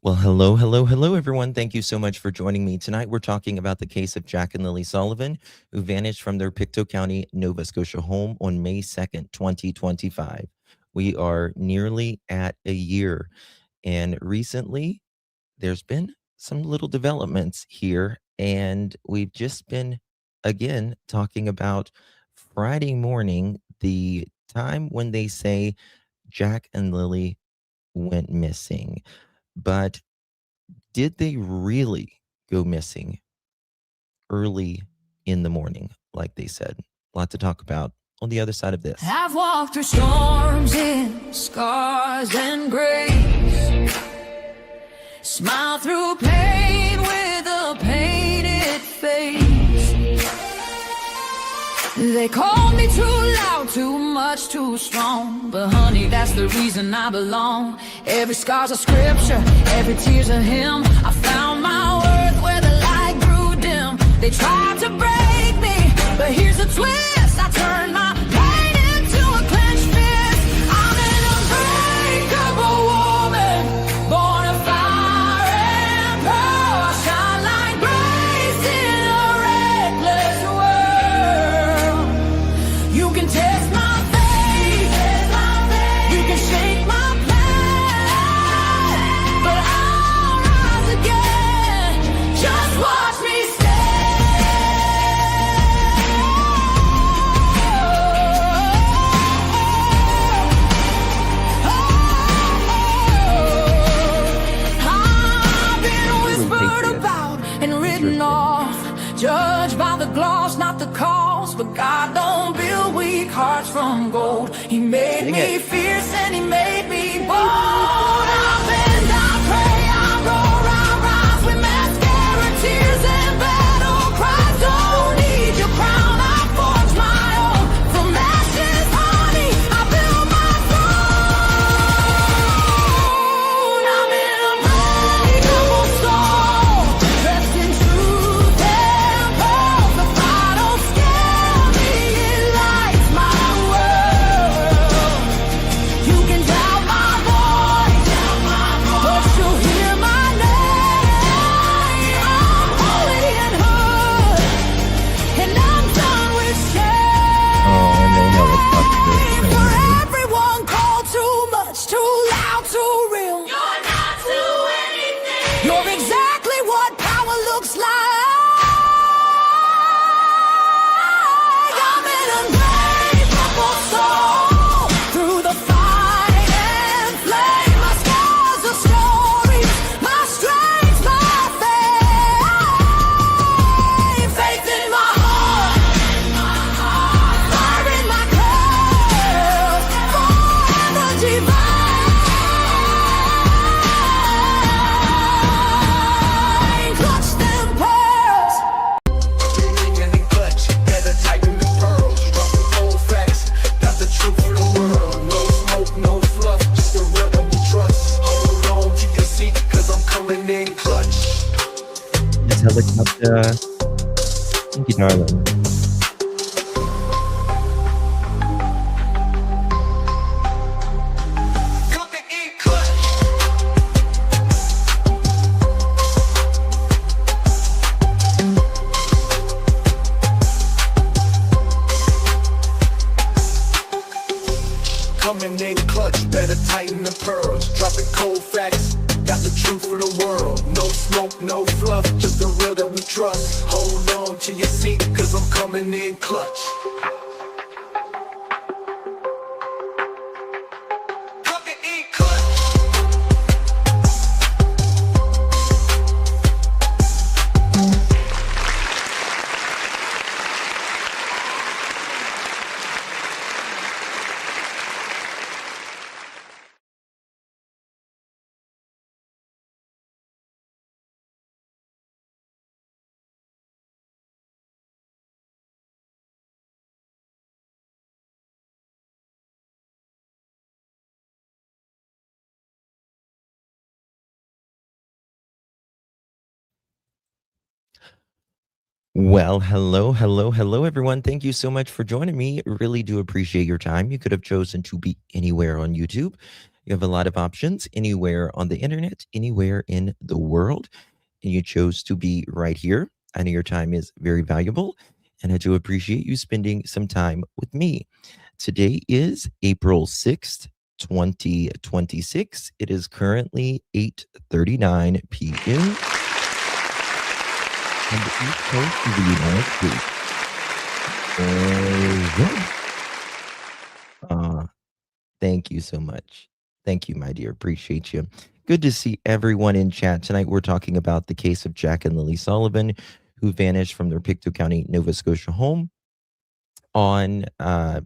Well, hello, everyone. Thank you so much for joining me. Tonight, we're talking about the case of Jack and Lilly Sullivan, who vanished from their Pictou County, Nova Scotia home on May 2nd, 2025. We are nearly at a year, and recently, there's been some little developments here, and we've just been, again, talking about Friday morning, the time when they say Jack and Lilly went missing. But did they really go missing early in the morning, like they said? A lot to talk about on the other side of this. I've walked through storms in scars and grace, smile through pain with a painted face. They called me too loud, too much, too strong, but honey, that's the reason I belong. Every scar's a scripture, every tear's a hymn. I found my worth where the light grew dim. They tried to break me, but here's a twist. I turned my pain into a clenched fist. I'm an unbreakable woman, born of fire and pearl. I shine like grace in a reckless world. You can test my faith, you can shake my plan, but I'll rise again. Just watch me judged by the gloss, not the cause. But God don't build weak hearts from gold. He made me fierce and he made me bold. I bend, I pray, I roar, I rise with mascara, tears and battle cries. Don't need your crown, I forge my own. From ashes, honey, I build my throne. I'm an unbreakable soul, dressed in truth and pearl. The fire don't scare me, it lights my world. You can doubt my voice, but you'll hear my name. I'm holy and hood, and I'm done with shame. Oh, and they know it's not good. For everyone called too much, too loud, too real. You're not too anything. You're exactly what power looks like. I'm an unbreakable soul, through the fight and flame. My scars are stories, my strength, my faith. Faith in my heart, fire in my curls, forever divine. Clutch them pearls. In the clutch, better tighten the pearls. Drop the cold facts, got the truth for the world. No smoke, no fluff, just the real that we trust. Hold on to your seat, cause I'm coming in clutch. It's helicopter. Thank you, darling. Coming in clutch. Coming in clutch, better tighten the pearls. Dropping cold facts, got the truth for the world. No smoke, no fluff, just the real that we trust. Hold on to your seat, cause I'm coming in clutch. Coming in clutch. Well, hello, everyone. Thank you so much for joining me. Really do appreciate your time. You could have chosen to be anywhere on YouTube. You have a lot of options anywhere on the internet, anywhere in the world. And you chose to be right here. I know your time is very valuable, and I do appreciate you spending some time with me. Today is April 6th, 2026. It is currently 8:39 p.m. on the East Coast of the United States. Thank you so much. Thank you, my dear. Appreciate you. Good to see everyone in chat. Tonight, we're talking about the case of Jack and Lilly Sullivan, who vanished from their Pictou County, Nova Scotia home on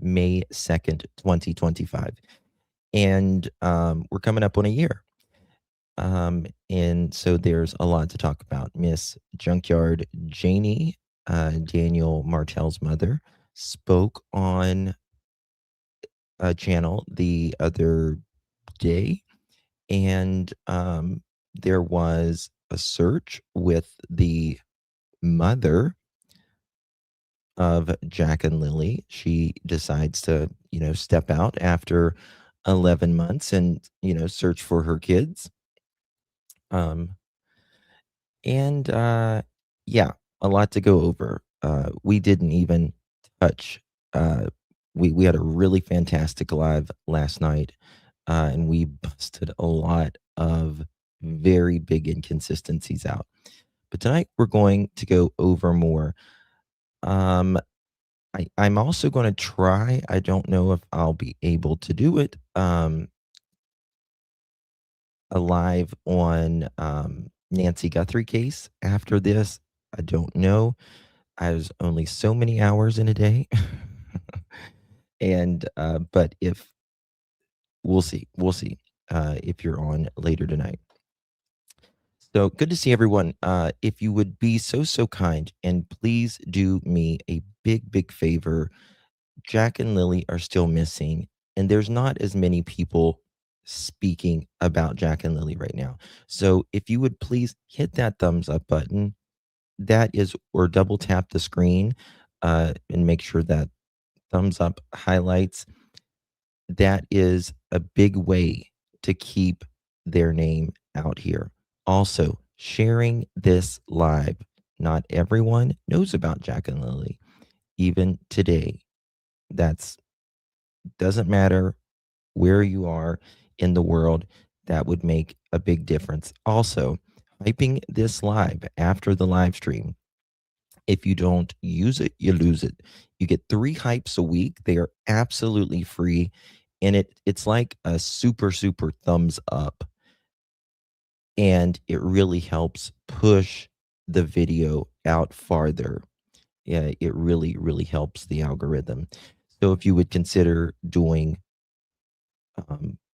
May 2nd, 2025. And we're coming up on a year. And so there's a lot to talk about. Miss Junkyard Janie, Daniel Martell's mother, spoke on a channel the other day, and there was a search with the mother of Jack and Lilly. She decides to, step out after 11 months and, search for her kids. Um, and yeah, a lot to go over. We didn't even touch. We had a really fantastic live last night, and we busted a lot of very big inconsistencies out. But tonight we're going to go over more. I'm also going to try. I don't know if I'll be able to do it. A live on Nancy Guthrie case after this. I don't know. I was only so many hours in a day. And but if we'll see if you're on later tonight. So good to see everyone. If you would be so kind and please do me a big favor. Jack and Lilly are still missing, and there's not as many people speaking about Jack and Lilly right now. So if you would please hit that thumbs up button, that is, or double tap the screen and make sure that thumbs up highlights. That is a big way to keep their name out here. Also, sharing this live. Not everyone knows about Jack and Lilly, even today. That's doesn't matter where you are in the world, that would make a big difference. Also, hyping this live after the live stream. If you don't use it, you lose it. You get 3 hypes a week. They are absolutely free. And it's like a super thumbs up. And it really helps push the video out farther. Yeah, it really helps the algorithm. So if you would consider doing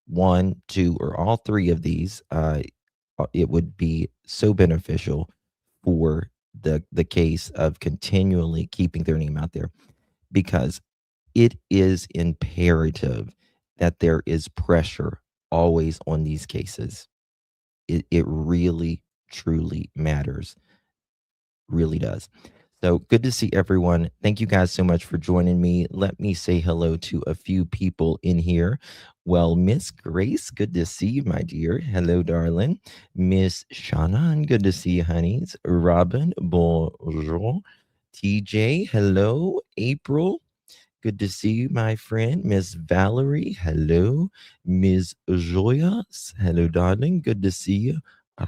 1, 2, or all 3 of these, it would be so beneficial for the case of continually keeping their name out there, because it is imperative that there is pressure always on these cases. It really truly matters. Really does. So good to see everyone. Thank you guys so much for joining me. Let me say hello to a few people in here. Well, Miss Grace, good to see you, my dear. Hello, darling. Miss Shannon, good to see you, honeys. Robin, bonjour. TJ, hello. April, good to see you, my friend. Miss Valerie, hello. Miss Joyas, hello, darling. Good to see you.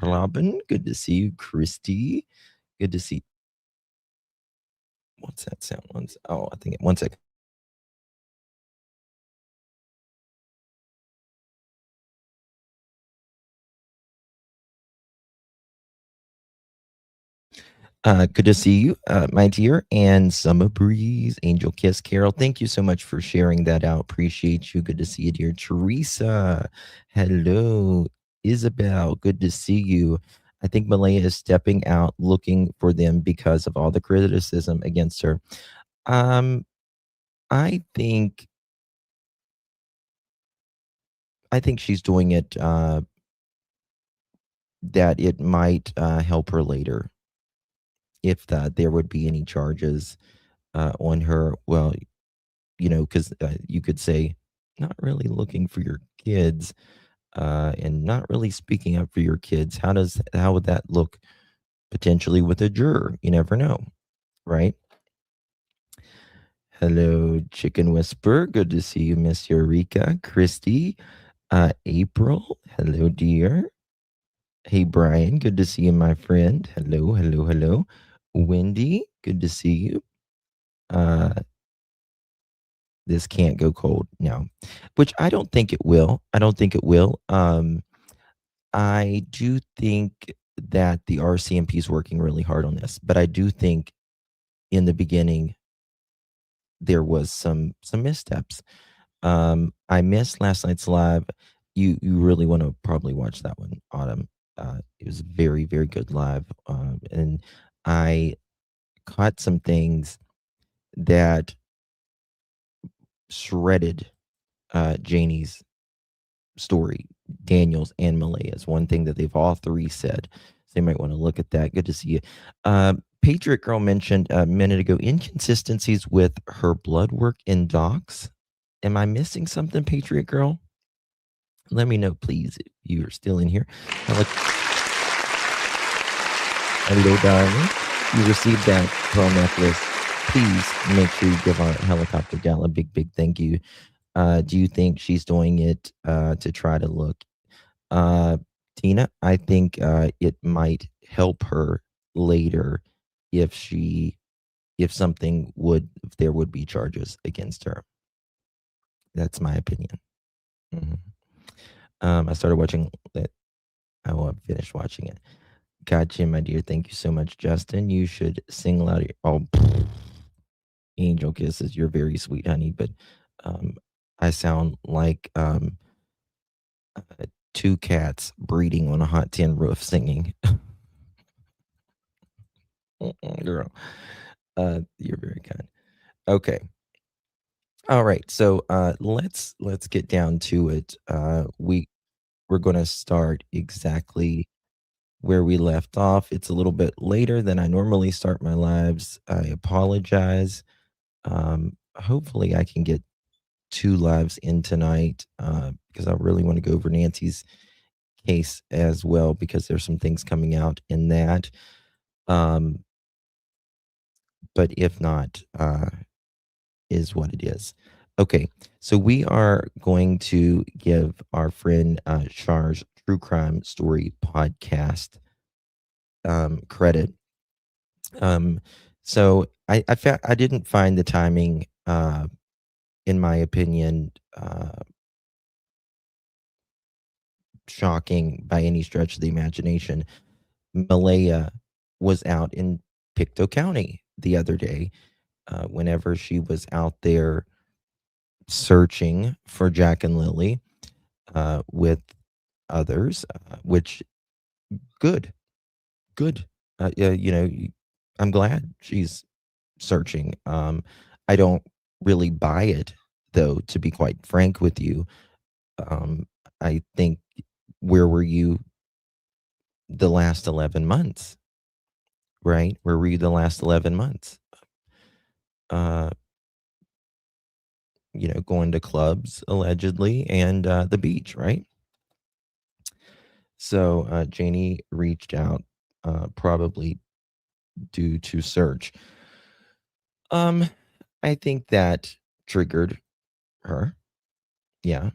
Robin, good to see you. Christy, good to see. What's that sound? I think it. 1 second. Good to see you, my dear. And Summer Breeze, Angel Kiss, Carol. Thank you so much for sharing that out. Appreciate you. Good to see you, dear. Teresa, hello. Isabel, good to see you. I think Malaya is stepping out looking for them because of all the criticism against her. I think she's doing it that it might help her later if there would be any charges on her. Well, because you could say, not really looking for your kids. and not really speaking up for your kids. How would that look potentially with a juror? You never know, right? Hello, Chicken Whisperer. Good to see you, Miss Eureka. Christy, April. Hello, dear. Hey, Brian. Good to see you, my friend. Hello, hello, hello. Wendy, good to see you. This can't go cold. No, which I don't think it will. I don't think it will. I do think that the RCMP is working really hard on this, but I do think in the beginning there was some missteps. I missed last night's live. You really want to probably watch that one, Autumn. It was a very, very good live, and I caught some things that shredded Janie's story, Daniel's and Malaya's. One thing that they've all three said. So you might want to look at that. Good to see you. Patriot Girl mentioned a minute ago inconsistencies with her blood work in docs. Am I missing something, Patriot Girl? Let me know, please, if you are still in here. Hello, darling. You received that pearl necklace. Please make sure you give our helicopter gal a big, big thank you. Do you think she's doing it to try to look? Tina, I think it might help her later if there would be charges against her. That's my opinion. I started watching it. I won't finish watching it. Gotcha, my dear. Thank you so much, Justin. You should sing louder. Oh, angel kisses. You're very sweet, honey. But I sound like two cats breeding on a hot tin roof singing. Girl, you're very kind. Okay. All right. So let's get down to it. We're going to start exactly where we left off. It's a little bit later than I normally start my lives. I apologize. Hopefully I can get 2 lives in tonight because I really want to go over Nancy's case as well because there's some things coming out in that. But if not, is what it is. Okay, so we are going to give our friend Char's True Crime Story podcast credit. So I didn't find the timing, in my opinion, shocking by any stretch of the imagination. Malaya was out in Pictou County the other day. Whenever she was out there searching for Jack and Lilly with others, which good. I'm glad she's searching. I don't really buy it, though, to be quite frank with you. I think, where were you the last 11 months? Right? Where were you the last 11 months? Going to clubs, allegedly, and the beach, right? So Janie reached out, probably due to search. I think that triggered her. Yeah,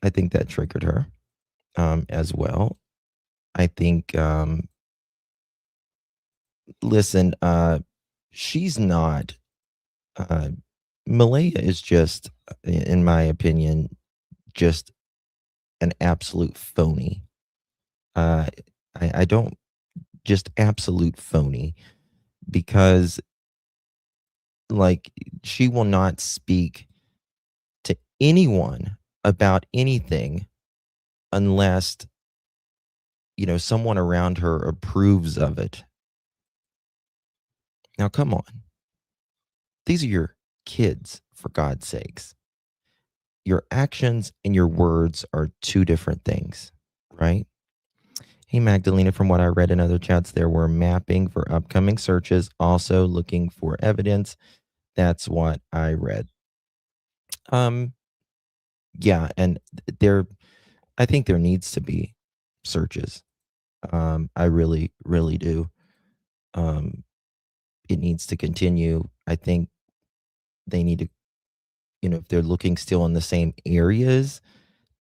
I think that triggered her as well. I think, listen, she's not, Malaya is just, in my opinion, just an absolute phony. I don't, just absolute phony, because like, she will not speak to anyone about anything unless someone around her approves of it. Now, come on. These are your kids, for God's sakes. Your actions and your words are 2 different things, right? Hey, Magdalena, from what I read in other chats, there were mapping for upcoming searches, also looking for evidence. That's what I read. Yeah, and I think there needs to be searches. I really, really do. It needs to continue. I think they need to, if they're looking still in the same areas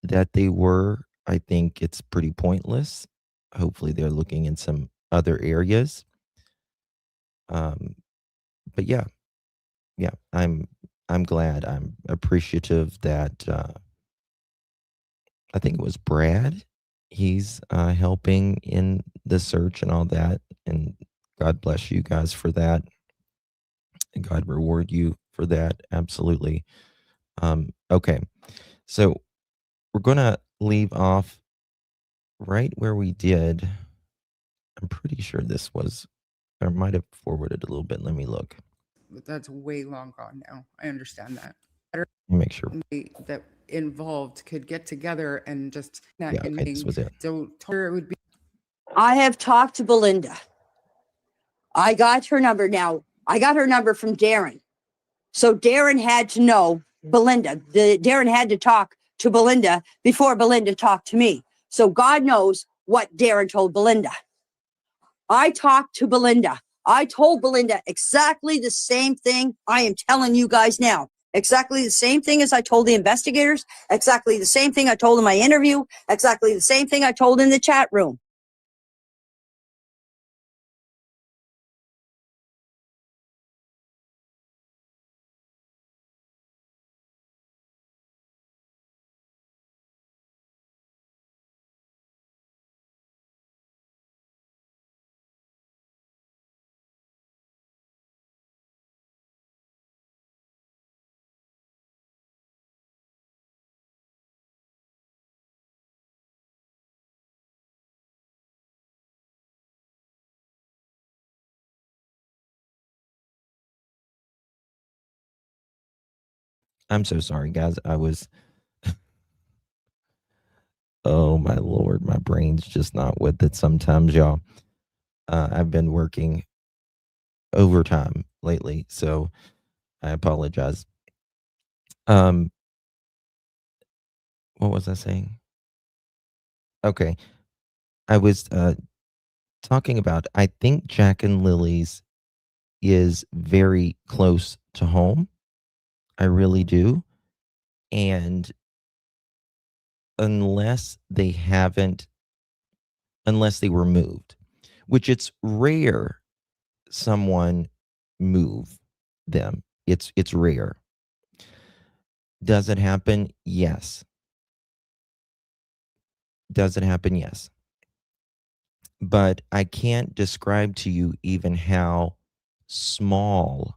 that they were, I think it's pretty pointless. Hopefully they're looking in some other areas. But yeah, I'm glad. I'm appreciative that I think it was Brad. He's helping in the search and all that. And God bless you guys for that. And God reward you for that. Absolutely. Okay. So we're going to leave off right where we did. I'm pretty sure this was, I might have forwarded a little bit. Let me look. That's way long gone now. I understand that. Let me make sure. That involved could get together and just Yeah, okay, this was it. So it would be. I have talked to Belinda. I got her number now. I got her number from Darren. So Darren had to know Belinda. Darren had to talk to Belinda before Belinda talked to me. So God knows what Darren told Belinda. I talked to Belinda. I told Belinda exactly the same thing I am telling you guys now. Exactly the same thing as I told the investigators. Exactly the same thing I told in my interview. Exactly the same thing I told in the chat room. I'm so sorry, guys. I was, oh my Lord, my brain's just not with it sometimes, y'all. I've been working overtime lately, so I apologize. What was I saying? Okay. I was talking about, I think Jack and Lily's is very close to home. I really do. And unless they were moved, which it's rare someone move them. It's rare. Does it happen? Yes. Does it happen? Yes. But I can't describe to you even how small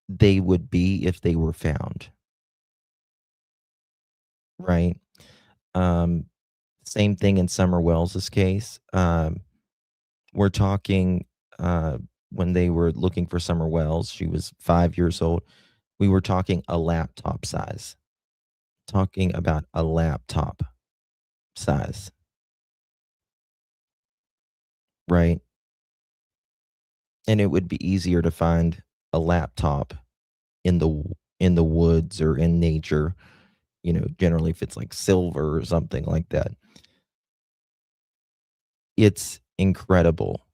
they would be if they were found. Right? Same thing in Summer Wells's case. We're talking when they were looking for Summer Wells, she was 5 years old. We were talking a laptop size. Talking about a laptop size. Right? And it would be easier to find a laptop in the woods or in nature, generally if it's like silver or something like that. It's incredible.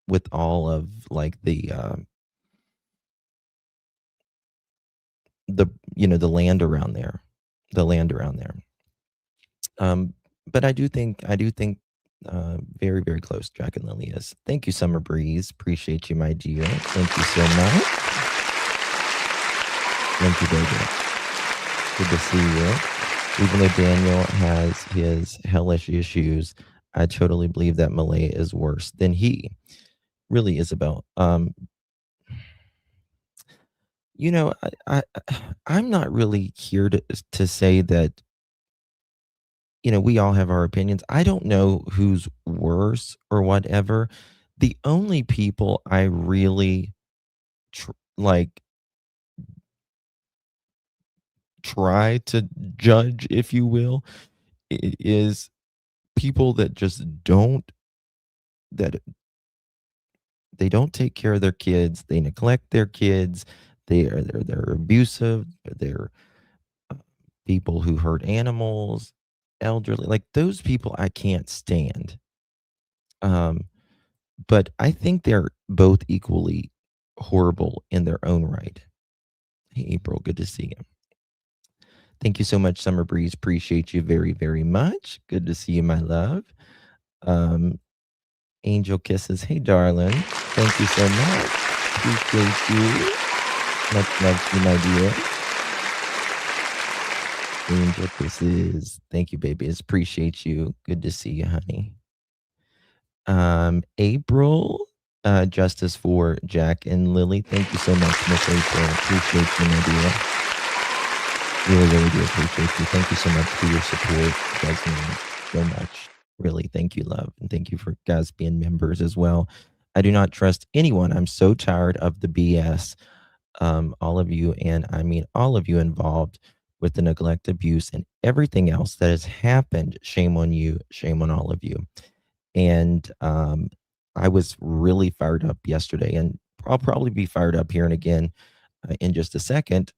With all of like the land around there. But I do think very, very close, Jack and Lily is. Thank you, Summer Breeze. Appreciate you, my dear. Thank you so much. Thank you, baby. Good to see you. Even though Daniel has his hellish issues, I totally believe that Malay is worse than he. Really, Isabel. I'm not really here to say that, we all have our opinions. I don't know who's worse or whatever. The only people I really try to judge, if you will, is people that just they don't take care of their kids. They neglect their kids. They're abusive. They're people who hurt animals, elderly. Like those people, I can't stand. But I think they're both equally horrible in their own right. Hey, April, good to see you. Thank you so much, Summer Breeze. Appreciate you very, very much. Good to see you, my love. Angel kisses. Hey, darling. Thank you so much. Appreciate you. Much love to you, my dear. Angel kisses. Thank you, babies. Appreciate you. Good to see you, honey. April, justice for Jack and Lily. Thank you so much, Miss April. Appreciate you, my dear. Really, really do appreciate you. Thank you so much for your support. You guys mean so much. Really, thank you, love. And thank you for guys being members as well. I do not trust anyone. I'm so tired of the BS. All of you, and I mean all of you involved with the neglect, abuse, and everything else that has happened. Shame on you. Shame on all of you. And I was really fired up yesterday, and I'll probably be fired up here and again in just a second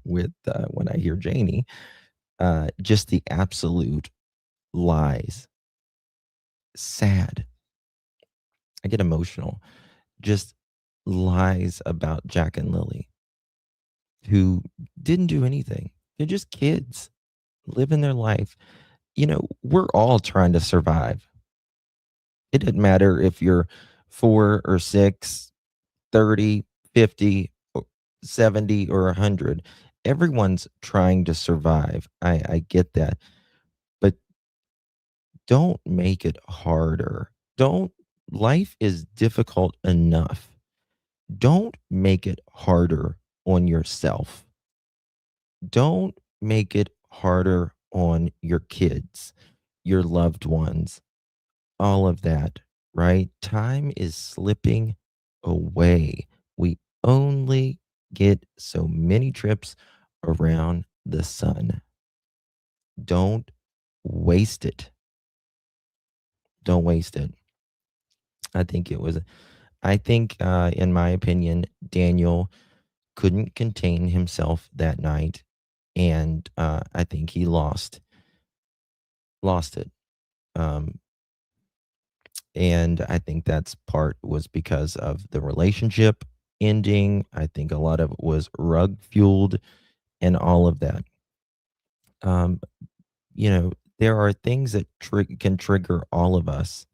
with when I hear Janie. Just the absolute lies. Sad. I get emotional. Just lies about Jack and Lily, who didn't do anything. They're just kids living their life. You know, we're all trying to survive. It doesn't matter if you're 4 or 6, 30, 50, 70, or 100. Everyone's trying to survive. I get that. But don't make it harder. Life is difficult enough. Don't make it harder on yourself. Don't make it harder on your kids, your loved ones, all of that, right? Time is slipping away. We only get so many trips around the sun. Don't waste it. Don't waste it. I think, in my opinion, Daniel couldn't contain himself that night, and I think he lost it. And I think that's part was because of the relationship ending. I think a lot of it was rug fueled and all of that. You know, there are things that can trigger all of us,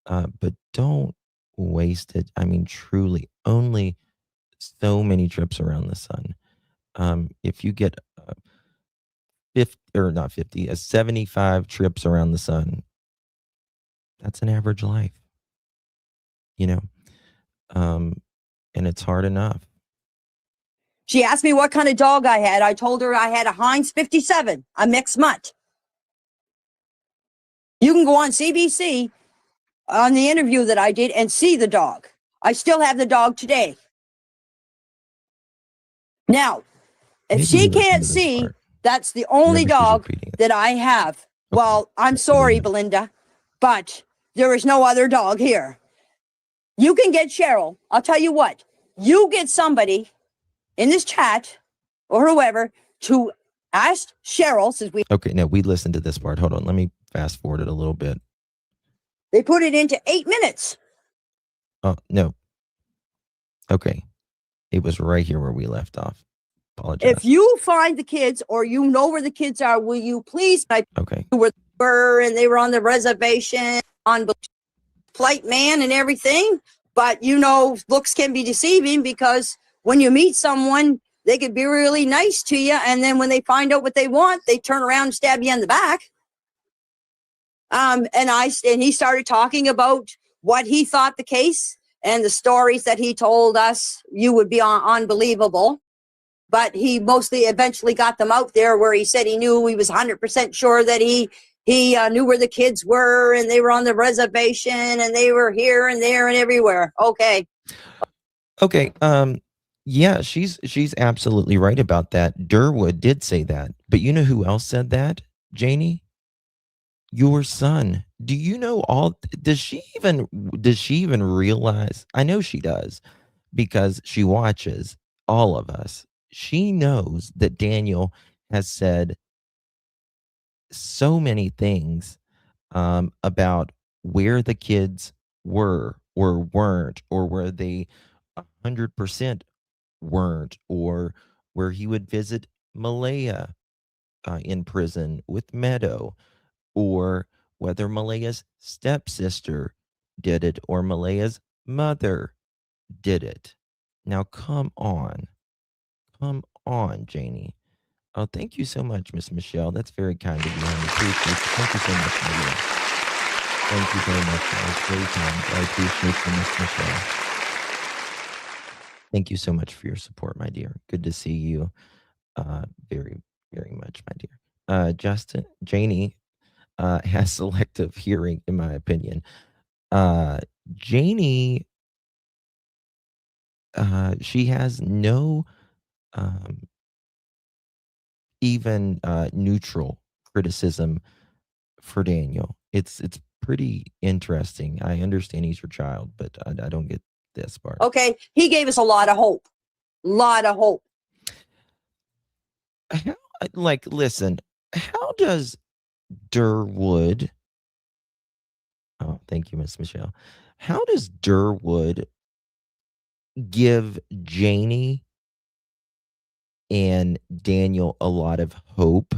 but don't waste it. I mean, truly, only so many trips around the sun. If you get 50 or not 50, 75 trips around the sun, that's an average life, you know, and it's hard enough. She asked me what kind of dog I had. I told her I had a Heinz 57, a mixed mutt. You can go on CBC on the interview that I did and see the dog. I still have the dog today. Now, if Maybe she listen can't to this see, part. that's the only Remember, she's dog repeating it. that I have. Okay. Well, I'm sorry, Belinda, but there is no other dog here. You can get Cheryl. I'll tell you what, you get somebody in this chat or whoever to ask Cheryl, since Okay, now we listened to this part. Hold on, let me fast forward it a little bit. they put it into 8 minutes. Oh, no. Okay. It was right here where we left off. Apologize. If you find the kids or you know where the kids are, will you please? Okay. Where they were, and they were on the reservation on Flight Man and everything. But you know, looks can be deceiving, because when you meet someone, they could be really nice to you, and then when they find out what they want, they turn around and stab you in the back. And he started talking about what he thought the case and the stories that he told us. You would be unbelievable. But he mostly eventually got them out there where he said he knew, he was 100% sure that he knew where the kids were, and they were on the reservation, and they were here and there and everywhere. Okay. Yeah, she's absolutely right about that. Durwood did say that. But you know who else said that, Janie? Your son. Do you know all? Does she even realize? I know she does, because she watches. all of us. She knows that Daniel has said so many things about where the kids were or weren't, or where they 100% weren't, or where he would visit Malaya in prison with Meadow, or whether Malaya's stepsister did it or Malaya's mother did it. Now, come on, Janie. Oh, thank you so much, Miss Michelle. That's very kind of you. I appreciate it. Thank you so much, my dear. Thank you very much. That was very kind. I appreciate you, Miss Michelle. Thank you so much for your support, my dear. Good to see you. Very, very much, my dear. Janie has selective hearing, in my opinion. Janie, she has no even neutral criticism for Daniel. It's pretty interesting. I understand he's your child, but I don't get this part. Okay. He gave us a lot of hope. Lot of hope. Listen, how does Durwood, oh, thank you, Miss Michelle. How does Durwood give Janie and Daniel a lot of hope?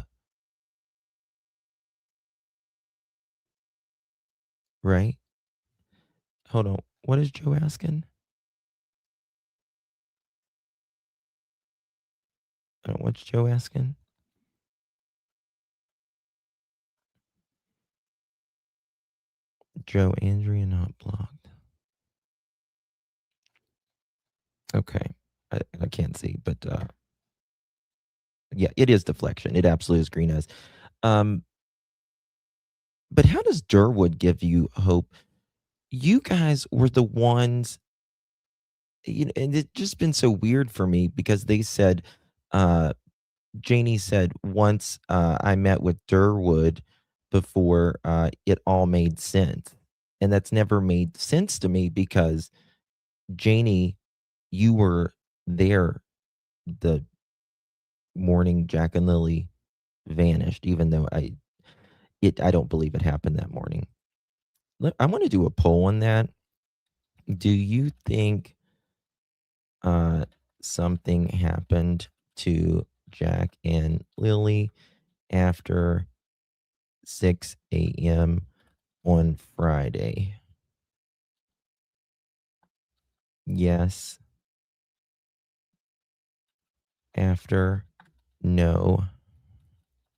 Right? Hold on. What is Joe asking? What's Joe asking? Joe, Andrea not blocked. Okay. I can't see, but yeah, it is deflection. It absolutely is green eyes. But how does Durwood give you hope? You guys were the ones, and it's just been so weird for me because they said, Janie said, once I met with Durwood before it all made sense. And that's never made sense to me because Janie, you were there the morning Jack and Lily vanished, even though I don't believe it happened that morning. I want to do a poll on that. Do you think something happened to Jack and Lily after 6 a.m. on Friday? Yes. After? No.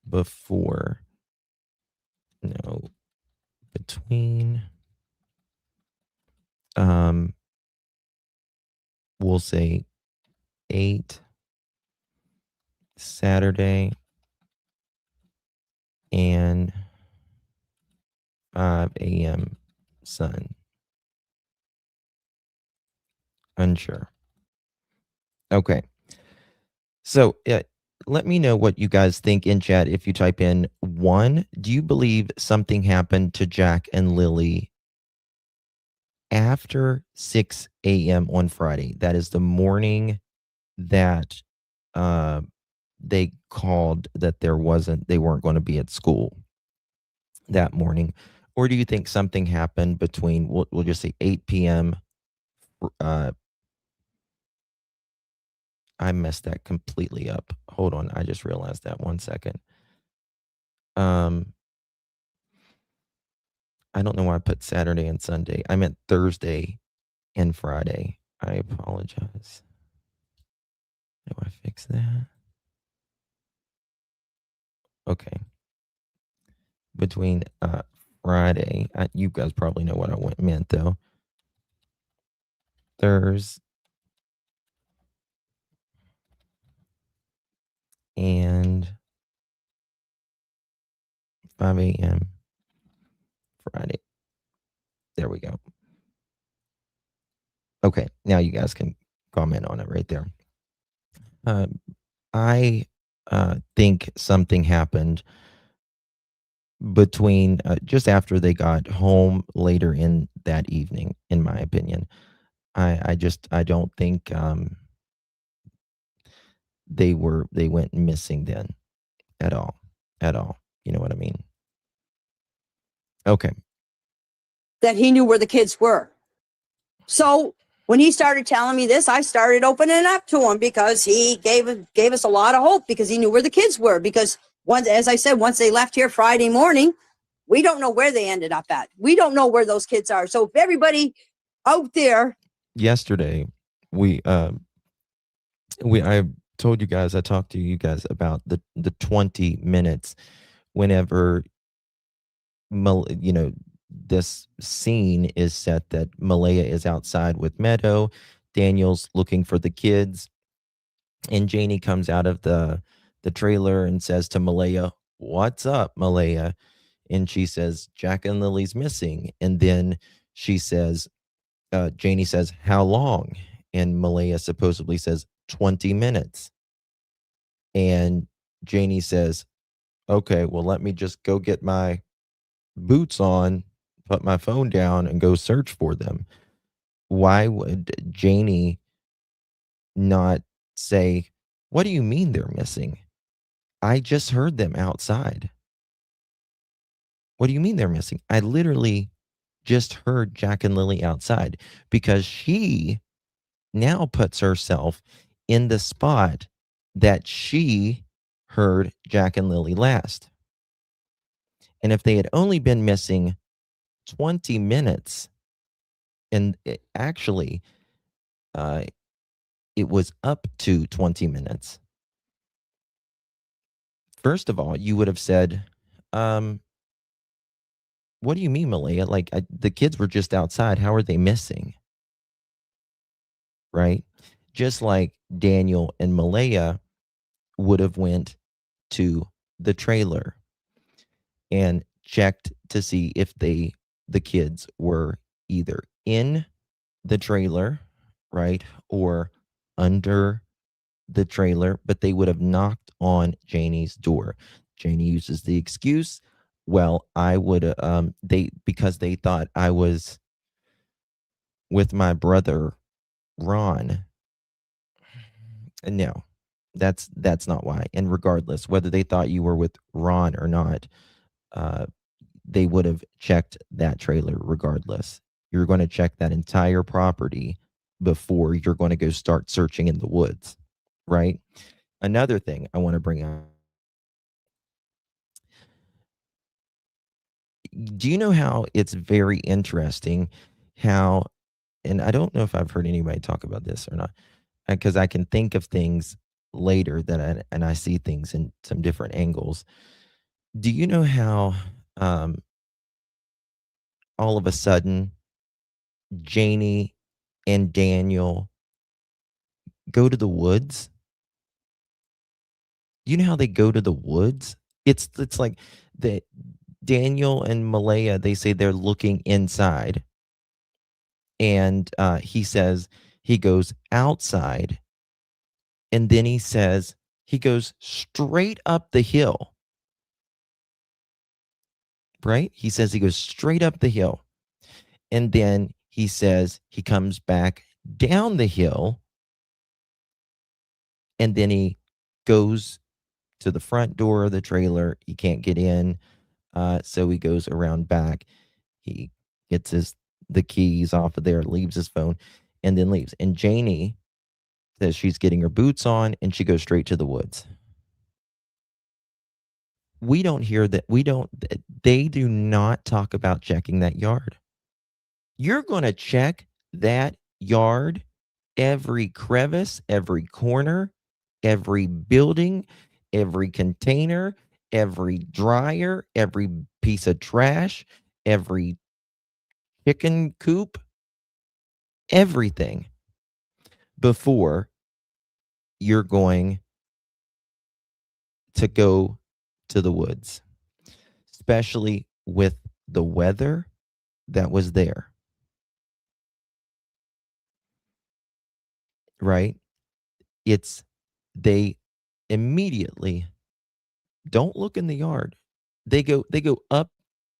Before? No. Between? We'll say 8 Saturday and 5 a.m. Sun. Unsure. Okay. So let me know what you guys think in chat. If you type in 1, do you believe something happened to Jack and Lily after 6 a.m. on Friday? That is the morning that they called that they weren't going to be at school that morning. Or do you think something happened between, we'll just say 8 p.m. I messed that completely up. Hold on. I just realized that. 1 second. I don't know why I put Saturday and Sunday. I meant Thursday and Friday. I apologize. Do I fix that? Okay. Between Friday, you guys probably know what I meant though. Thursday and 5 a.m. Friday. There we go. Okay, now you guys can comment on it right there. I think something happened between just after they got home later in that evening, in my opinion. I don't think they went missing then at all. You know what I mean? Okay. That he knew where the kids were. So when he started telling me this, I started opening up to him because he gave us a lot of hope because he knew where the kids were. Because once, as I said, once they left here Friday morning, we don't know where they ended up at. We don't know where those kids are. So if everybody out there, Yesterday, I told you guys, I talked to you guys about the 20 minutes whenever this scene is set that Malaya is outside with Meadow, Daniel's looking for the kids, and Janie comes out of the trailer and says to Malaya, "What's up, Malaya?" And she says, "Jack and Lily's missing." And then she says, Janie says, "How long?" And Malaya supposedly says, 20 minutes. And Janie says, "Okay, well, let me just go get my boots on, put my phone down, and go search for them." Why would Janie not say, "What do you mean they're missing? I just heard them outside. What do you mean they're missing? I literally just heard Jack and Lily outside," because she now puts herself in the spot that she heard Jack and Lily last. And if they had only been missing 20 minutes, and actually, it was up to 20 minutes. First of all, you would have said, "What do you mean, Malaya? Like, the kids were just outside. How are they missing?" Right? Just like Daniel and Malaya would have went to the trailer and checked to see if the kids were either in the trailer, right, or under the trailer, but they would have knocked on Janie's door. Janie uses the excuse, "Well, I would because they thought I was with my brother Ron." And no, that's not why. And regardless, whether they thought you were with Ron or not, they would have checked that trailer regardless. You're going to check that entire property before you're going to go start searching in the woods, right? Another thing I want to bring up. Do you know how it's very interesting how, and I don't know if I've heard anybody talk about this or not, because I can think of things later and I see things in some different angles. Do you know how all of a sudden Janie and Daniel go to the woods? You know how they go to the woods? It's like the Daniel and Malaya, they say they're looking inside. And he says he goes outside. And then he says he goes straight up the hill. Right? He says he goes straight up the hill. And then he says he comes back down the hill. And then he goes to the front door of the trailer. He can't get in. So he goes around back. He gets the keys off of there, leaves his phone, and then leaves. And Janie says she's getting her boots on and she goes straight to the woods. We don't hear that. They do not talk about checking that yard. You're going to check that yard, every crevice, every corner, every building, every container, every dryer, every piece of trash, every chicken coop, everything before you're going to go to the woods, especially with the weather that was there. Right? They immediately don't look in the yard. They go up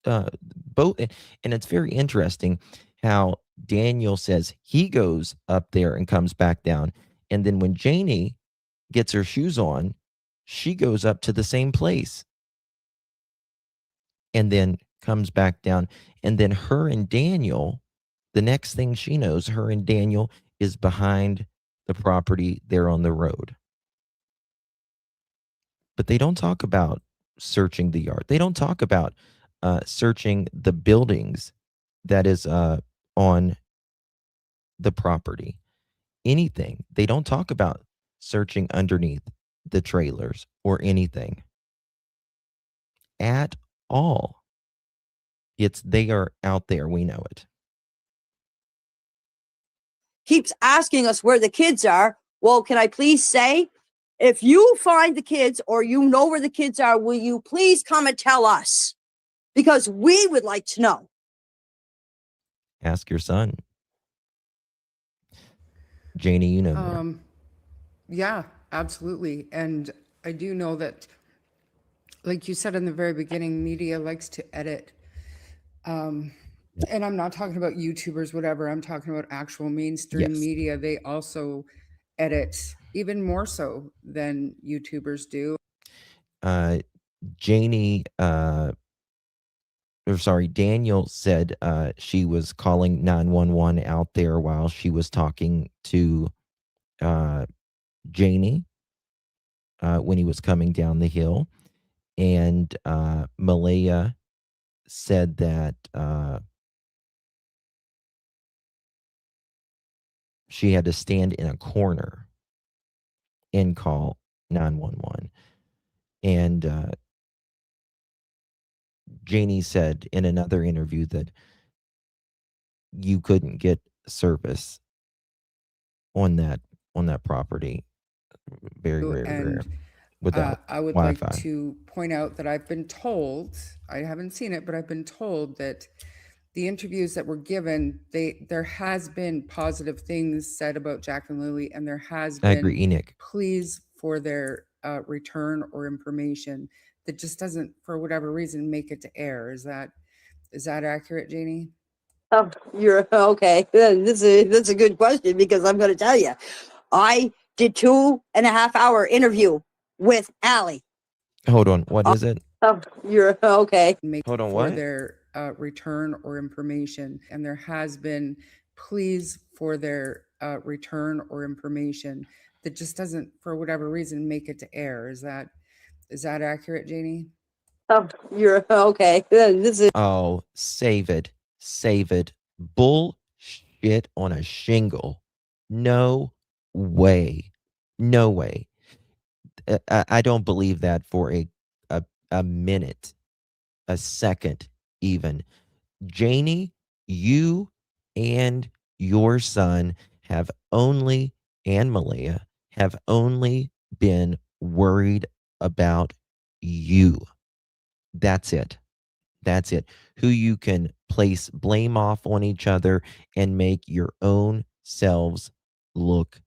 both, and it's very interesting how Daniel says he goes up there and comes back down. And then when Janie gets her shoes on, she goes up to the same place and then comes back down. And then her and Daniel, the next thing she knows, her and Daniel is behind the property there on the road. But they don't talk about searching the yard. They don't talk about searching the buildings that is on the property. Anything. They don't talk about searching underneath the trailers or anything at all. It's they are out there. We know it. Keeps asking us where the kids are. Well, can I please say, if you find the kids or you know where the kids are, will you please come and tell us? Because we would like to know. Ask your son. Janie, you know more. Yeah, absolutely. And I do know that, like you said in the very beginning, media likes to edit. And I'm not talking about YouTubers, whatever. I'm talking about actual mainstream Yes. media. They also edit even more so than YouTubers do. Janie, Daniel said she was calling 911 out there while she was talking to Janie when he was coming down the hill. And Malaya said that she had to stand in a corner and call 911. And Janie said in another interview that you couldn't get service on that property. Very, very rare. And Without I would Wi-Fi. like to point out that I've been told, I haven't seen it, but I've been told that the interviews that were given, there has been positive things said about Jack and Lilly, and there has I been agree, Enoch. pleas for their return or information that just doesn't, for whatever reason, make it to air. Is that accurate, Janie? Oh, you're okay. That's a good question, because I'm going to tell you, I did 2.5 hour interview with Allie. Hold on. What is it? Oh, you're okay. Hold on, For what? their return or information, and there has been pleas for their return or information that just doesn't, for whatever reason, make it to air. Is that accurate, Janie? Oh, you're okay. Oh, save it. Save it. Bullshit on a shingle. No way. No way. I don't believe that for a minute, a second even. Janie, you and your son have only, and Malaya, have only been worried about you. That's it. That's it. Who you can place blame off on each other and make your own selves look,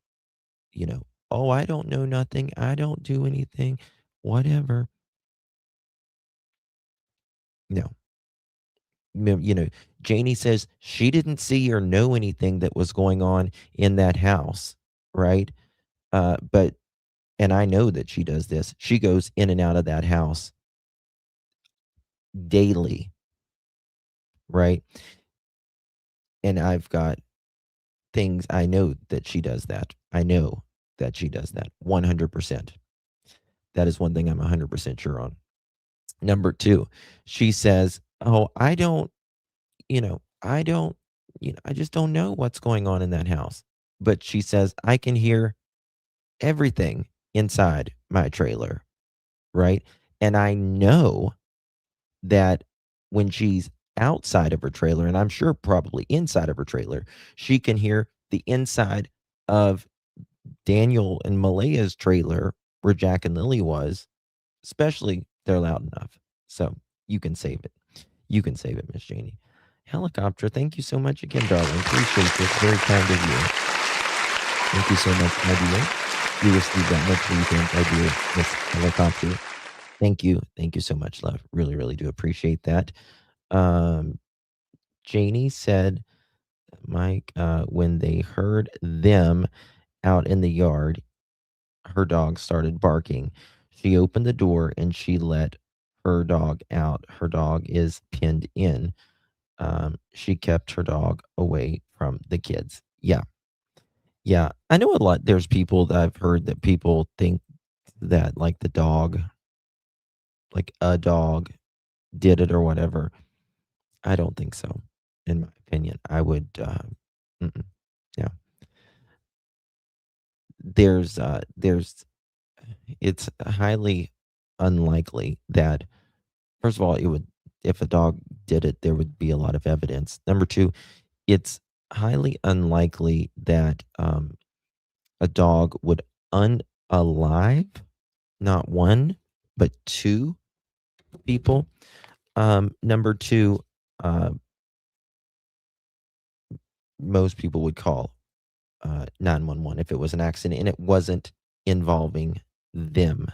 oh, I don't know nothing. I don't do anything. Whatever. No. Janie says she didn't see or know anything that was going on in that house, right? And I know that she does this. She goes in and out of that house daily, right? And I've got things I know that she does that. I know that she does that 100%. That is one thing I'm 100% sure on. Number two, she says, oh, I just don't know what's going on in that house. But she says, I can hear everything inside my trailer, right? And I know that when she's outside of her trailer, and I'm sure probably inside of her trailer, she can hear the inside of Daniel and Malaya's trailer where Jack and Lilly was, especially they're loud enough. So you can save it. You can save it, Miss Janie. Helicopter, thank you so much again, darling. Appreciate this. Very kind of you. Thank you so much, my dear. You received that much for you think I do, Miss Helicopter. Thank you. Thank you so much, love. Really, really do appreciate that. Janie said, Mike, when they heard them out in the yard, her dog started barking. She opened the door and she let her dog out. Her dog is pinned in. She kept her dog away from the kids. Yeah. Yeah. I know a lot. There's people that I've heard that people think that like the dog, like a dog did it or whatever. I don't think so. In my opinion, I would, yeah. There's, it's highly unlikely that, first of all, it would, if a dog did it, there would be a lot of evidence. Number two, it's highly unlikely that a dog would unalive not one, but two people. Number two, most people would call 911 if it was an accident and it wasn't involving them.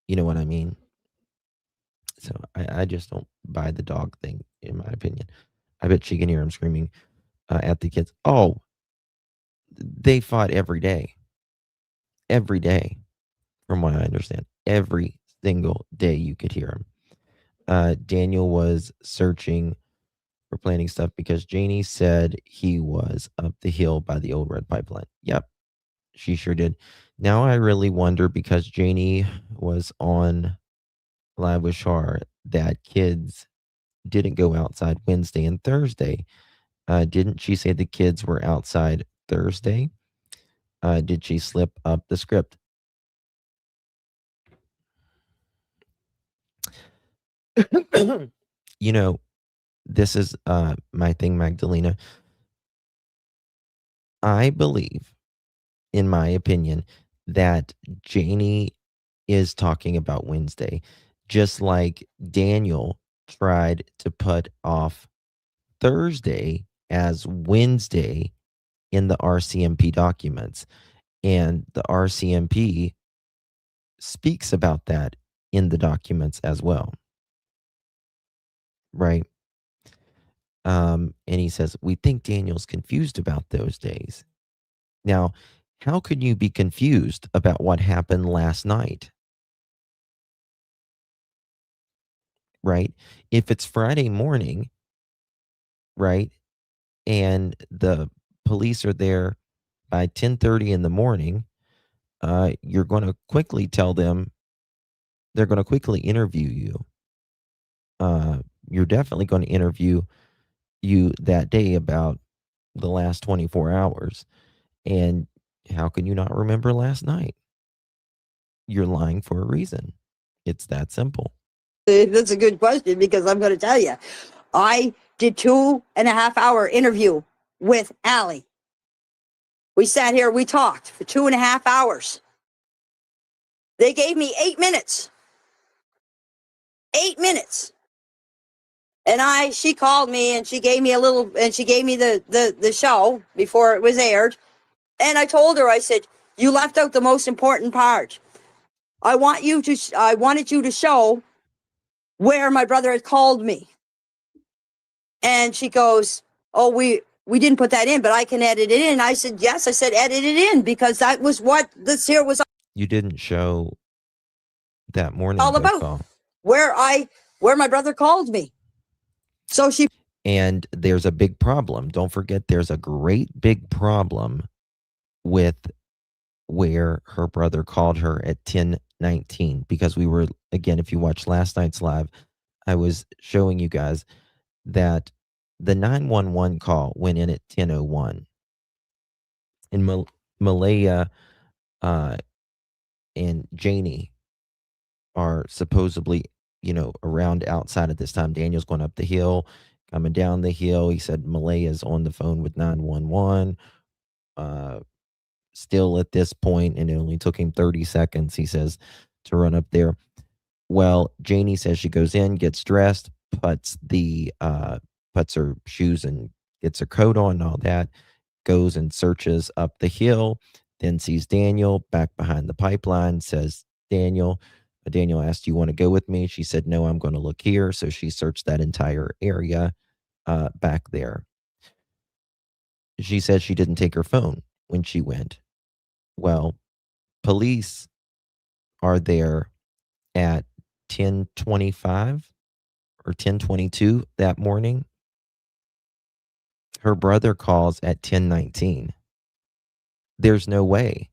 You know what I mean? So I just don't buy the dog thing, in my opinion. I bet she can hear him screaming at the kids. Oh, they fought every day. Every day, from what I understand. Every single day you could hear him. Daniel was searching for planning stuff because Janie said he was up the hill by the old red pipeline. Yep, she sure did. Now I really wonder, because Janie was on Live with Shar, that kids didn't go outside Wednesday and Thursday. Didn't she say the kids were outside Thursday? Did she slip up the script? You know, this is my thing, Magdalena. I believe, in my opinion, that Janie is talking about Wednesday, just like Daniel tried to put off Thursday as Wednesday in the RCMP documents. And the RCMP speaks about that in the documents as well. Right? And he says, we think Daniel's confused about those days. Now, how could you be confused about what happened last night? Right? If it's Friday morning, right, and the police are there by 10:30 in the morning, you're going to quickly tell them, they're going to quickly interview you. You're definitely going to interview you that day about the last 24 hours. And how can you not remember last night? You're lying for a reason. It's that simple. That's a good question, because I'm going to tell you, I did 2.5-hour interview with Allie. We sat here, we talked for 2.5 hours. They gave me 8 minutes. 8 minutes. And she called me and she gave me the show before it was aired. And I told her, I said, you left out the most important part. I wanted you to show where my brother had called me. And she goes, oh, we didn't put that in, but I can edit it in. I said, yes. I said, edit it in, because that was what this here was You didn't show that morning all about. call. Where my brother called me. So she. And there's a big problem. Don't forget, there's a great big problem with where her brother called her at 10:19, because we were, again, if you watched last night's live, I was showing you guys that the 911 call went in at 10:01. And Malaya and Janie are supposedly, around outside at this time. Daniel's going up the hill, coming down the hill. He said Malaya's on the phone with 911. Still at this point, and it only took him 30 seconds, he says, to run up there. Well, Janie says she goes in, gets dressed, puts her shoes and gets her coat on and all that, goes and searches up the hill, then sees Daniel back behind the pipeline, says, Daniel asked, do you want to go with me? She said, no, I'm going to look here. So she searched that entire area back there. She said she didn't take her phone when she went. Well, Police are there at 10:25 or 10:22 that morning. Her brother calls at 10:19. There's no way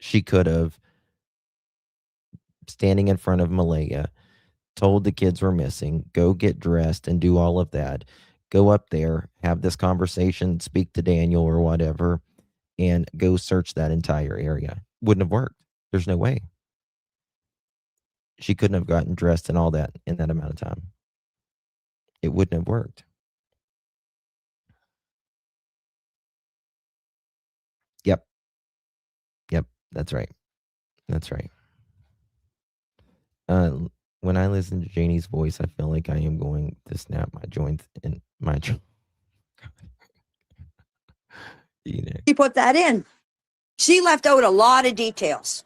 she could have, standing in front of Malaya, told the kids were missing, go get dressed and do all of that, go up there, have this conversation, speak to Daniel or whatever, and go search that entire area. Wouldn't have worked. There's no way. She couldn't have gotten dressed and all that in that amount of time. It wouldn't have worked. Yep. Yep. That's right. That's right. When I listen to Janie's voice, I feel like I am going to snap my joints in my She put that in. She left out a lot of details.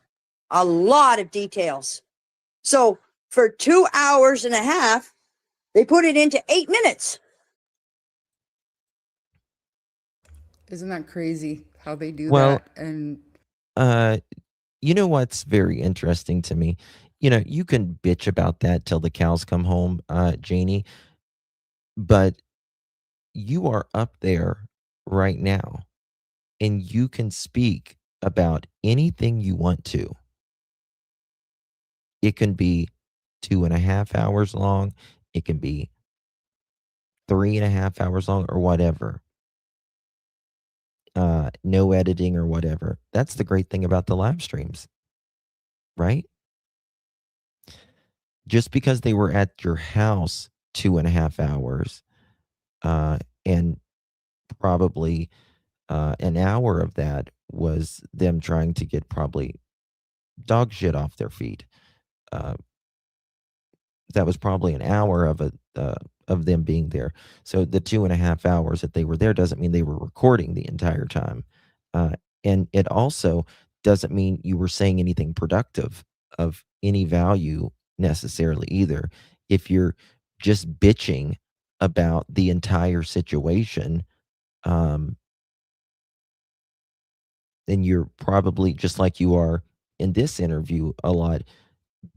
A lot of details. So for 2 hours and a half, they put it into 8 minutes. Isn't that crazy how they do Well, that? And you know what's very interesting to me? You know, you can bitch about that till the cows come home, Janie, but you are up there right now and you can speak about anything you want to. It can be 2.5 hours long. It can be 3.5 hours long or whatever. No editing or whatever. That's the great thing about the live streams, right? Just because they were at your house 2.5 hours, and probably an hour of that was them trying to get probably dog shit off their feet. That was probably an hour of them being there. So the 2.5 hours that they were there doesn't mean they were recording the entire time, and it also doesn't mean you were saying anything productive of any value necessarily either. If you're just bitching about the entire situation, then you're probably, just like you are in this interview a lot,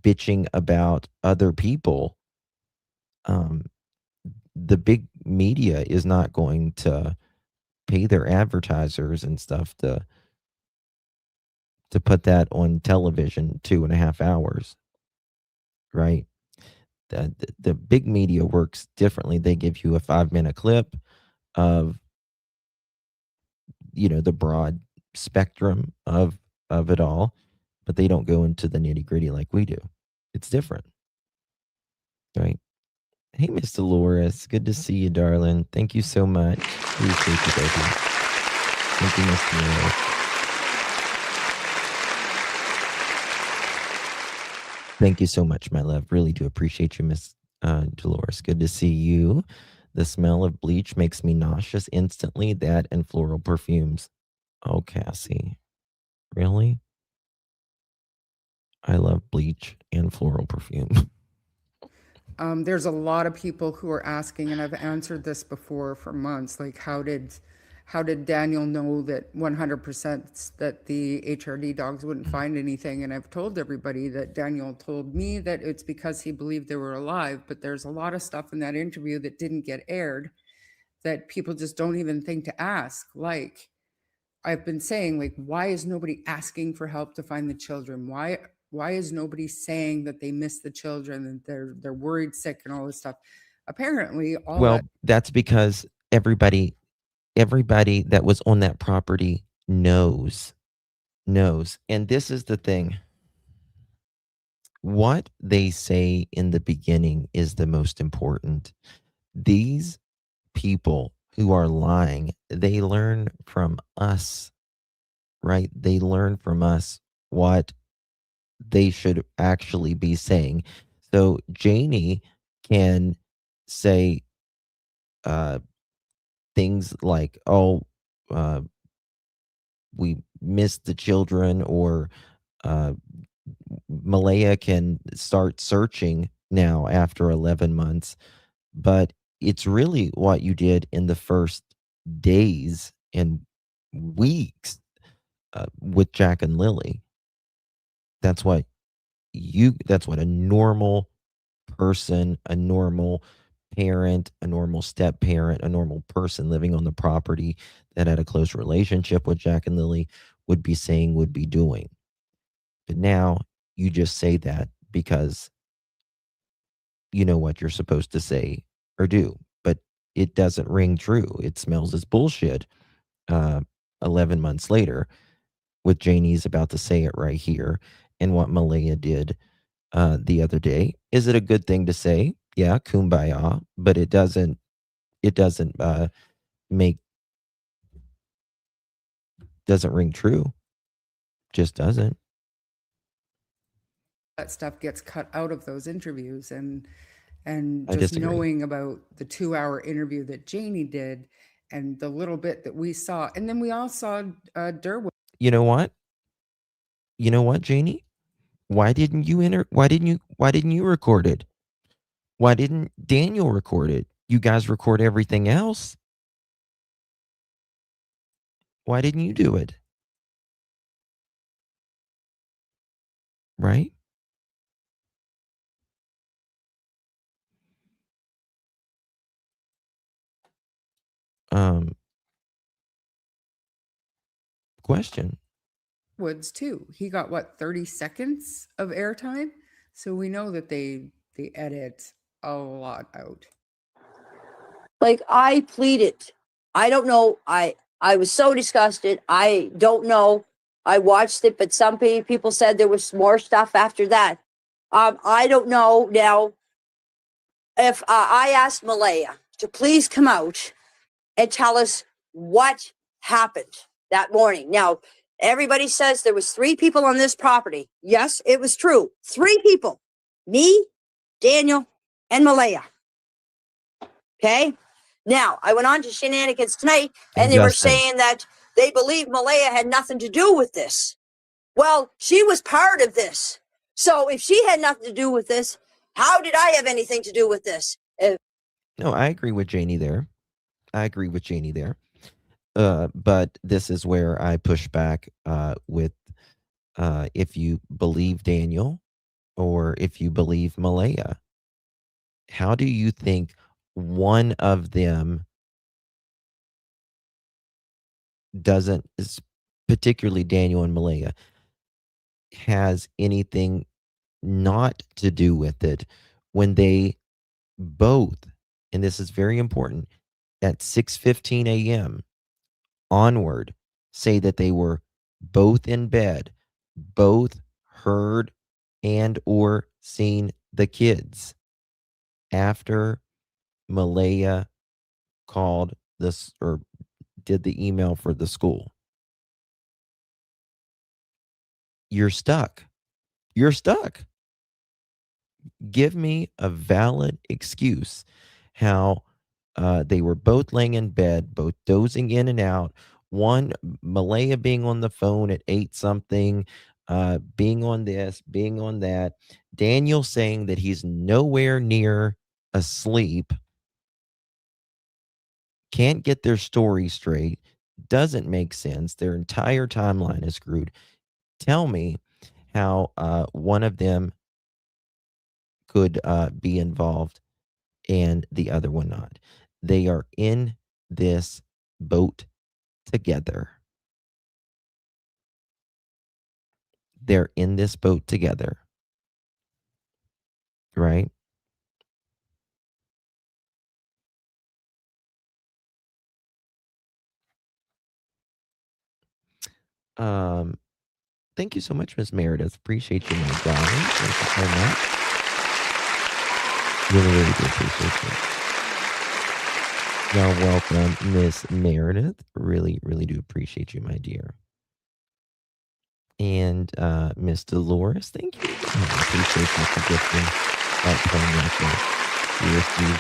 bitching about other people. The big media is not going to pay their advertisers and stuff to put that on television 2.5 hours, right? The big media works differently. They give you a 5-minute clip of, you know, the broad spectrum of it all, but they don't go into the nitty gritty like we do. It's different, right? Hey, Miss Dolores, good to see you, darling. Thank you so much. Appreciate you, baby. Thank you, Miss Dolores. Thank you so much, my love. Really do appreciate you, Miss Dolores. Good to see you. The smell of bleach makes me nauseous instantly. That and floral perfumes. Oh, Cassie. Really? I love bleach and floral perfume. there's a lot of people who are asking, and I've answered this before for months, like how did Daniel know that 100% that the HRD dogs wouldn't find anything? And I've told everybody that Daniel told me that it's because he believed they were alive, but there's a lot of stuff in that interview that didn't get aired that people just don't even think to ask. Like I've been saying, like, why is nobody asking for help to find the children? Why is nobody saying that they miss the children and they're worried sick and all this stuff? Apparently all Well, that that's because everybody that was on that property knows. And this is the thing. What they say in the beginning is the most important. These people who are lying, they learn from us, right? They learn from us what they should actually be saying. So Janie can say things like, oh, we missed the children, or Malaya can start searching now after 11 months. But it's really what you did in the first days and weeks with Jack and Lilly. That's what a normal person, a normal parent, a normal step parent, a normal person living on the property that had a close relationship with Jack and Lily would be saying, would be doing. But now you just say that because you know what you're supposed to say or do, but it doesn't ring true. It smells as bullshit. 11 months later, with Janie's about to say it right here, and what Malaya did the other day. Is it a good thing to say? Yeah, kumbaya, but it doesn't make doesn't ring true. Just doesn't. That stuff gets cut out of those interviews, and I just disagree. knowing about the 2-hour interview that Janie did and the little bit that we saw, and then we all saw Derwood. You know what? You know what, Janie? Why didn't you record it? Why didn't Daniel record it? You guys record everything else. Why didn't you do it? Right? Question. Woods too. He got what, 30 seconds of airtime? So we know that they edit a lot out. Like, I pleaded. I don't know. I was so disgusted. I don't know. I watched it, but some people said there was more stuff after that. I don't know now if I asked Malaya to please come out and tell us what happened that morning. Now, everybody says there was 3 people on this property. Yes, it was true. 3 people. Me, Daniel, and Malaya. Okay? Now, I went on to Shenanigans tonight, and they were saying that they believe Malaya had nothing to do with this. Well, she was part of this. So if she had nothing to do with this, how did I have anything to do with this? No, I agree with Janie there. But this is where I push back with if you believe Daniel or if you believe Malaya. How do you think one of them doesn't, particularly Daniel and Malaya, has anything not to do with it when they both, and this is very important, at 6:15 a.m. onward, say that they were both in bed, both heard and or seen the kids after Malaya called this or did the email for the school. You're stuck. You're stuck. Give me a valid excuse how they were both laying in bed, both dozing in and out. One, Malaya being on the phone at 8 something, being on this, being on that. Daniel saying that he's nowhere near asleep. Can't get their story straight. Doesn't make sense. Their entire timeline is screwed. Tell me how one of them could be involved and the other one not. They are in this boat together. They're in this boat together. Right? Thank you so much, Miss Meredith. Appreciate you, my darling. Thank you so much. Really, really do appreciate you. You're welcome, Miss Meredith. Really, really do appreciate you, my dear. And Miss Dolores, thank you. I appreciate you for gifting that pearl necklace. You received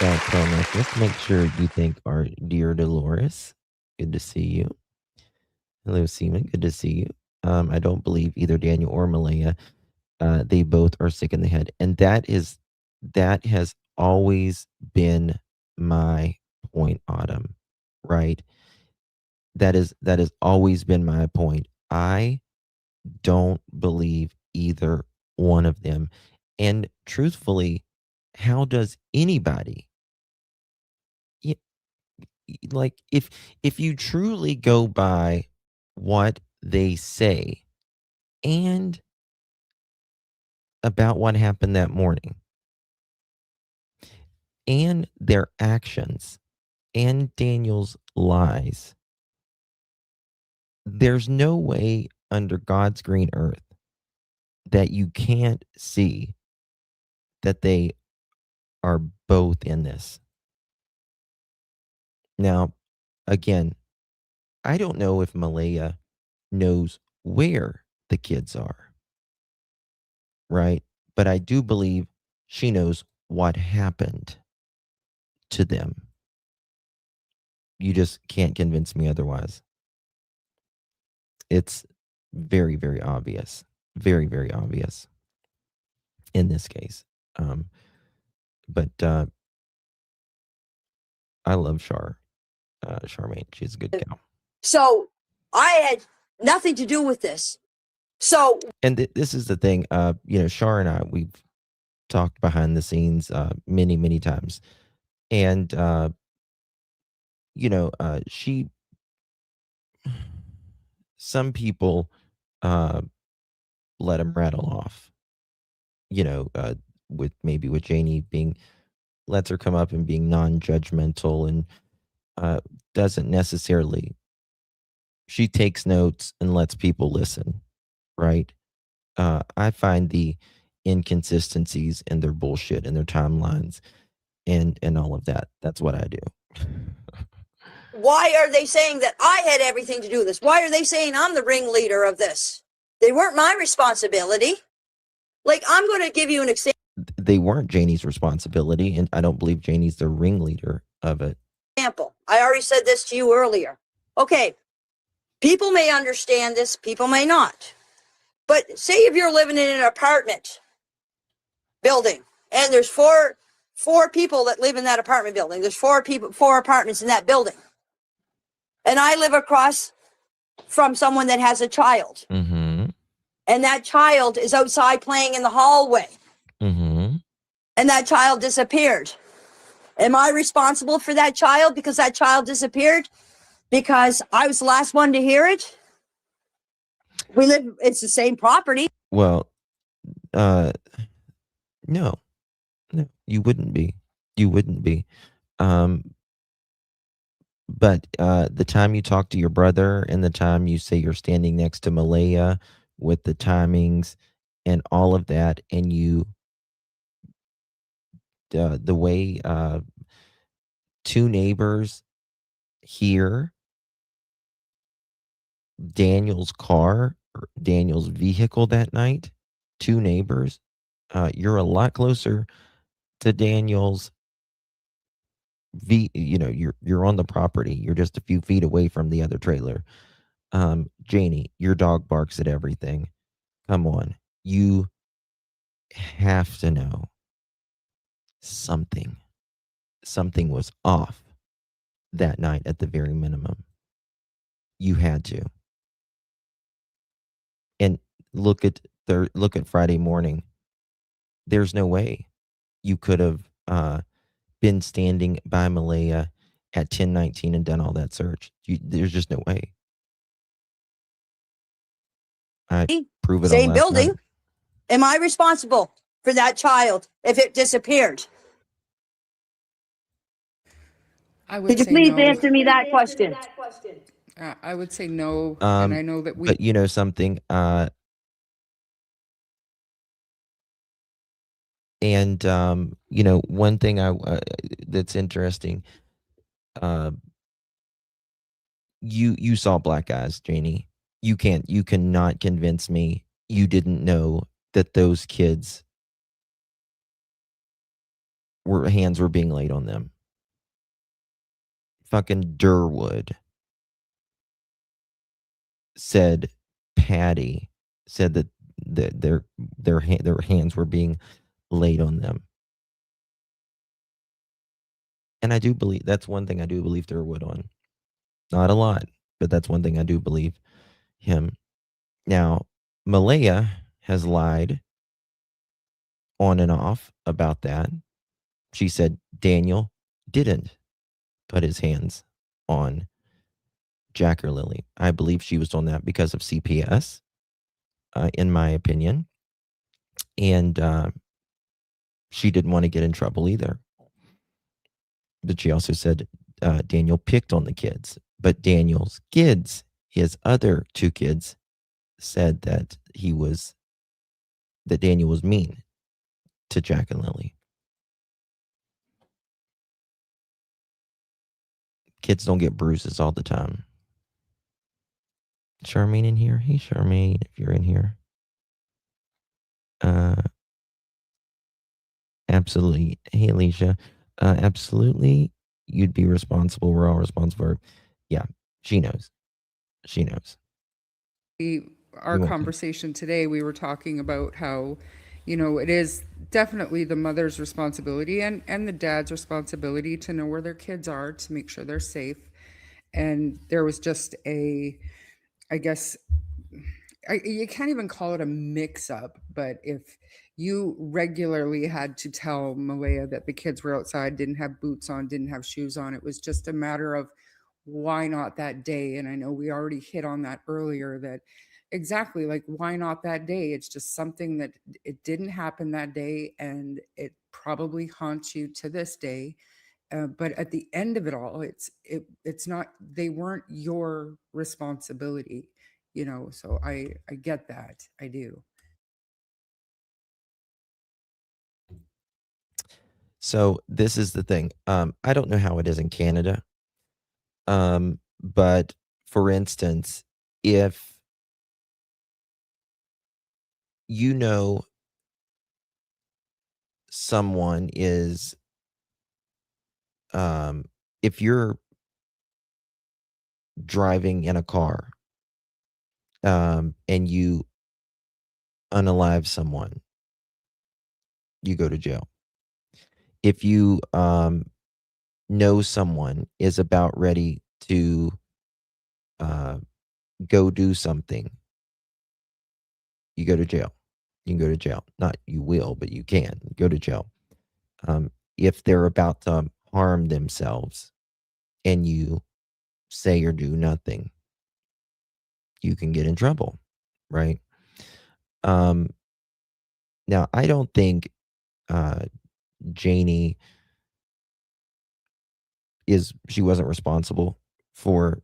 that pearl necklace. Make sure you thank our dear Dolores. Good to see you. Hello, Seaman. Good to see you. I don't believe either Daniel or Malaya. They both are sick in the head, and that has always been my point, Autumn. Right? That has always been my point. I don't believe either one of them. And truthfully, how does anybody, like, if you truly go by what they say and about what happened that morning and their actions and Daniel's lies, there's no way under God's green earth that you can't see that they are both in this. Now, again, I don't know if Malaya knows where the kids are, right? But I do believe she knows what happened to them. You just can't convince me otherwise. It's very, very obvious. Very, very obvious in this case. But I love Charmaine. She's a good gal. So I had nothing to do with this. So, And this is the thing, Char and I, we've talked behind the scenes many, many times. And, she, some people let him rattle off, with Janie lets her come up and being non-judgmental and doesn't necessarily, she takes notes and lets people listen, right? I find the inconsistencies in their bullshit and their timelines and all of that. That's what I do. why are they saying that I had everything to do with this? Why are they saying I'm the ringleader of this? They weren't my responsibility. Like, I'm going to give you an They weren't Janie's responsibility, and I don't believe Janie's the ringleader of it. example. I already said this to you earlier. Okay, people may understand this, people may not. But say if you're living in an apartment building and there's four people that live in that apartment building. There's four apartments in that building. And I live across from someone that has a child. Mm-hmm. And that child is outside playing in the hallway. Mm-hmm. And that child disappeared. Am I responsible for that child because that child disappeared? Because I was the last one to hear it? It's the same property. Well, no, you wouldn't be. You wouldn't be. But the time you talk to your brother and the time you say you're standing next to Malaya with the timings and all of that, and the way two neighbors hear Daniel's car or Daniel's vehicle that night, two neighbors, you're a lot closer to Daniel's you're on the property. You're just a few feet away from the other trailer. Janie, your dog barks at everything. Come on. You have to know something was off that night at the very minimum. You had to. And look at Friday morning. There's no way you could have been standing by Malaya at 10:19 and done all that search. There's just no way. I prove it. Same building. Night. Am I responsible for that child if it disappeared? Could you please answer me that question? I would say no, and I know that we. But you know something, and one thing that's interesting. You saw black eyes, Janie. You cannot convince me you didn't know that those kids hands were being laid on them. Fucking Durwood said Patty said that their hands were being laid on them. And I do believe that's one thing I do believe Durwood on. Not a lot, but that's one thing I do believe him. Now, Malaya has lied on and off about that. She said Daniel didn't put his hands on Jack or Lily. I believe she was on that because of CPS, in my opinion. And she didn't want to get in trouble either. But she also said Daniel picked on the kids. But Daniel's kids, his other two kids, said that Daniel was mean to Jack and Lily. Kids don't get bruises all the time. Charmaine in here? Hey, Charmaine, if you're in here. Absolutely. Hey, Alicia. Absolutely. You'd be responsible. We're all responsible. Yeah, she knows. She knows. Our conversation today, we were talking about how, it is definitely the mother's responsibility and the dad's responsibility to know where their kids are, to make sure they're safe. And there was just I guess, you can't even call it a mix-up, but if you regularly had to tell Malaya that the kids were outside, didn't have boots on, didn't have shoes on, it was just a matter of why not that day. And I know we already hit on that earlier, that exactly, like, why not that day? It's just something that it didn't happen that day, and it probably haunts you to this day. But at the end of it all, it's not, they weren't your responsibility, so I get that. I do. So this is the thing. I don't know how it is in Canada. But for instance, if someone is, if you're driving in a car, and you unalive someone, you go to jail. If you know someone is about ready to go do something, you go to jail. You can go to jail. Not you will, but you can go to jail. If they're about to harm themselves and you say or do nothing, you can get in trouble, right? Now, I don't think Janie she wasn't responsible for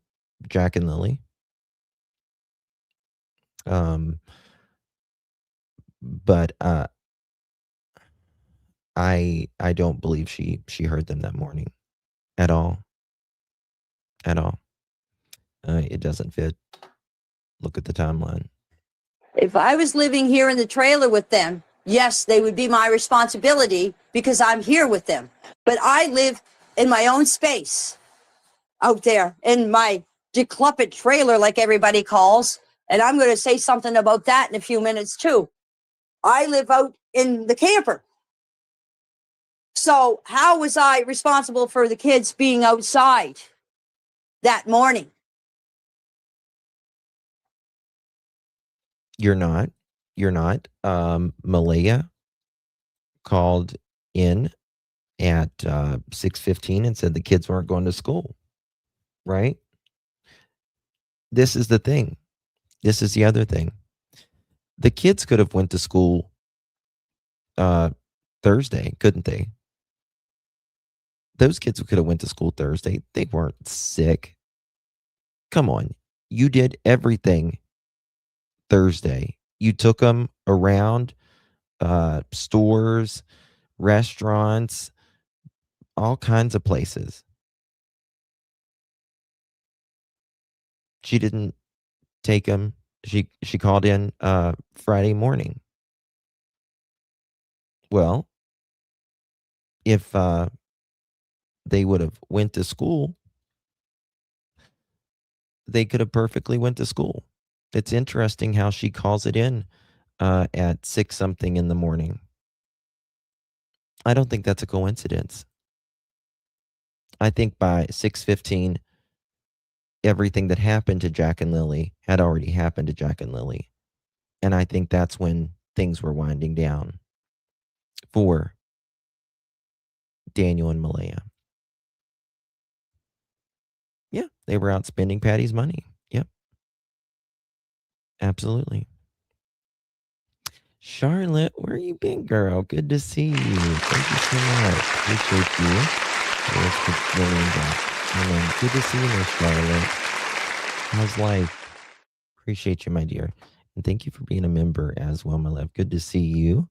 Jack and Lily. But I don't believe she heard them that morning at all. At all. It doesn't fit. Look at the timeline. If I was living here in the trailer with them, yes, they would be my responsibility because I'm here with them. But I live in my own space out there in my decrepit trailer, like everybody calls. And I'm going to say something about that in a few minutes too. I live out in the camper. So how was I responsible for the kids being outside that morning? You're not. Malaya called in at 6:15 and said the kids weren't going to school, right? This is the thing. This is the other thing. The kids could have went to school Thursday, couldn't they? Those kids could have went to school Thursday. They weren't sick. Come on. You did everything Thursday. You took them around stores, restaurants, all kinds of places. She didn't take them. She called in Friday morning. Well, if they would have went to school, they could have perfectly went to school. It's interesting how she calls it in at 6 something in the morning. I don't think that's a coincidence. I think by 6:15, everything that happened to Jack and Lily had already happened to Jack and Lily. And I think that's when things were winding down for Daniel and Malaya. Yeah, they were out spending Patty's money. Yep. Absolutely. Charlotte, where you been, girl? Good to see you. Thank you so much. Appreciate you. Yes, it's Belinda. Good to see you, Miss Charlotte. How's life? Appreciate you, my dear. And thank you for being a member as well, my love. Good to see you.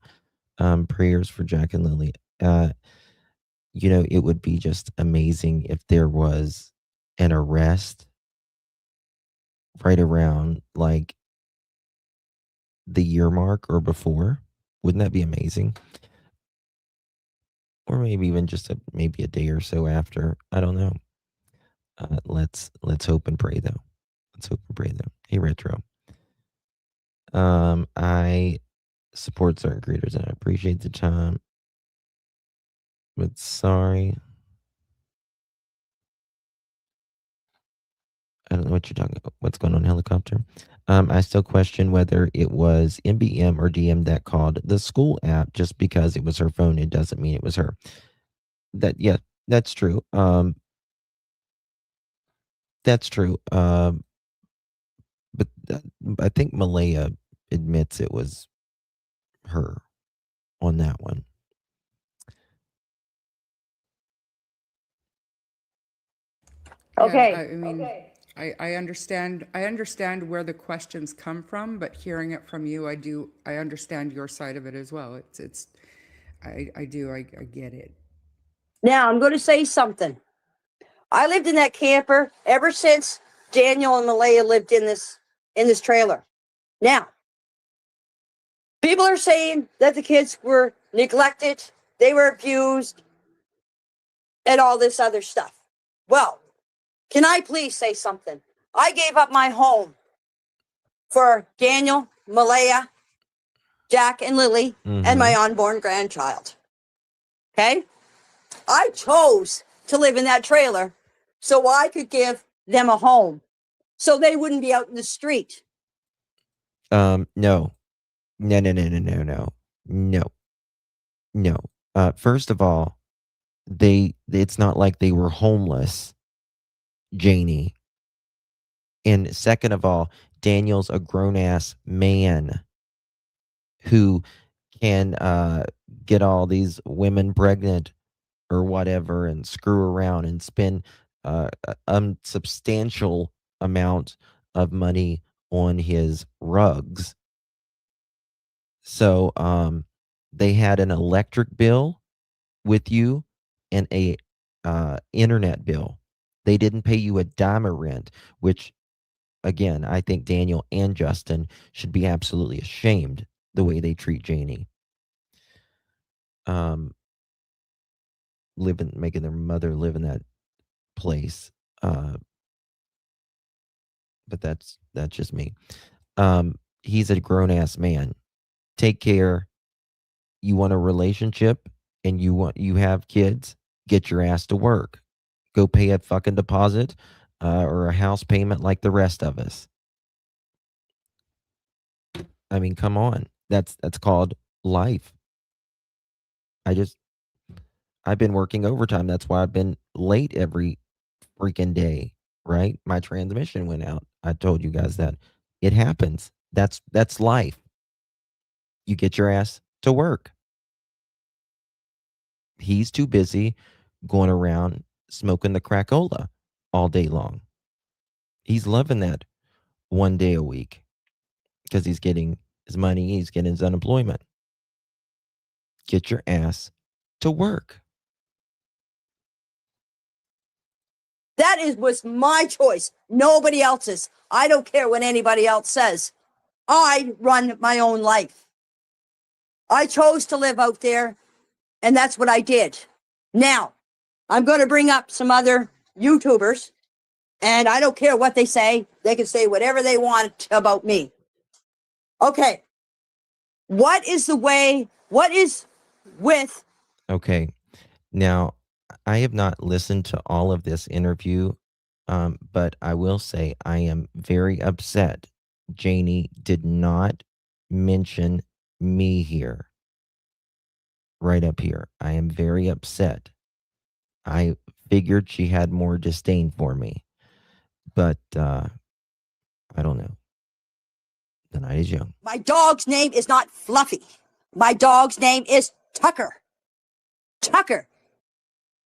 Prayers for Jack and Lily. It would be just amazing if there was an arrest right around like the year mark or before. Wouldn't that be amazing? Or maybe even just maybe a day or so after. I don't know. Let's hope and pray though. Let's hope and pray though. Hey, Retro. I support certain creators and I appreciate the time, but sorry. I don't know what you're talking about. What's going on, helicopter? I still question whether it was MBM or DM that called the school app. Just because it was her phone, it doesn't mean it was her. That's true. That's true. But I think Malaya admits it was her on that one. Okay. Yeah, I mean, I understand where the questions come from, but hearing it from you, I understand your side of it as well. I get it. Now I'm going to say something. I lived in that camper ever since Daniel and Malaya lived in this trailer. Now, people are saying that the kids were neglected, they were abused, and all this other stuff. Well, can I please say something? I gave up my home for Daniel, Malaya, Jack, and Lily, and my unborn grandchild. Okay? I chose to live in that trailer so I could give them a home, so they wouldn't be out in the street. No. First of all, it's not like they were homeless, Janie. And second of all, Daniel's a grown-ass man who can get all these women pregnant or whatever and screw around and spend a substantial amount of money on his rugs. So they had an electric bill with you and a internet bill. They didn't pay you a dime of rent, which, again, I think Daniel and Justin should be absolutely ashamed the way they treat Janie. Making their mother live in that place. But that's just me. He's a grown-ass man. Take care. You want a relationship and you have kids, get your ass to work. Go pay a fucking deposit or a house payment like the rest of us. I mean, come on. That's called life. I've been working overtime. That's why I've been late every freaking day, right? My transmission went out. I told you guys that. It happens. That's life. You get your ass to work. He's too busy going around smoking the crackola all day long. He's loving that one day a week because he's getting his money, he's getting his unemployment. Get your ass to work. That was my choice, nobody else's. I don't care what anybody else says. I run my own life. I chose to live out there, and that's what I did. Now, I'm going to bring up some other YouTubers, and I don't care what they say. They can say whatever they want about me. Okay. What is with... Okay. Now, I have not listened to all of this interview, but I will say I am very upset. Janie did not mention me here, right up here. I am very upset. I figured she had more disdain for me, but I don't know. The night is young. My dog's name is not Fluffy. My dog's name is Tucker. Tucker.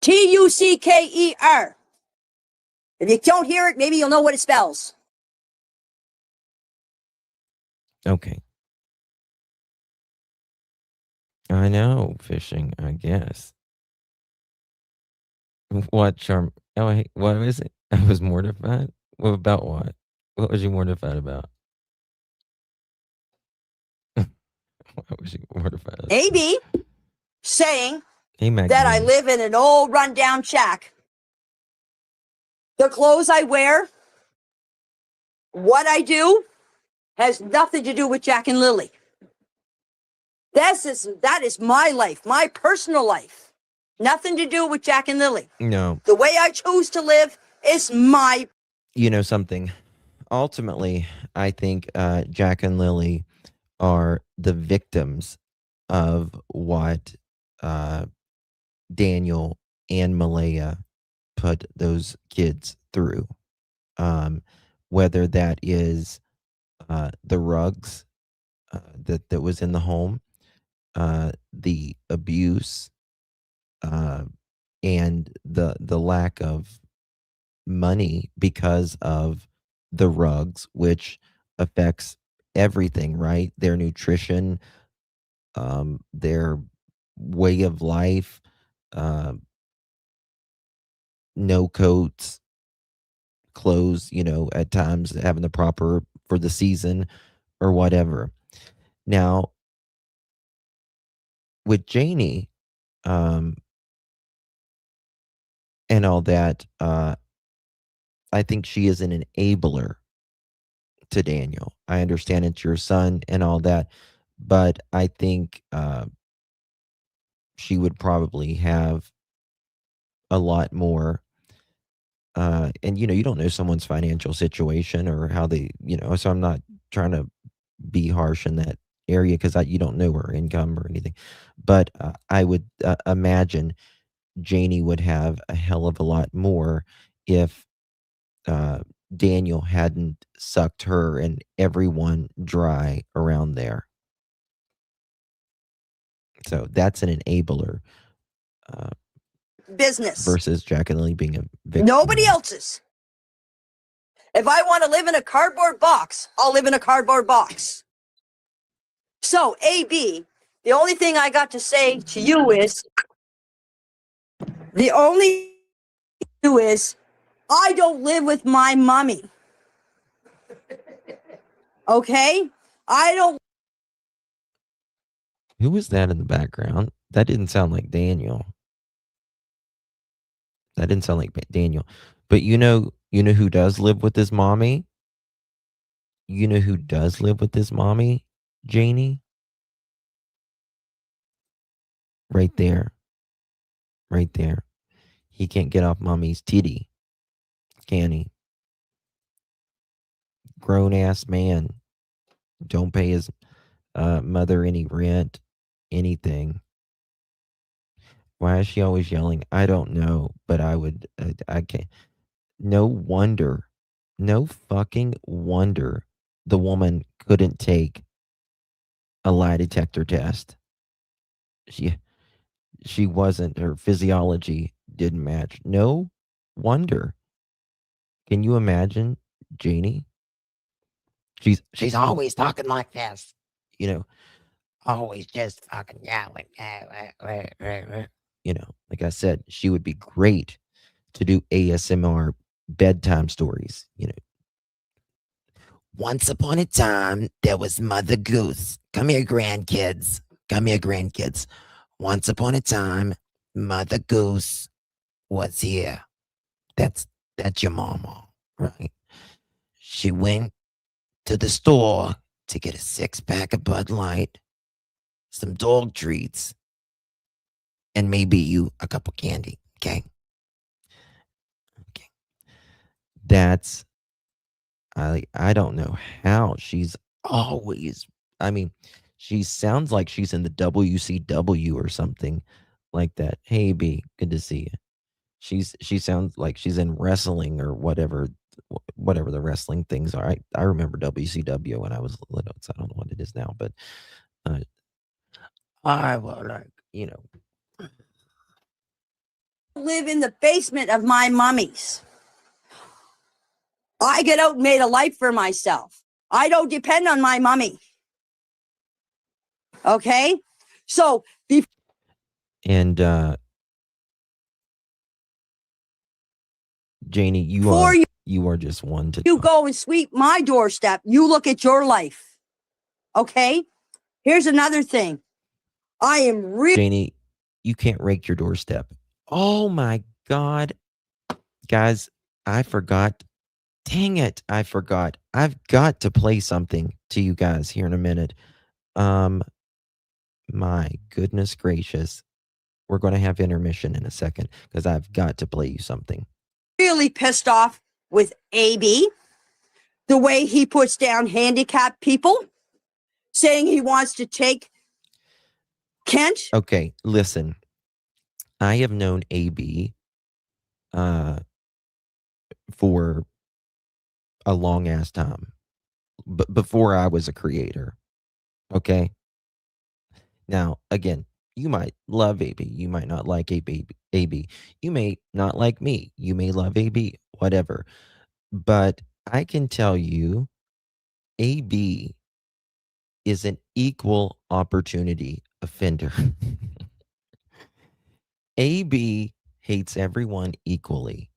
Tucker. If you don't hear it, maybe you'll know what it spells. Okay. I know, fishing, I guess. What charm? Oh, hey, what was it? I was mortified? What about what? What was you mortified about? What was you mortified about? AB saying Hey, that I Magdalene. live in an old rundown shack. The clothes I wear, what I do, has nothing to do with Jack and Lilly. That is my life, my personal life. Nothing to do with Jack and Lilly. No, The way I choose to live is my. you know something. Ultimately, I think Jack and Lily are the victims of what Daniel and Malaya put those kids through. Whether that is the rugs that was in the home, the abuse, and the lack of money because of the rugs, which affects everything, right? Their nutrition, their way of life, no coats, clothes, at times having the proper for the season or whatever. Now, with Janie, and all that, I think she is an enabler to Daniel. I understand it's your son and all that, but I think she would probably have a lot more. And you don't know someone's financial situation or how they, so I'm not trying to be harsh in that area because you don't know her income or anything. But I would imagine Janie would have a hell of a lot more if Daniel hadn't sucked her and everyone dry around there. So that's an enabler Business. versus Jack and Lily being a victim. Nobody else's. If I want to live in a cardboard box, I'll live in a cardboard box. So, AB, the only thing I got to say to you is, I don't live with my mommy. Okay? I don't. Who was that in the background? That didn't sound like Daniel. That didn't sound like Daniel. But you know who does live with his mommy? You know who does live with his mommy? Janie? Right there. Right there. He can't get off mommy's titty. Can he? Grown ass man. Don't pay his mother any rent, anything. Why is she always yelling? I don't know, but I can't. No fucking wonder the woman couldn't take a lie detector test. She wasn't, her physiology didn't match. No wonder. Can you imagine Janie? She's always talking like this. Always just fucking yelling. Like I said, she would be great to do ASMR bedtime stories. Once upon a time, there was Mother Goose. Come here, grandkids. Once upon a time, Mother Goose was here. That's your mama, right? She went to the store to get a 6-pack of Bud Light, some dog treats, and maybe you a cup of candy. Okay. That's I don't know how she's always I mean, she sounds like she's in the WCW or something like that. Hey, B, good to see you. She sounds like she's in wrestling or whatever the wrestling things are. I remember WCW when I was little. So I don't know what it is now, but I will live in the basement of my mummy's. I get out and made a life for myself. I don't depend on my mummy. Okay? So and Janie, before you are just one to you go and sweep my doorstep, you look at your life. Okay? Here's another thing. I am really Janie, you can't rake your doorstep. Oh my God. Guys, I forgot. Dang it, I forgot. I've got to play something to you guys here in a minute. My goodness gracious. We're going to have intermission in a second because I've got to play you something. really pissed off with AB, the way he puts down handicapped people, saying he wants to take Kent. Okay, listen. I have known AB for a long ass time, but before I was a creator. Okay. Now, again, you might love AB. You might not like AB. You may not like me. You may love AB, whatever. But I can tell you, AB is an equal opportunity offender. AB hates everyone equally.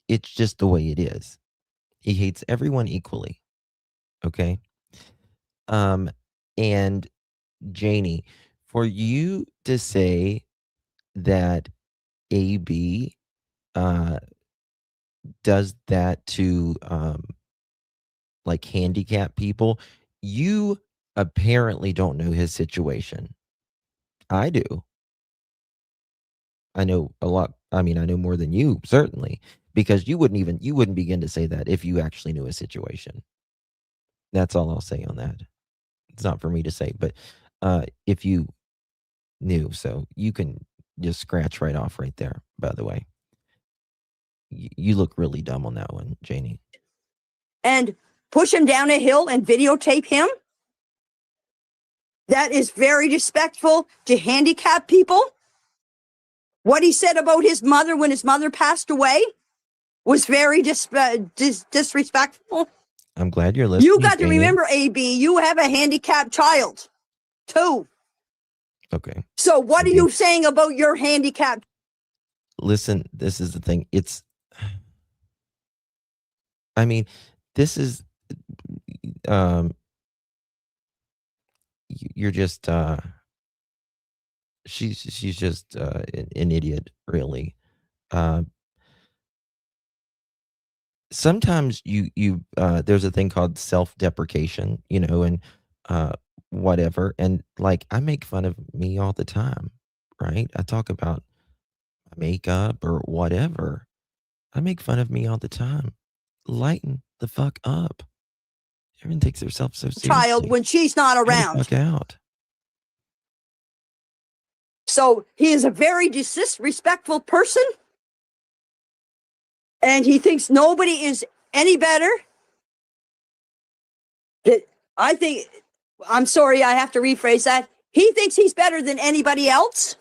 It's just the way it is. He hates everyone equally. Okay. And Janie, for you to say that AB does that to like handicapped people, you apparently don't know his situation. I do. I know a lot. I mean, I know more than you, certainly, because you wouldn't begin to say that if you actually knew his situation. That's all I'll say on that. It's not for me to say, but if you knew, so you can just scratch right off right there, by the way. You look really dumb on that one, Janie. And push him down a hill and videotape him. That is very disrespectful to handicapped people. What he said about his mother when his mother passed away was very disrespectful. I'm glad you're listening. You got to Janie. remember, AB, you have a handicapped child, too. Okay. So what are you saying about your handicap? Listen, this is the thing. I mean, this is, you're just, she's just an idiot, really. Sometimes you there's a thing called self-deprecation, and whatever, and like I make fun of me all the time, right? I talk about makeup or whatever. I make fun of me all the time. Lighten the fuck up. Everyone takes herself so seriously. Child when she's not Get the around. fuck out. So he is a very disrespectful person. And he thinks nobody is any better. I think, I'm sorry, I have to rephrase that. He thinks he's better than anybody else.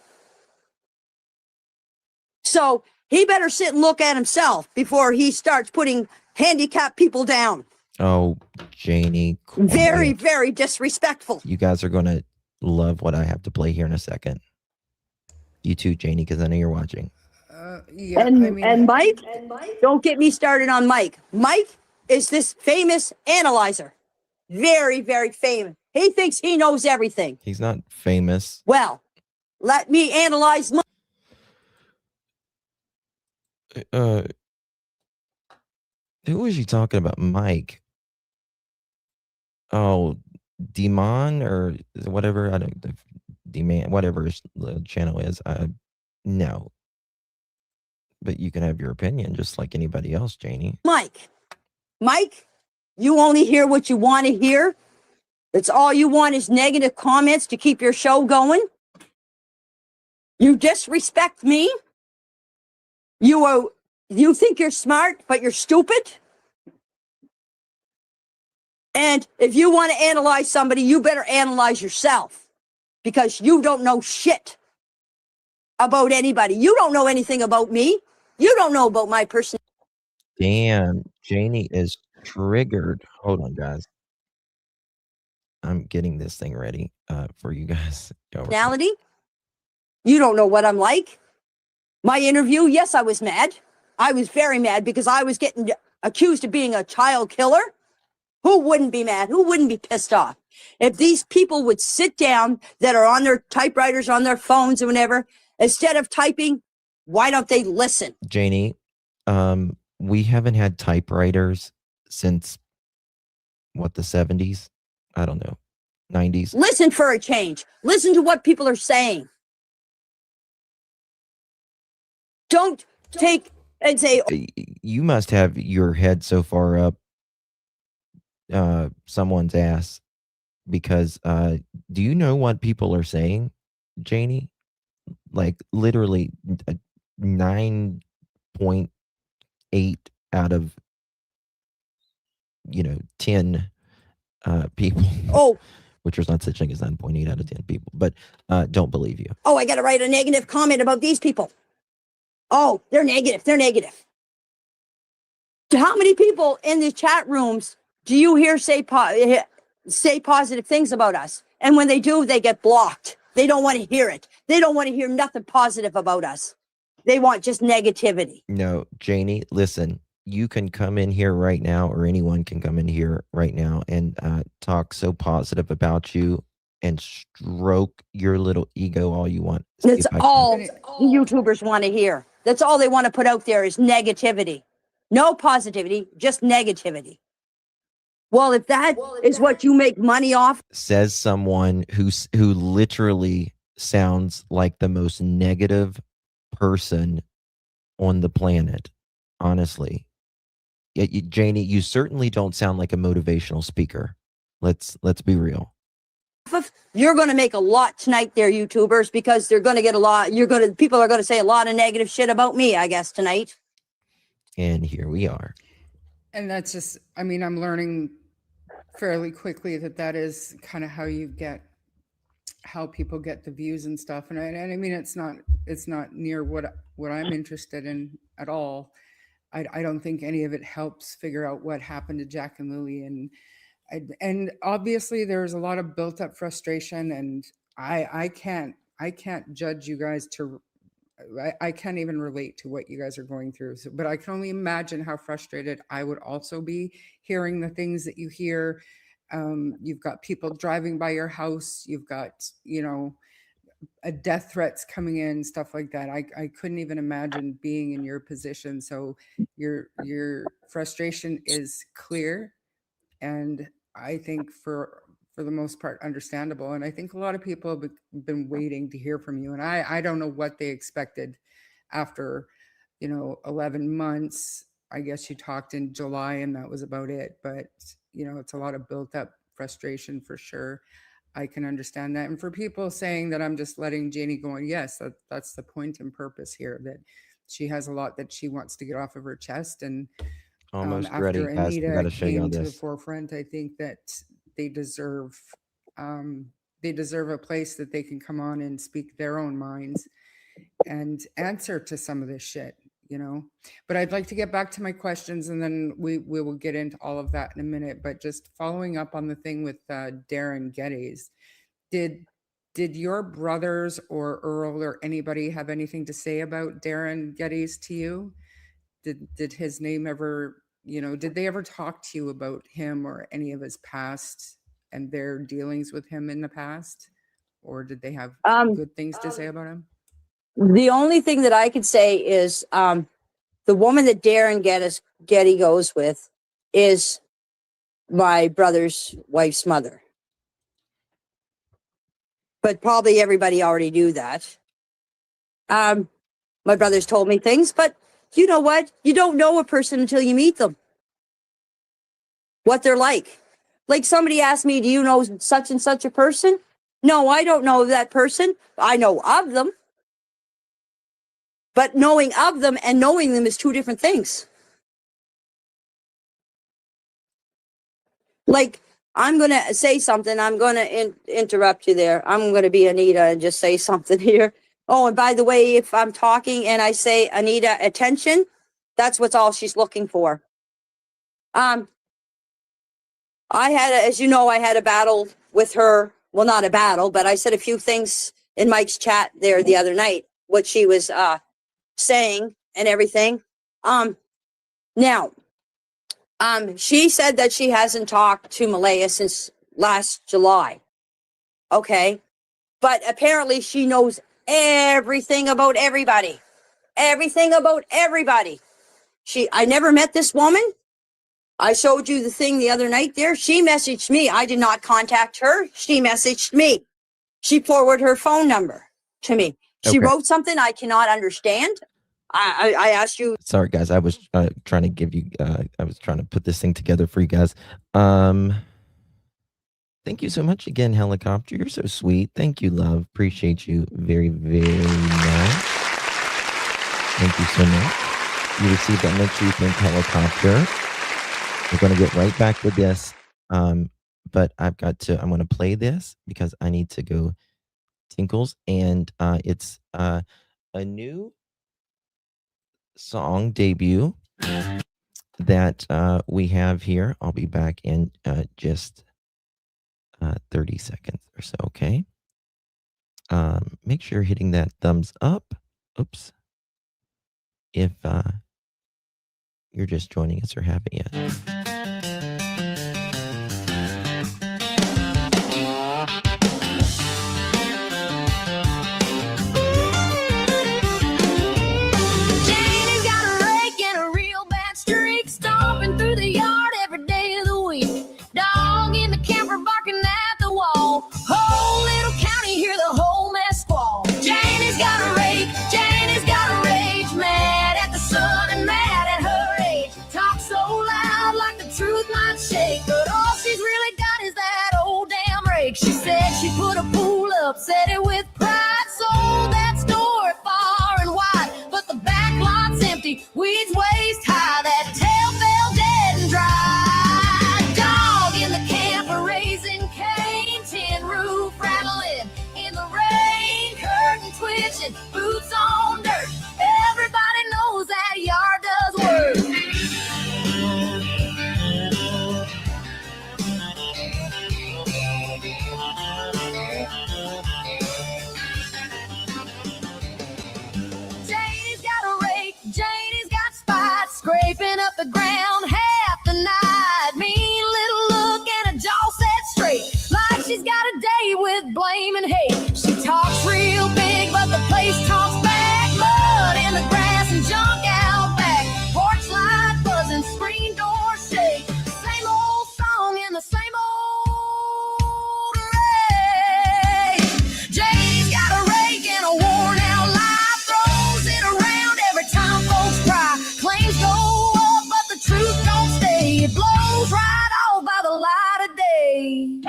So he better sit and look at himself before he starts putting handicapped people down. Oh, Janie. Very, very disrespectful. You guys are going to love what I have to play here in a second. You too, Janie, because I know you're watching. Yeah, And Mike, don't get me started on Mike. Mike is this famous analyzer. Very, very famous. He thinks he knows everything. He's not famous. Well, let me analyze Mike. Who was you talking about? Mike. Oh, Demon or whatever. I don't. Demand, whatever the channel is. No. But you can have your opinion, just like anybody else, Janie. Mike, you only hear what you want to hear. That's all you want is negative comments to keep your show going. You disrespect me. You think you're smart, but you're stupid. And if you want to analyze somebody, you better analyze yourself, because you don't know shit about anybody. You don't know anything about me. You don't know about my personality. Damn, Janie is triggered. Hold on, guys. I'm getting this thing ready for you guys. You don't know what I'm like. My interview, yes, I was mad. I was very mad because I was getting accused of being a child killer. Who wouldn't be mad? Who wouldn't be pissed off? If these people would sit down that are on their typewriters, on their phones or whatever, instead of typing, why don't they listen? Janie, we haven't had typewriters since what, the 70s? I don't know. 90s. Listen for a change. Listen to what people are saying. Don't take and say, You must have your head so far up someone's ass, because do you know what people are saying, Janie? Like literally 9.8 out of 10 people. oh, Which there's not such thing as 9.8 out of 10 people, but don't believe you. oh, I got to write a negative comment about these people. Oh, they're negative. They're negative. How many people in the chat rooms do you hear say positive things about us? And when they do, they get blocked. They don't want to hear it. They don't want to hear nothing positive about us. They want just negativity. No, Janie, listen, you can come in here right now, or anyone can come in here right now and talk so positive about you and stroke your little ego all you want. That's all the YouTubers want to hear. That's all they want to put out there is negativity. No positivity, just negativity. Well, if that is what you make money off, says someone who literally sounds like the most negative person on the planet. Honestly, Janie, you certainly don't sound like a motivational speaker. Let's be real. you're going to make a lot tonight, there, YouTubers, because they're going to get a lot. People are going to say a lot of negative shit about me, I guess, tonight. And here we are. And that's just, I mean, I'm learning fairly quickly that is kind of how people get the views and stuff. And I mean, it's not near what I'm interested in at all. I don't think any of it helps figure out what happened to Jack and Lilly. And obviously there's a lot of built up frustration, and I can't judge you guys I can't even relate to what you guys are going through. So, but I can only imagine how frustrated I would also be hearing the things that you hear. You've got people driving by your house. You've got, death threats coming in, stuff like that. I couldn't even imagine being in your position. So your frustration is clear, and I think for the most part understandable. And I think a lot of people have been waiting to hear from you. And I don't know what they expected after 11 months. I guess you talked in July and that was about it. But it's a lot of built up frustration for sure. I can understand that. And for people saying that I'm just letting Janie go on, yes, that's the point and purpose here, that she has a lot that she wants to get off of her chest. And Almost after ready, guys. We Anita gotta show you came to the this. forefront, I think that they deserve a place that they can come on and speak their own minds and answer to some of this shit, But I'd like to get back to my questions, and then we will get into all of that in a minute. But just following up on the thing with Darren Geddes, did your brothers or Earl or anybody have anything to say about Darren Geddes to you? Did his name ever, did they ever talk to you about him or any of his past and their dealings with him in the past? Or did they have good things to say about him? The only thing that I could say is the woman that Darren Getty goes with is my brother's wife's mother. But probably everybody already knew that. My brother's told me things, but you know what? You don't know a person until you meet them, what they're like. Like somebody asked me, do you know such and such a person? No, I don't know that person. I know of them. But knowing of them and knowing them is two different things. Like, I'm going to say something. I'm going to interrupt you there. I'm going to be Anita and just say something here. Oh, and by the way, if I'm talking and I say, Anita, attention, that's what's all she's looking for. I had, as you know, I had a battle with her. Well, not a battle, but I said a few things in Mike's chat there the other night, what she was saying and everything. Now, she said that she hasn't talked to Malaya since last July. Okay. But apparently she knows everything about everybody. Everything about everybody. I never met this woman. I showed you the thing the other night there. She messaged me. I did not contact her. She messaged me. She forwarded her phone number to me. She Okay. wrote something I cannot understand. I asked you. Sorry, guys. I was trying to give you. I was trying to put this thing together for you guys. Thank you so much again, Helicopter. You're so sweet. Thank you, love. Appreciate you very, very much. Thank you so much. You received that. Make sure you thank Helicopter. We're going to get right back with this. But I'm going to play this because I need to go tinkles. And it's a new song debut that we have here. I'll be back in just 30 seconds or so, okay? Make sure you're hitting that thumbs up. Oops. If you're just joining us or haven't yet. Whole little county, hear the whole mess squall. Janie's got a rake, Janie's got a rage, mad at the sun and mad at her age. Talk so loud like the truth might shake, but all she's really got is that old damn rake. She said she put a pool up, said it with pride, sold that store far and wide, but the back lot's empty, weeds waist high, that tail fell dead and dry. Dog in the camper raising cane, tin roof rattling in the rain, curtain twitching, boots on dirt. Everybody knows that yard does work. Janie's got a rake, Janie's got spots, scraping up the ground half the night. Mean little look and a jaw set straight, like she's got a day with blame and hate. She talks real big, but the place talks back. Mud in the grass and junk out back. Porch light buzzing, screen door shake. Same old song in the same old rage. Janie's got a rake and a worn out life, throws it around every time folks cry. Claims go up, but the truth don't stay. It blows right off by the light of day.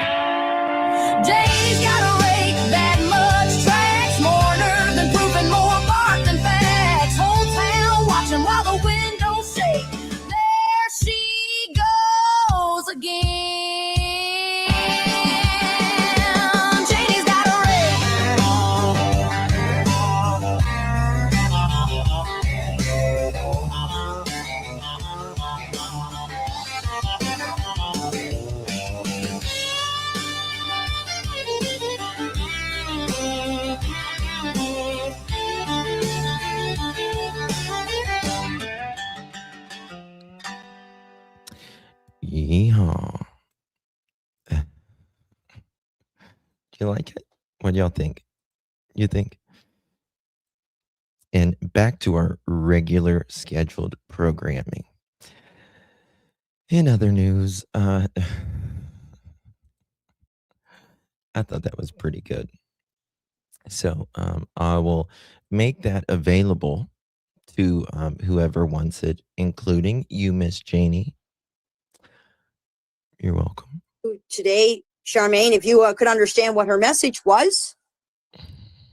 Janie's got a rake that much tracks, more nerve than proof and more bark than facts. Whole town watching while the windows shake. There she goes again. Janie's got a rake. Yeehaw. Do you like it? What do y'all think? You think? And back to our regular scheduled programming. In other news, I thought that was pretty good. So I will make that available to whoever wants it, including you, Miss Janie. You're welcome. today, Charmaine, if you could understand what her message was,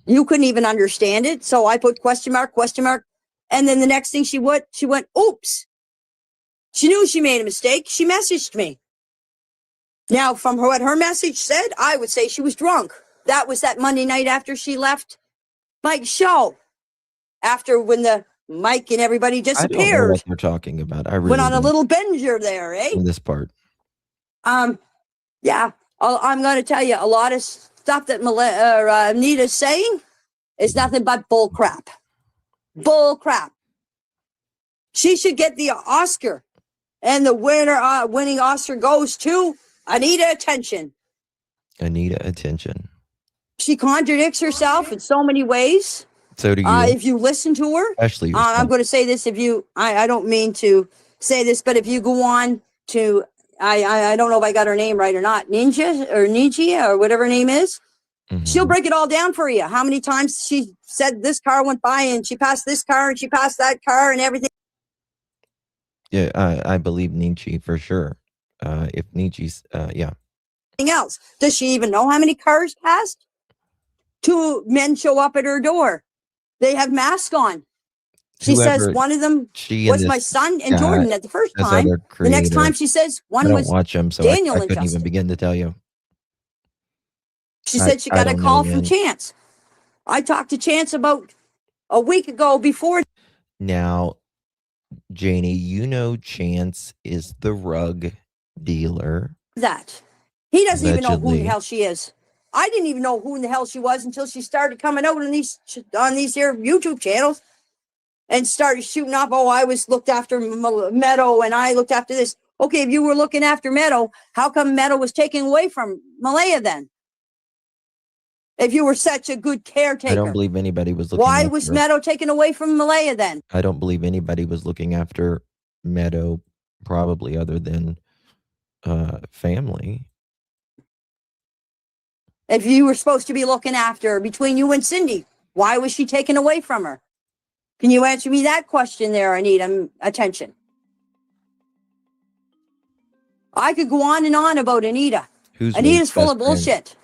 you couldn't even understand it. So I put question mark. And then the next thing she went, oops. She knew she made a mistake. She messaged me. Now, from what her message said, I would say she was drunk. That was that Monday night after she left Mike's show. After when the Mike and everybody I don't know disappeared. what you're talking about. I really Went on a don't little binger there, eh? in this part. Yeah, I'm going to tell you a lot of stuff that Anita's saying is nothing but bull crap. Bull crap. She should get the Oscar, and the winning Oscar goes to Anita Attention. Anita Attention. She contradicts herself in so many ways. So do you. If you listen to her, Especially I'm going to say this. If you, I don't mean to say this, but if you go on to, I don't know if I got her name right or not, Ninja or whatever her name is. She'll break it all down for you. How many times she said this car went by and she passed this car and she passed that car and everything. Yeah, I believe Nietzsche for sure. If Nietzsche's, yeah. Else. Does she even know how many cars passed? 2 men show up at her door. They have masks on. She says one of them was my son and Jordan at the first time. The next time she says one was watch him, so Daniel I and couldn't Justin. even begin to tell you. She said she got a call from Chance. I talked to Chance about a week ago before. Now, Janie, you know Chance is the rug dealer. That. He doesn't even know who in Allegedly. the hell she is. I didn't even know who in the hell she was until she started coming out on these here YouTube channels and started shooting off. Oh, I was looked after Meadow and I looked after this. Okay, if you were looking after Meadow, how come Meadow was taken away from Malaya then? If you were such a good caretaker. I don't believe anybody was looking Why after was Meadow taken away from Malaya then? I don't believe anybody was looking after Meadow, probably other than family. If you were supposed to be looking after her between you and Cindy, why was she taken away from her? Can you answer me that question there, Anita? Attention. I could go on and on about Anita. Anita's full of bullshit.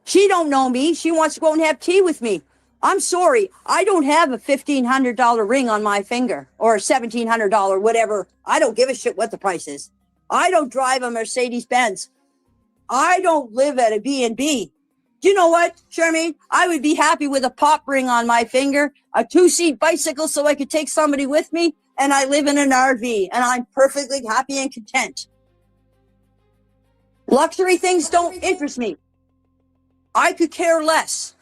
She don't know me. She wants to go and have tea with me. I'm sorry. I don't have a $1,500 ring on my finger or a $1,700, whatever. I don't give a shit what the price is. I don't drive a Mercedes Benz. I don't live at a B&B. Do you know what, Charmaine? I would be happy with a pop ring on my finger, a 2-seat bicycle so I could take somebody with me, and I live in an RV, and I'm perfectly happy and content. Luxury things don't interest me. I could care less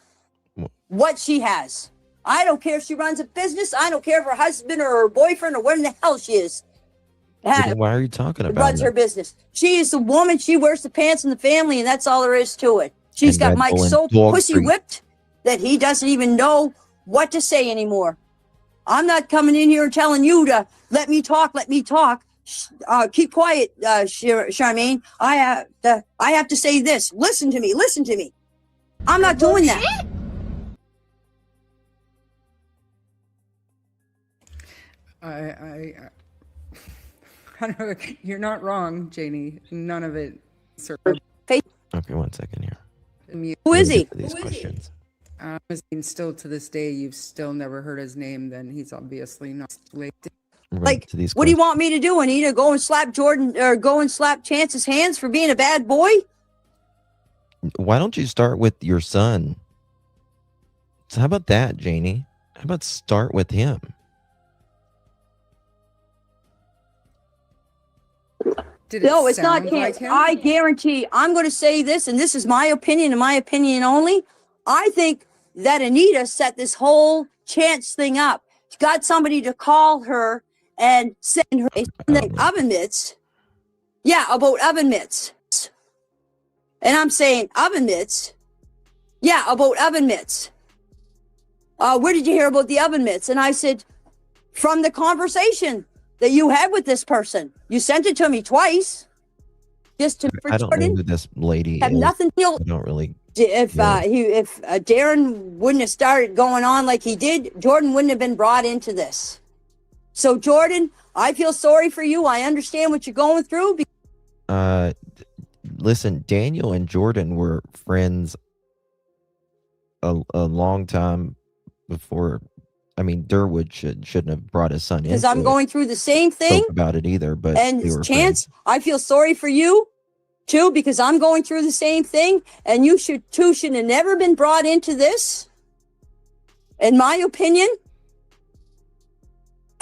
what she has. I don't care if she runs a business. I don't care if her husband or her boyfriend or where in the hell she is. Why are you talking about runs her business. She is the woman. She wears the pants in the family, and that's all there is to it. She's got Mike so pussy whipped that he doesn't even know what to say anymore. I'm not coming in here and telling you to let me talk. Keep quiet, Charmaine. I have to say this. Listen to me. I'm not doing that. I don't know. You're not wrong, Janie. None of it. Okay, 1 second here. Who is he? These questions. Still to this day, you've still never heard his name. Then he's obviously not related. Like, what do you want me to do, Anita? Go and slap Jordan or go and slap Chance's hands for being a bad boy? Why don't you start with your son? So how about that, Janie? How about start with him? No, it's not Chance. I guarantee. I'm going to say this, and this is my opinion and my opinion only. I think that Anita set this whole Chance thing up. She got somebody to call her and send her oven mitts. Yeah, about oven mitts. And I'm saying oven mitts. Yeah, about oven mitts. Where did you hear about the oven mitts? And I said, from the conversation that you had with this person. You sent it to me twice. Just to I don't know who this lady have is. nothing to I don't really. If Darren wouldn't have started going on like he did, Jordan wouldn't have been brought into this. So Jordan, I feel sorry for you. I understand what you're going through. listen, Daniel and Jordan were friends a long time before. I mean, Durwood shouldn't have brought his son because into I'm it. going through the same thing. Spoke about it either, but And they were Chance, friends. I feel sorry for you too, because I'm going through the same thing, and you should have never been brought into this, in my opinion.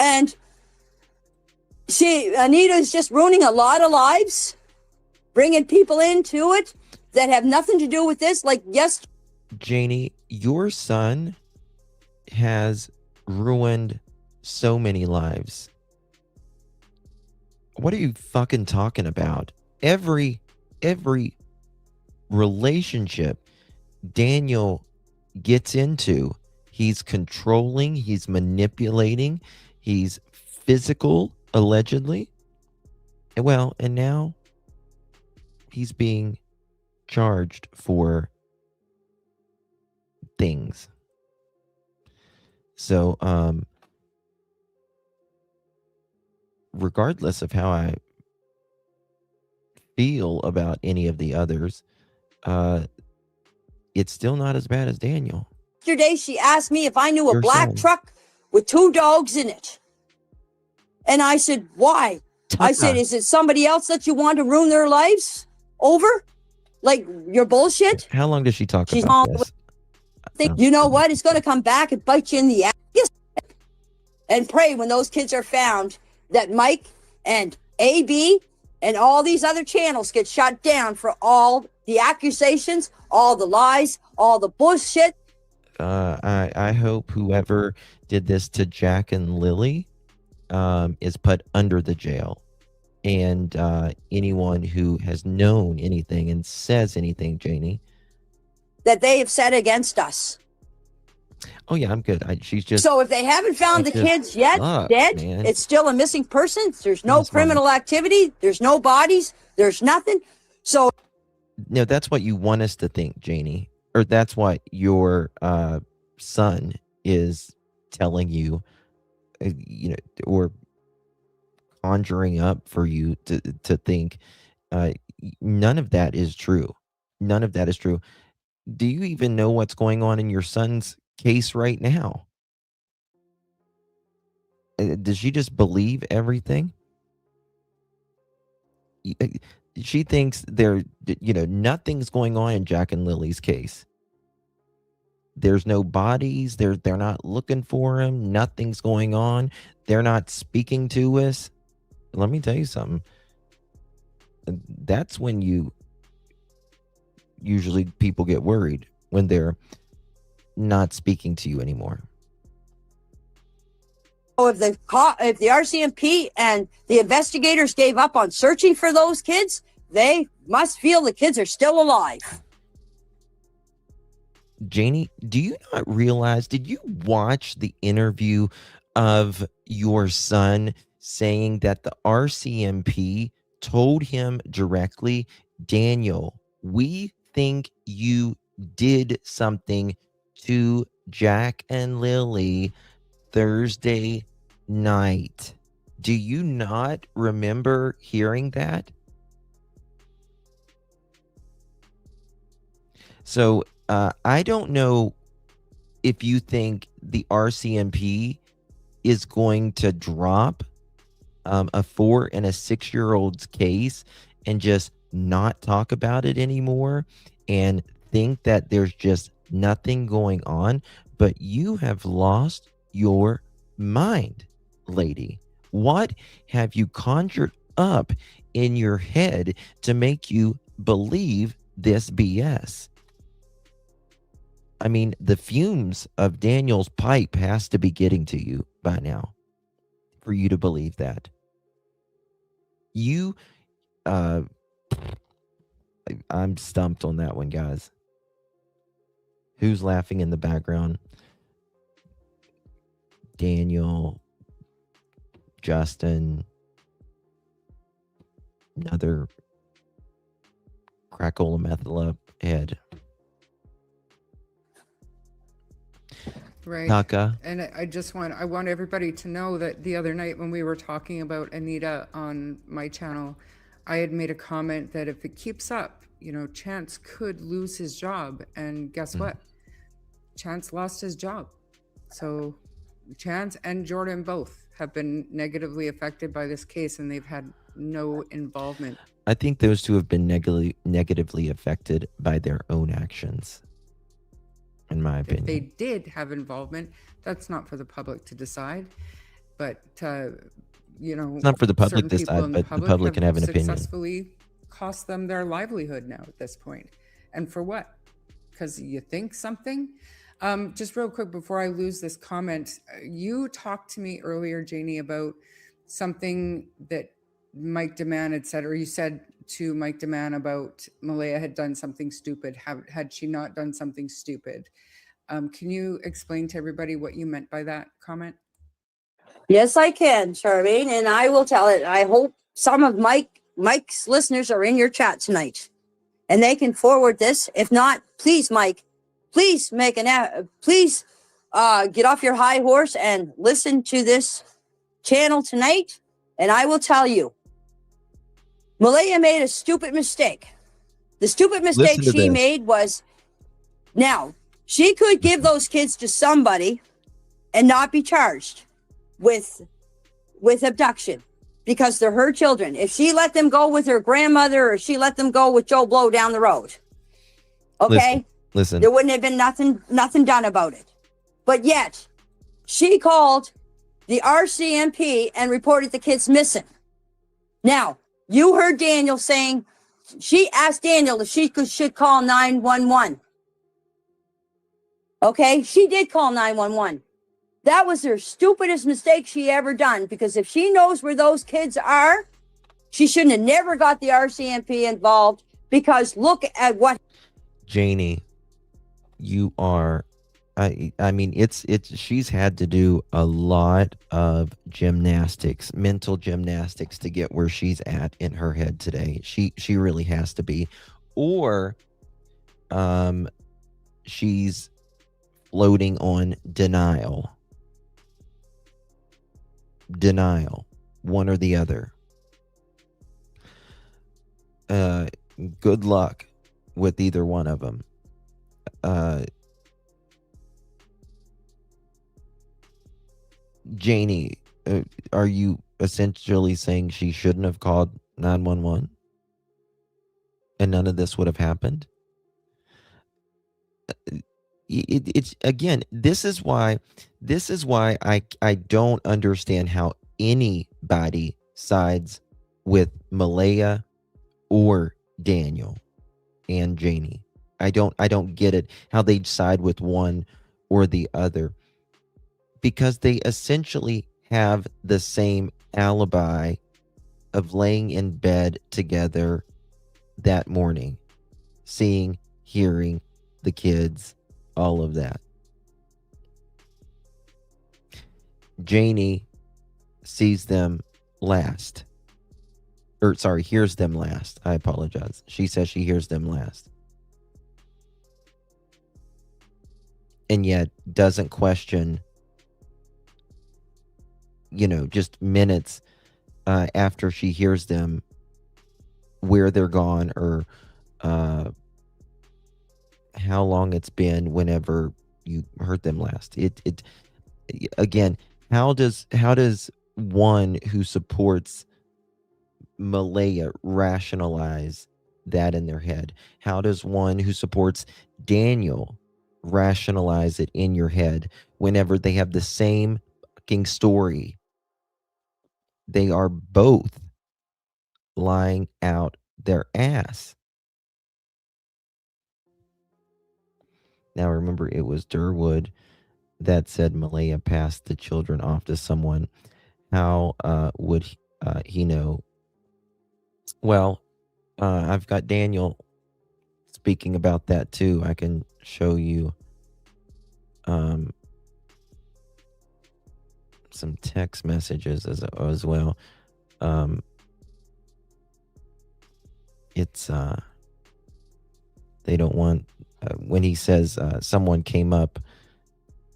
And Anita's just ruining a lot of lives, bringing people into it that have nothing to do with this. Like, yes, Janie, your son has ruined so many lives. What are you fucking talking about? Every relationship Daniel gets into, he's controlling, he's manipulating, he's physical, allegedly. Well, and now he's being charged for things. So, regardless of how I feel about any of the others, it's still not as bad as Daniel. yesterday she asked me if I knew a Your black son. truck with 2 dogs in it. And I said, why? I said, Tucker. is it somebody else that you want to ruin their lives over? Like, your bullshit? How long does she talk She's about on- this? Think, you know what? It's going to come back and bite you in the ass. And pray when those kids are found that Mike and AB and all these other channels get shut down for all the accusations, all the lies, all the bullshit. I hope whoever did this to Jack and Lilly is put under the jail. And anyone who has known anything and says anything, Janie. That they have said against us. Oh, yeah, I'm good. She's just. So if they haven't found the It just kids yet, sucks, dead, man. it's still a missing person. There's no Yes, Mama. criminal activity. There's no bodies. There's nothing. So No, that's what you want us to think, Janie. Or that's what your son is telling you, or conjuring up for you to think. None of that is true. None of that is true. Do you even know what's going on in your son's case right now? Does she just believe everything? She thinks nothing's going on in Jack and Lily's case. There's no bodies. They're not looking for him. Nothing's going on. They're not speaking to us. Let me tell you something. That's when usually people get worried, when they're not speaking to you anymore. if the RCMP and the investigators gave up on searching for those kids, they must feel the kids are still alive. Janie, do you not realize, did you watch the interview of your son saying that the RCMP told him directly, Daniel, we think you did something to Jack and Lily Thursday night? Do you not remember hearing that? So I don't know if you think the RCMP is going to drop a 4 and a 6-year-old's case and just not talk about it anymore and think that there's just nothing going on. But you have lost your mind, lady. What have you conjured up in your head to make you believe this BS? I mean, the fumes of Daniel's pipe has to be getting to you by now for you to believe that. I'm stumped on that one, guys. Who's laughing in the background? Daniel, Justin, another crackolamethala head. Right. Taka. And I want everybody to know that the other night when we were talking about Anita on my channel, I had made a comment that if it keeps up, Chance could lose his job. And guess what? Chance lost his job. So Chance and Jordan both have been negatively affected by this case, and they've had no involvement. I think those two have been negatively affected by their own actions, in my If they opinion. did have involvement, that's not for the public to decide. But, It's not for the public certain to people decide, in but the public can have an opinion. successfully cost them their livelihood now at this point. And for what? Because you think something? Just real quick before I lose this comment, you talked to me earlier, Janie, about something that Mike DeMann had said, or you said to Mike DeMann about Malaya had done something stupid. Had she not done something stupid? Can you explain to everybody what you meant by that comment? Yes, I can, Charmaine, and I will tell it. I hope some of Mike's listeners are in your chat tonight, and they can forward this. If not, please, Mike, please please get off your high horse and listen to this channel tonight. And I will tell you, Malaya made a stupid mistake. The stupid mistake Listen to she this. made was, now she could give those kids to somebody and not be charged with abduction because they're her children. If she let them go with her grandmother, or she let them go with Joe Blow down the road, okay, Listen. there wouldn't have been nothing done about it. But yet she called the RCMP and reported the kids missing. Now, you heard Daniel saying she asked Daniel if she should call 911. Okay, she did call 911. That was her stupidest mistake she ever done, because if she knows where those kids are, she shouldn't have never got the RCMP involved, because look at what. Janie, you are, I mean, it's she's had to do a lot of gymnastics, mental gymnastics, to get where she's at in her head today. She really has to be, or she's floating on denial, one or the other. Good luck with either one of them. Janie, are you essentially saying she shouldn't have called 911 and none of this would have happened? It's again, this is why I don't understand how anybody sides with Malaya or Daniel and Janie. I don't get it, how they'd side with one or the other, because they essentially have the same alibi of laying in bed together that morning, seeing, hearing the kids, all of that. Janie sees them last. Or sorry, hears them last. I apologize. She says she hears them last. And yet doesn't question, just minutes after she hears them, where they're gone, or how long it's been whenever you heard them last. It again, how does one who supports Malaya rationalize that in their head? How does one who supports Daniel rationalize it in your head whenever they have the same fucking story? They are both lying out their ass. Now remember, it was Durwood that said Malaya passed the children off to someone. How would he know? Well, I've got Daniel speaking about that too. I can show you some text messages as well. It's they don't want, when he says someone came up,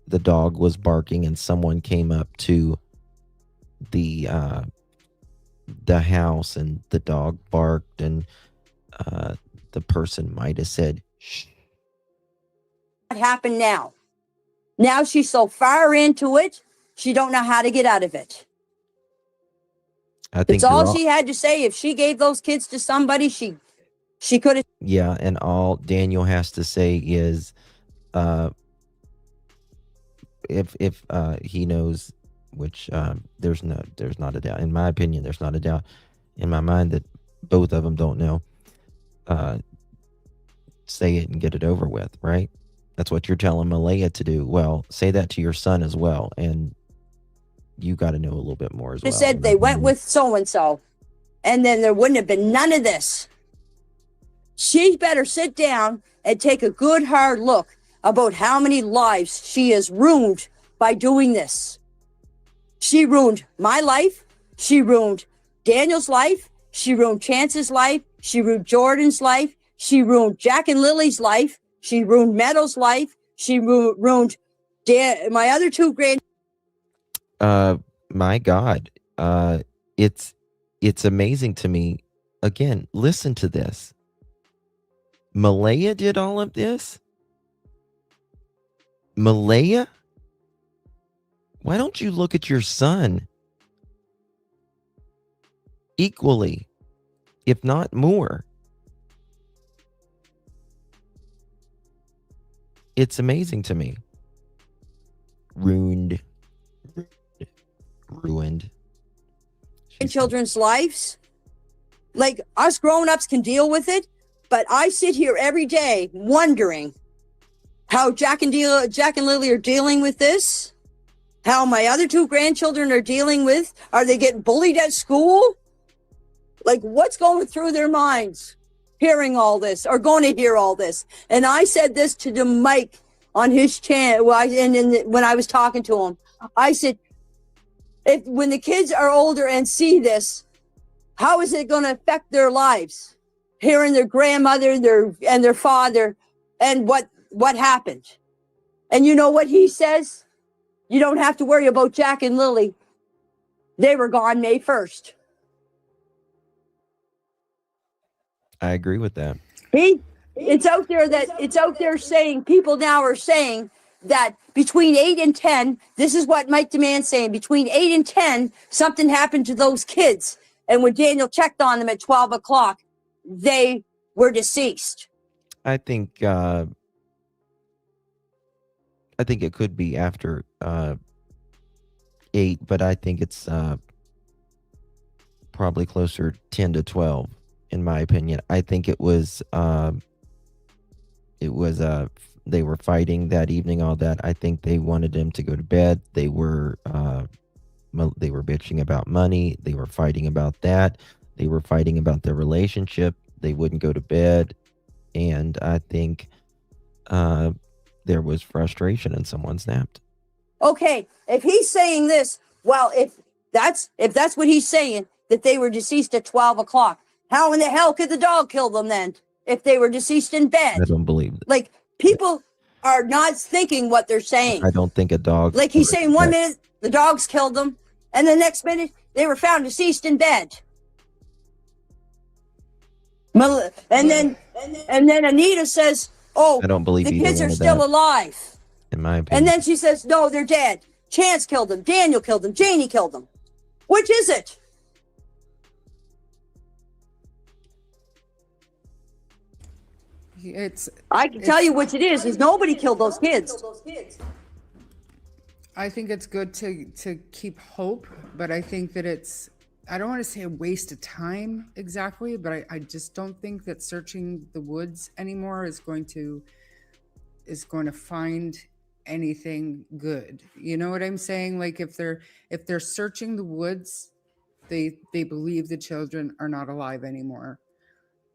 the dog was barking and someone came up to the the house and the dog barked and the person might have said, shh. What happened now? Now she's so far into it, she don't know how to get out of it. I think It's all you're she had to say. If she gave those kids to somebody, she could have. yeah, and all Daniel has to say is, if he knows, which there's not a doubt. In my opinion, there's not a doubt in my mind that both of them don't know. Say it and get it over with, right? That's what you're telling Malaya to do. Well, say that to your son as well, and you got to know a little bit more as well. Said they went with so and so, and then there wouldn't have been none of this. She better sit down and take a good hard look about how many lives she has ruined by doing this. She ruined my life. She ruined Daniel's life. She ruined Chance's life. She ruined Jordan's life. She ruined Jack and Lily's life. She ruined Meadow's life. She ruined my other two grand. My God, it's amazing to me. Again, listen to this. Malaya did all of this? Malaya? Why don't you look at your son equally, if not more? It's amazing to me. Ruined. Children's lives. Like us grown-ups can deal with it, but I sit here every day wondering how Jack and Lily are dealing with this, how my other two grandchildren are dealing with. Are they getting bullied at school? Like, what's going through their minds hearing all this or going to hear all this? And I said this to the Mike on his channel when I was talking to him. I said, when the kids are older and see this, how is it going to affect their lives? Hearing their grandmother and their father and what happened. And you know what he says? You don't have to worry about Jack and Lily. They were gone May 1st. I agree with that. It's out there saying, people now are saying that between 8 and 10, this is what Mike Demand's saying, between 8 and 10, something happened to those kids. And when Daniel checked on them at 12 o'clock, they were deceased. I think it could be after 8, but I think it's probably closer 10 to 12, in my opinion. I think it was they were fighting that evening, all that. I think they wanted him to go to bed. They were bitching about money. They were fighting about that. They were fighting about their relationship. They wouldn't go to bed. And I think there was frustration and someone snapped. Okay, if he's saying this, well, if that's what he's saying, that they were deceased at 12 o'clock, how in the hell could the dog kill them then if they were deceased in bed? I don't believe it. Like, people are not thinking what they're saying. I don't think a dog. Like, he's saying 1 minute the dogs killed them, and the next minute they were found deceased in bed. And then Anita says, "Oh, I don't believe the either kids one are of still that, alive." in my opinion. And then she says, "No, they're dead. Chance killed them. Daniel killed them. Janie killed them." Which is it? I can tell you which it is. Is nobody killed those kids. I think it's good to keep hope, but I think that I don't want to say a waste of time exactly, but I just don't think that searching the woods anymore is going to find anything good. You know what I'm saying? Like, if they're searching the woods, they believe the children are not alive anymore.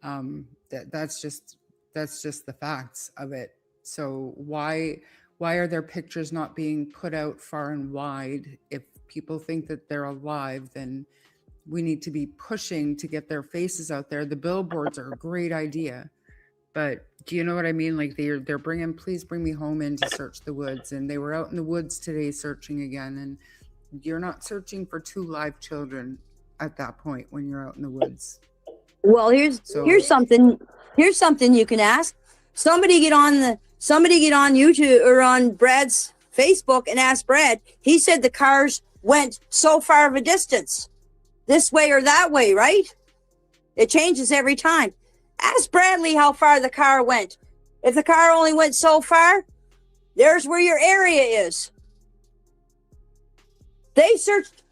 That's just the facts of it. So why are their pictures not being put out far and wide? If people think that they're alive, then we need to be pushing to get their faces out there. The billboards are a great idea, but do you know what I mean? Like, they're bringing, "Please bring me home in" to search the woods, and they were out in the woods today searching again. And you're not searching for 2 live children at that point when you're out in the woods. Well, here's something you can ask. Somebody get on YouTube or on Brad's Facebook and ask Brad. He said the cars went so far of a distance, this way or that way, right? It changes every time. Ask Bradley how far the car went. If the car only went so far, there's where your area is. They searched,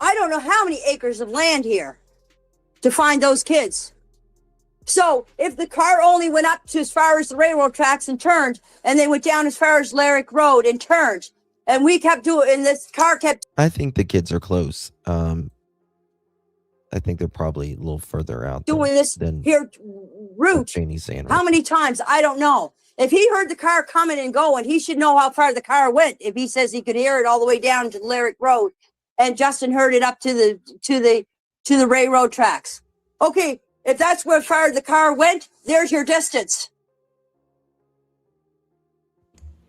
I don't know how many acres of land here to find those kids. So if the car only went up to as far as the railroad tracks and turned, and they went down as far as Lyric Road and turned, and we kept doing, and this car kept. I think the kids are close. I think they're probably a little further out Doing this than here route. Janie's saying. How many times? I don't know. If he heard the car coming and going, he should know how far the car went. If he says he could hear it all the way down to Lyric Road, and Justin heard it up to the railroad tracks. Okay, if that's where far the car went, there's your distance.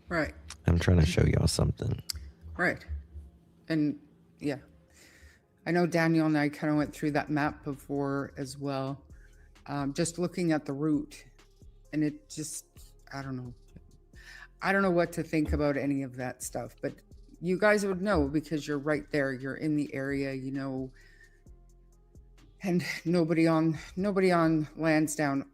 Right. I'm trying to show y'all something. Right. And yeah, I know Daniel and I kind of went through that map before as well. Just looking at the route, and it just, I don't know what to think about any of that stuff, but you guys would know because you're right there. You're in the area, you know, and nobody on Lansdowne,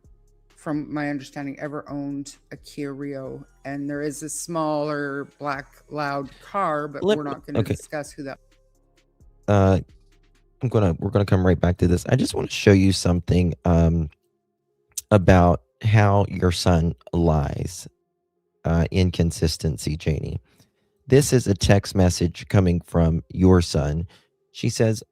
from my understanding, ever owned a Kia Rio. And there is a smaller black loud car, but we're not going to discuss who that. We're gonna come right back to this. I just want to show you something about how your son lies. Inconsistency, Janie. This is a text message coming from your son. He says,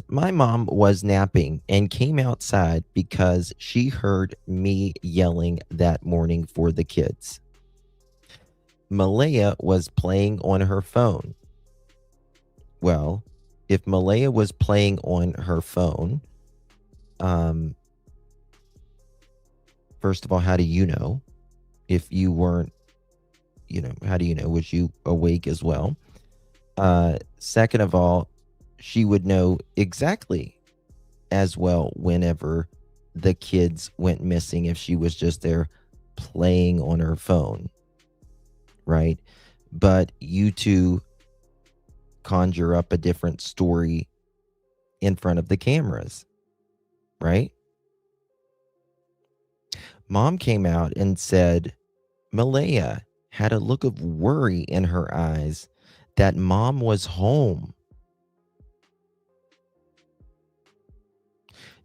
my mom was napping and came outside because she heard me yelling that morning for the kids. Malaya was playing on her phone. Well, if Malaya was playing on her phone, first of all, how do you know? If you weren't, how do you know? Was you awake as well? Second of all, she would know exactly as well whenever the kids went missing if she was just there playing on her phone, right? But you two conjure up a different story in front of the cameras, right? Mom came out and said Malaya had a look of worry in her eyes that mom was home.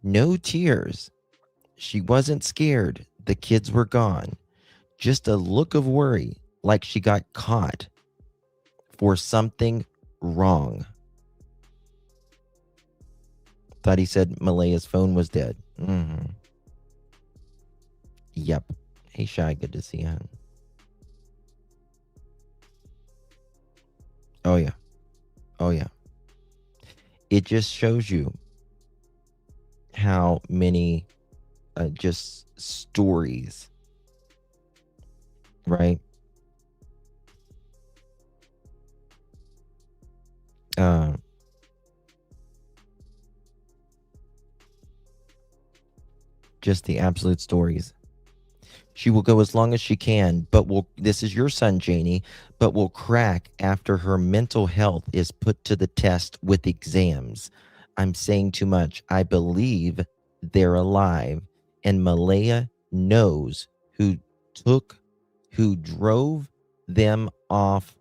No tears. She wasn't scared. The kids were gone. Just a look of worry, like she got caught for something wrong. Thought he said Malaya's phone was dead. Yep. Hey, Shy, good to see you. Oh, yeah. Oh, yeah. It just shows you how many just stories, right? Just the absolute stories. She will go as long as she can, but this is your son, Janie, but will crack after her mental health is put to the test with exams. I'm saying too much. I believe they're alive, and Malaya knows who drove them off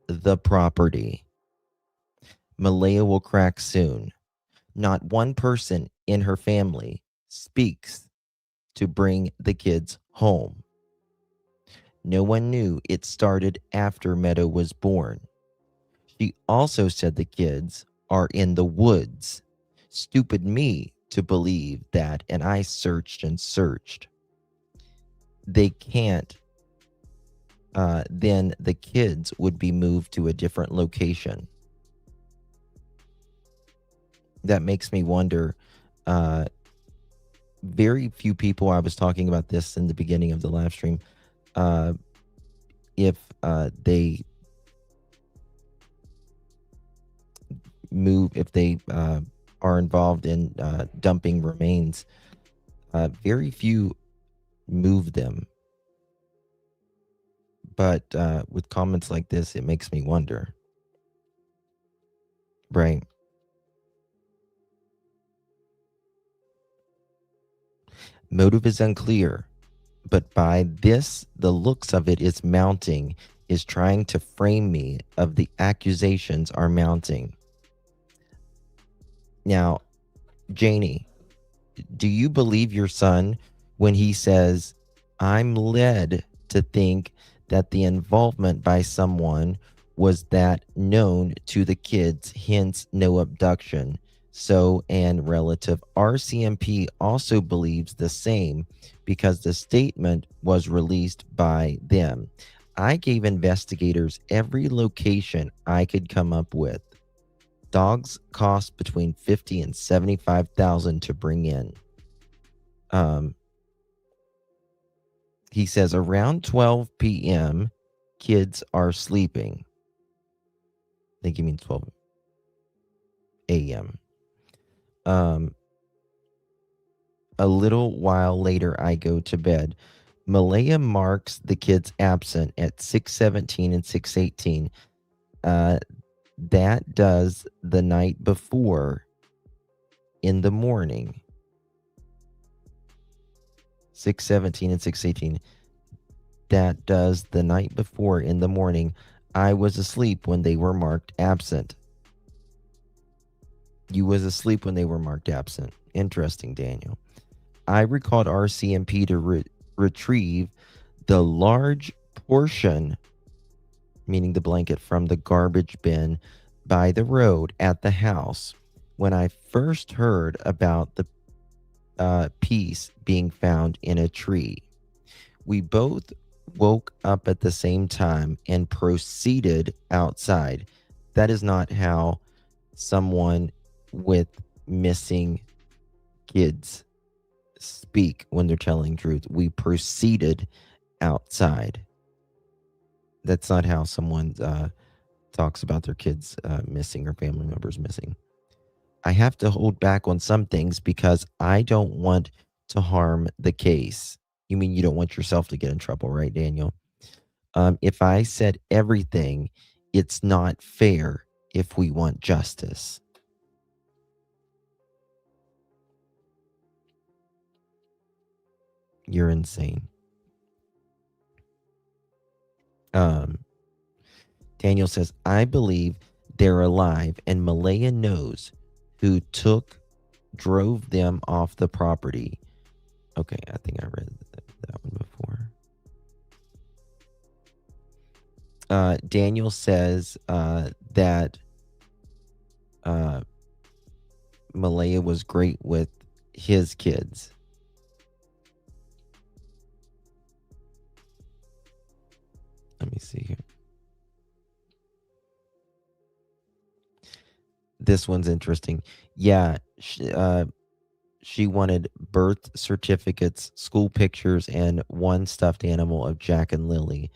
the property. Malaya will crack soon. Not one person in her family speaks to bring the kids home. No one knew it started after Meadow was born. She also said the kids are in the woods. Stupid me to believe that, and I searched and searched. They can't. Then the kids would be moved to a different location. That makes me wonder. Very few people, I was talking about this in the beginning of the live stream, if they move, if they are involved in dumping remains, very few move them. But with comments like this, it makes me wonder. Right. Motive is unclear, but by this, the looks of it is mounting, is trying to frame me of the accusations are mounting. Now, Janie, do you believe your son when he says, I'm led to think that the involvement by someone was that known to the kids, hence no abduction? So, and relative RCMP also believes the same because the statement was released by them. I gave investigators every location I could come up with. Dogs cost between $50,000 and $75,000 to bring in. He says around 12 p.m., kids are sleeping. I think he means 12 a.m. A little while later, I go to bed. Malaya marks the kids absent at 6:17 and 6:18. That does the night before in the morning. 6:17 and 6:18. That does the night before in the morning. I was asleep when they were marked absent. You was asleep when they were marked absent. Interesting, Daniel. I recalled RCMP to retrieve the large portion, meaning the blanket, from the garbage bin by the road at the house when I first heard about the piece being found in a tree. We both woke up at the same time and proceeded outside. That is not how someone with missing kids speak when they're telling truth. We proceeded outside. That's not how someone talks about their kids missing or family members missing. I have to hold back on some things because I don't want to harm the case. You mean you don't want yourself to get in trouble, right, Daniel? If I said everything, it's not fair if we want justice. You're insane. Daniel says, I believe they're alive and Malaya knows who drove them off the property. Okay, I think I read that one before. Daniel says that Malaya was great with his kids. Let me see here. This one's interesting. Yeah, she wanted birth certificates, school pictures, and one stuffed animal of Jack and Lilly.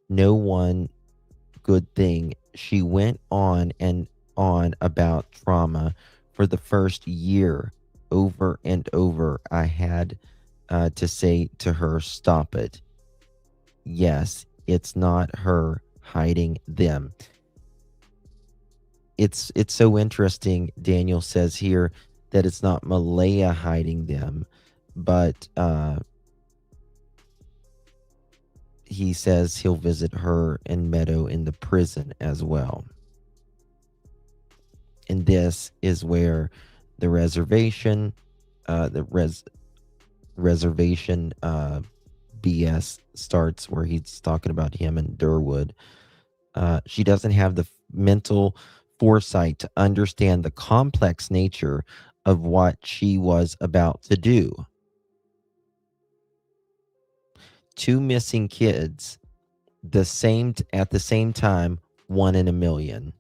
No one good thing. She went on and on about trauma for the first year. Over and over, I had to say to her, stop it. Yes, it's not her hiding them. It's so interesting, Daniel says here, that it's not Malaya hiding them, but he says he'll visit her and Meadow in the prison as well. And this is where the reservation, reservation BS starts, where he's talking about him and Durwood. She doesn't have the mental foresight to understand the complex nature of what she was about to do. 2 missing kids, at the same time, 1 in a million.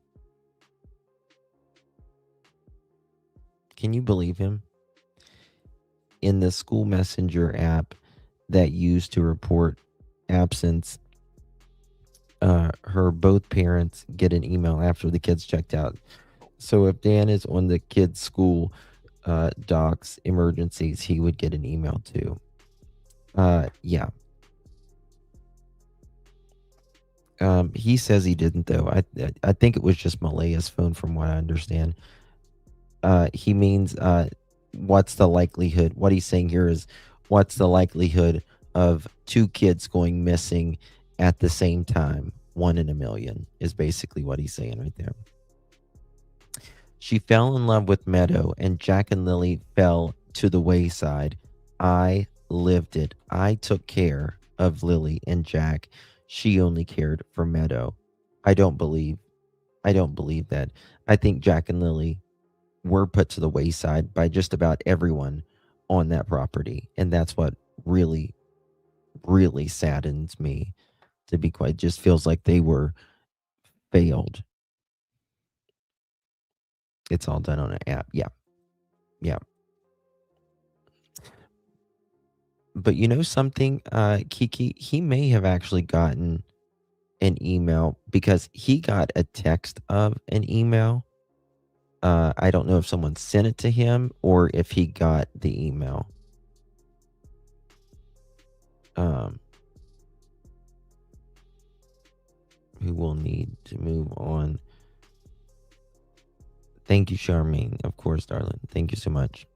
Can you believe him? In the school messenger app that used to report absence, both parents get an email after the kids checked out. So if Dan is on the kids' school docs emergencies, he would get an email too. Yeah. He says he didn't though. I think it was just Malaya's phone, from what I understand. He means what's the likelihood? What he's saying here is, what's the likelihood of two kids going missing at the same time? 1 in a million is basically what he's saying right there. She fell in love with Meadow, and Jack and Lily fell to the wayside. I lived it. I took care of Lily and Jack. She only cared for Meadow. I don't believe that. I think Jack and Lily were put to the wayside by just about everyone on that property. And that's what really, really saddens me, to be quite. It just feels like they were failed. It's all done on an app. Yeah. Yeah. But you know something, Kiki, he may have actually gotten an email, because he got a text of an email. I don't know if someone sent it to him or if he got the email. Who will need to move on. Thank you, Charmaine. Of course, darling. Thank you so much.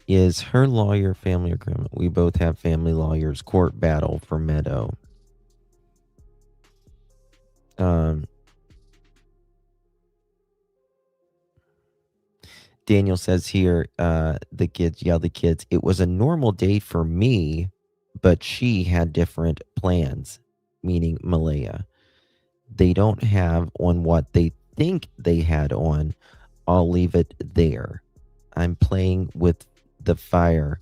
Is her lawyer family or criminal? We both have family lawyers. Court battle for Meadow. Daniel says here, the kids. It was a normal day for me, but she had different plans, meaning Malaya. They don't have on what they think they had on. I'll leave it there. I'm playing with the fire,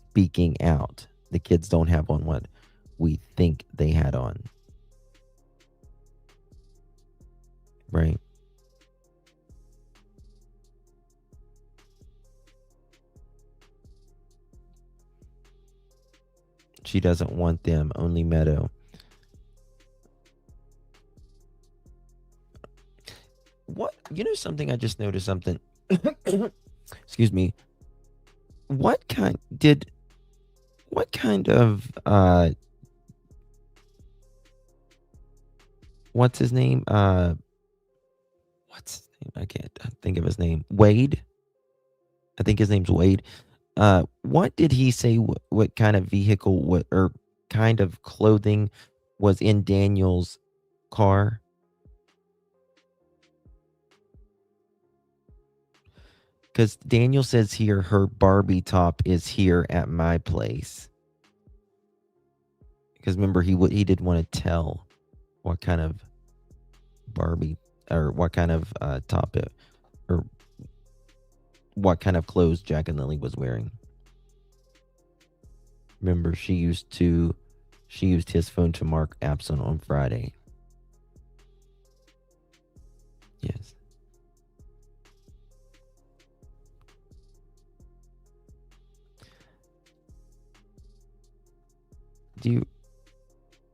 speaking out. The kids don't have on what we think they had on. Right. She doesn't want them, only Meadow. What? You know something? I just noticed something. Excuse me. What kind of what's his name? What's his name? I can't think of his name. Wade? I think his name's Wade. What did he say? What kind of vehicle, or kind of clothing was in Daniel's car? Because Daniel says here, her Barbie top is here at my place. Because remember, he did want to tell what kind of Barbie, or what kind of top it, or what kind of clothes Jack and Lily was wearing. Remember, she used his phone to mark absent on Friday. Yes.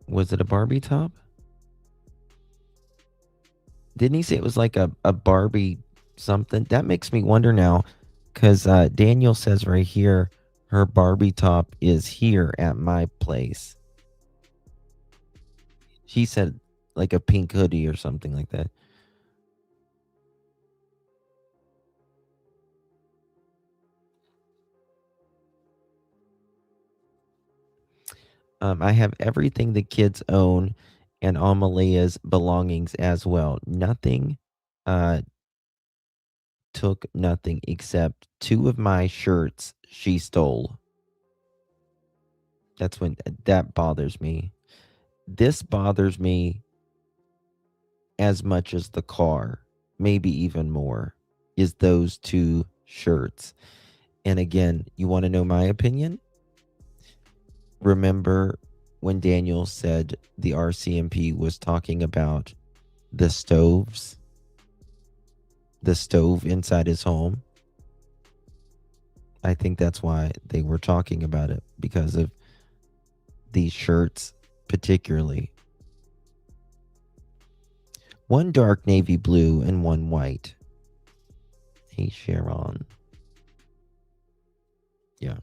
Was it a Barbie top? Didn't he say it was like a Barbie something? That makes me wonder now, because Daniel says right here, her Barbie top is here at my place. He said like a pink hoodie or something like that. I have everything the kids own and all Malaya's belongings as well. Nothing, took nothing except 2 of my shirts she stole. That bothers me. This bothers me as much as the car, maybe even more, is those 2 shirts. And again, you want to know my opinion? Remember when Daniel said the RCMP was talking about the stoves? The stove inside his home? I think that's why they were talking about it, because of these shirts particularly. One dark navy blue and one white. Hey, Sharon. Yeah.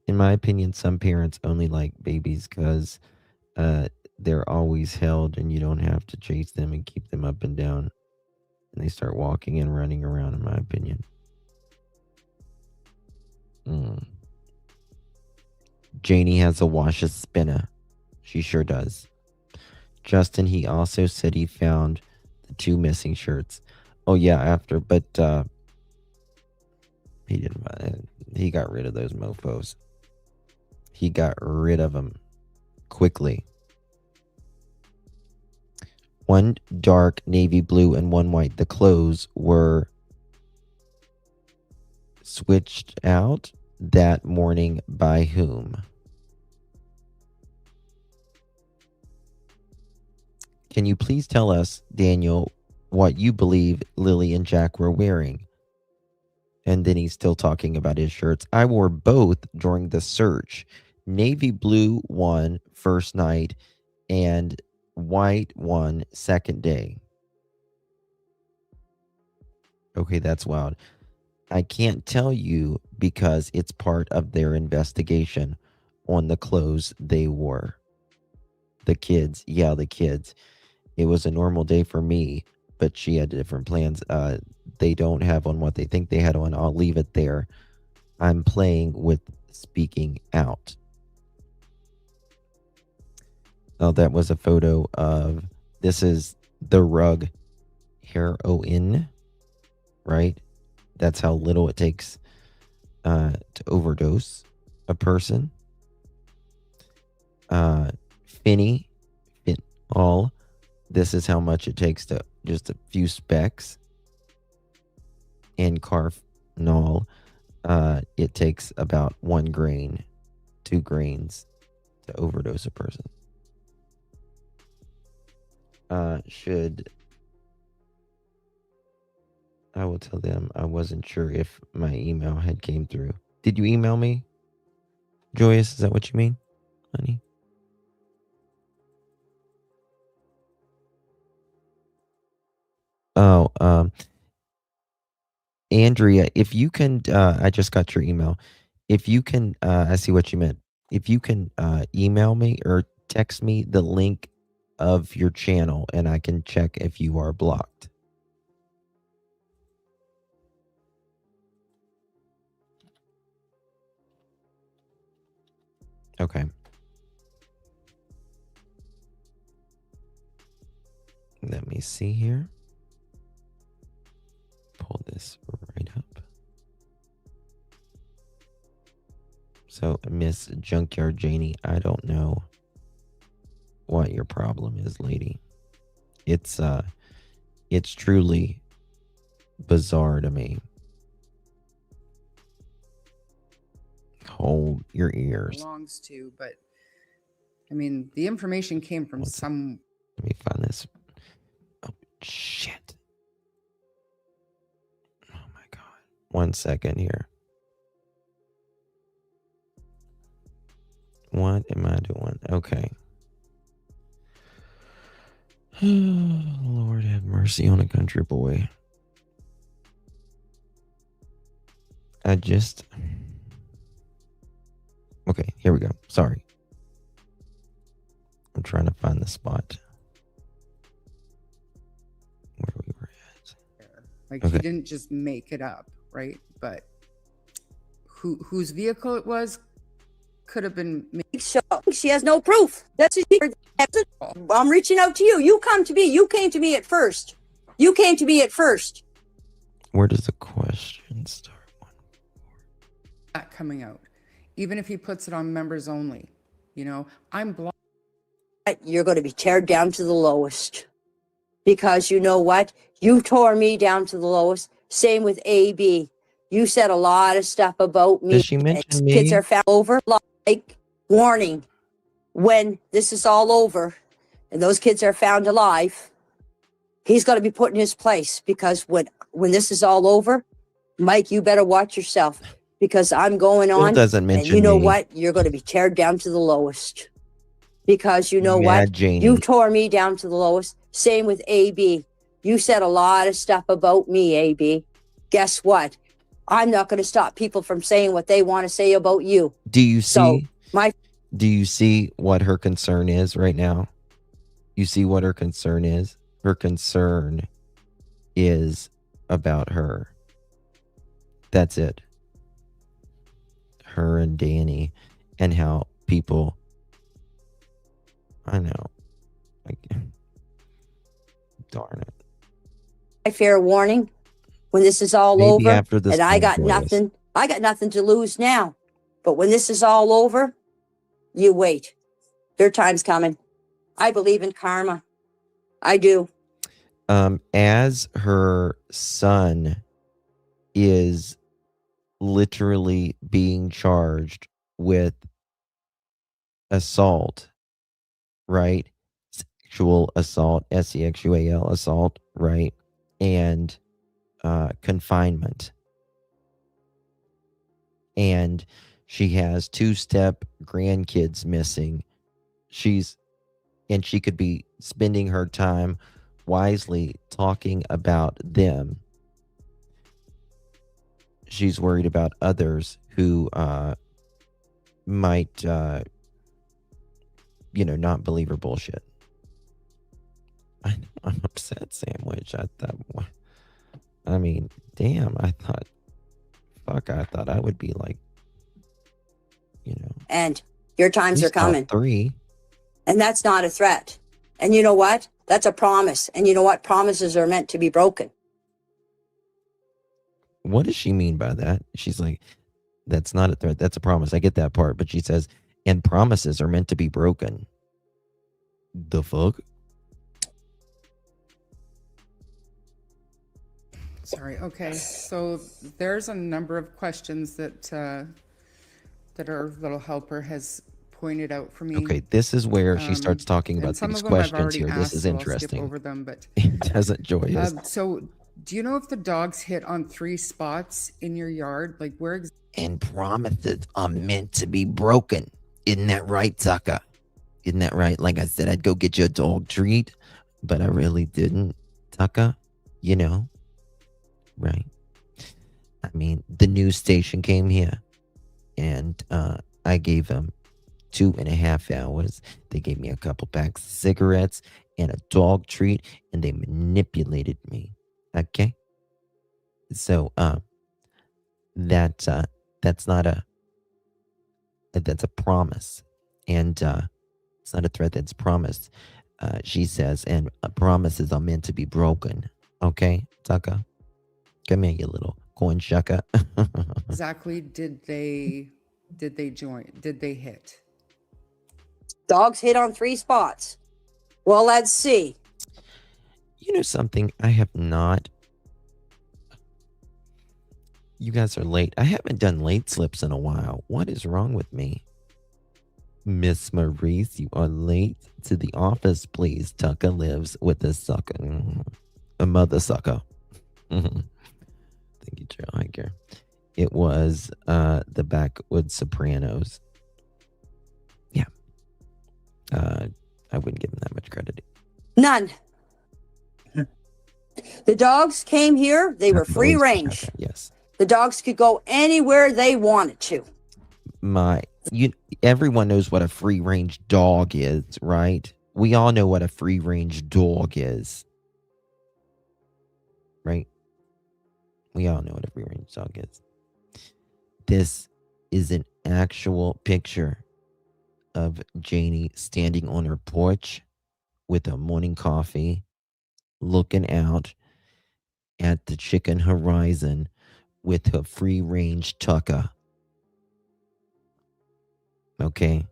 In my opinion, some parents only like babies because they're always held and you don't have to chase them and keep them up and down. And they start walking and running around, in my opinion. Janie has a wash of spinner. She sure does. Justin, he also said he found the 2 missing shirts. Oh, yeah, but he didn't. He got rid of those mofos. He got rid of them quickly. One dark navy blue and one white. The clothes were switched out that morning by whom? Can you please tell us, Daniel, what you believe Lily and Jack were wearing? And then he's still talking about his shirts. I wore both during the search. Navy blue one first night and white one second day. Okay, that's wild. I can't tell you because it's part of their investigation on the clothes they wore. The kids. Yeah, the kids. It was a normal day for me, but she had different plans. They don't have on what they think they had on. I'll leave it there. I'm playing with speaking out. Oh, that was a photo of, this is the rug heroin, right? That's how little it takes to overdose a person. Fentanyl. This is how much it takes to just a few specks. And carfenol, it takes about 1 grain, 2 grains to overdose a person. I will tell them I wasn't sure if my email had came through. Did you email me? Joyous, is that what you mean, honey? Oh, Andrea, if you can, I just got your email. If you can, I see what you meant. If you can email me or text me the link of your channel and I can check if you are blocked. Okay. Let me see here. Pull this right up. So, Miss Junkyard Janie, I don't know what your problem is, lady. It's truly bizarre to me. Hold your ears. Belongs to, but I mean, the information came from some. Let me find this. Oh, shit. Oh my God. 1 second here. What am I doing? Okay. Lord have mercy on a country boy. Okay, here we go. Sorry. I'm trying to find the spot where we were at. Like, Okay. he didn't just make it up, right? But whose vehicle it was could have been. So she has no proof. That's a secret. I'm reaching out to you. You come to me. You came to me at first. You came to me at first. Where does the question start? That coming out, even if he puts it on members only, you know, I'm blocked. You're going to be teared down to the lowest, because you know what? You tore me down to the lowest. Same with AB. You said a lot of stuff about me. Did she mention me? Kids are found over. Like, warning, when this is all over and those kids are found alive, he's going to be put in his place, because when this is all over, Mike, you better watch yourself, because I'm going on. Doesn't and mention you know me. what? You're going to be teared down to the lowest. because you know Mad what? Janie. You tore me down to the lowest. Same with AB. You said a lot of stuff about me, AB. Guess what? I'm not going to stop people from saying what they want to say about you. Do you So see? my Do you see what her concern is right now? You see what her concern is? Her concern is about her. That's it. Her and Danny, and how people, I know. Like, darn it. fair warning, when this is all Maybe over, after this and I phone got call is- nothing. I got nothing to lose now. But when this is all over, you wait. Their time's coming. I believe in karma. I do. As her son is literally being charged with assault, right? Sexual assault, SEXUAL assault, right? And confinement. And she has 2-step grandkids missing. She could be spending her time wisely talking about them. She's worried about others who might, not believe her bullshit. I'm upset, Sandwich. I mean, damn, I thought I would be like, And your times are at least top coming. 3. And that's not a threat. And you know what? That's a promise. And you know what? Promises are meant to be broken. What does she mean by that? She's like, that's not a threat. That's a promise. I get that part. But she says, and promises are meant to be broken. The fuck? Sorry. Okay. So there's a number of questions that our little helper has pointed out for me. Okay, this is where she starts talking And about some these of them I've questions already here. This asked, is so I'll skip interesting. over them, but Doesn't Joyous? so do you know if the dogs hit on 3 spots in your yard? Like where And promises are meant to be broken. Isn't that right, Tucker? Isn't that right? Like I said, I'd go get you a dog treat, but I really didn't, Tucker. Right? I mean, the news station came here, and I gave them 2.5 hours. They gave me a couple packs of cigarettes and a dog treat, and they manipulated me. Okay? So, that's not that's a promise, and it's not a threat. That's a promise. She says, and promises are meant to be broken. Okay, Tucker, come here, you little corn shucker. exactly did they join? Did they hit? Dogs hit on 3 spots. Well, let's see. You know something? I have not. You guys are late. I haven't done late slips in a while. What is wrong with me? Miss Maurice, you are late to the office, please. Tucker lives with a sucker. A mother sucker. Thank you, Joe Hiker. It was the Backwoods Sopranos. Yeah. I wouldn't give him that much credit. None. The dogs came here. They were free range. Yes. The dogs could go anywhere they wanted to. Everyone knows what a free range dog is, right? We all know what a free range dog is. Right? We all know what a free range dog is. This is an actual picture of Janie standing on her porch with a morning coffee, looking out at the chicken horizon with her free range Tucker. Okay?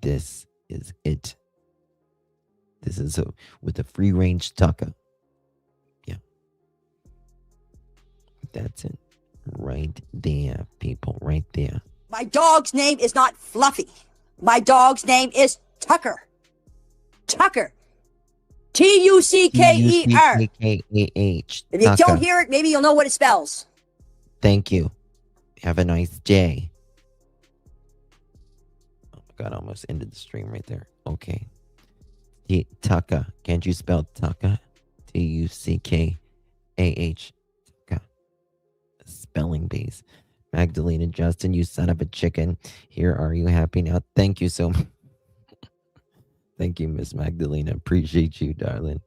This is it. This is with a free range Tucker. Yeah. That's it. Right there, people. Right there. My dog's name is not Fluffy. My dog's name is Tucker. Tucker. Tucker. Tucker. If you don't hear it, maybe you'll know what it spells. Thank you. Have a nice day. Oh God, almost ended the stream right there. Okay. Tucka. Can't you spell Tucka? Tuckah. Spelling bees. Magdalena Justin, you son of a chicken. Here, are you happy now? Thank you so much. Thank you, Miss Magdalena. Appreciate you, darling.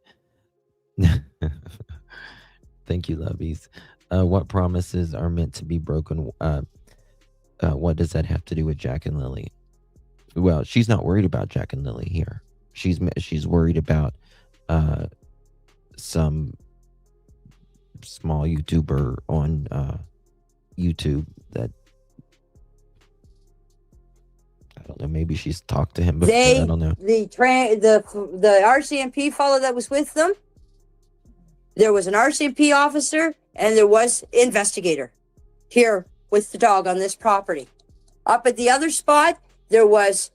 Thank you, lovies. What promises are meant to be broken? What does that have to do with Jack and Lilly? Well, she's not worried about Jack and Lilly here. She's worried about some small YouTuber on YouTube that, I don't know, maybe she's talked to him before. I don't know. The RCMP fellow that was with them, there was an RCMP officer and there was investigator here with the dog on this property. Up at the other spot, there was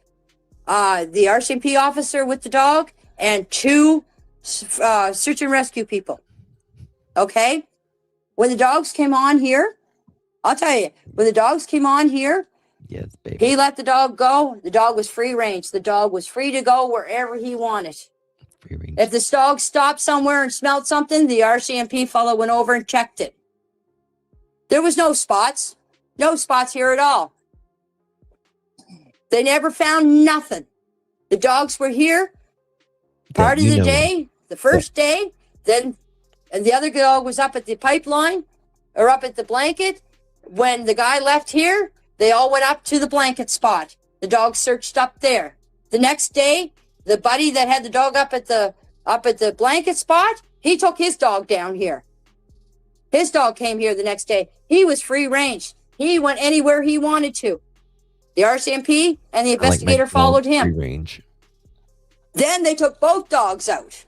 the RCMP officer with the dog and 2 search and rescue people. Okay? When the dogs came on here, I'll tell you, when the dogs came on here, yes, baby, he let the dog go. The dog was free range. The dog was free to go wherever he wanted. Free range. If the dog stopped somewhere and smelled something, the RCMP fellow went over and checked it. There was no spots. No spots here at all. They never found nothing. The dogs were here part of the day, the first day, then and the other dog was up at the pipeline or up at the blanket. When the guy left here, they all went up to the blanket spot. The dog searched up there. The next day, the buddy that had the dog up at the blanket spot, he took his dog down here. His dog came here the next day. He was free range. He went anywhere he wanted to. The RCMP and the investigator followed him. Free range. Then they took both dogs out.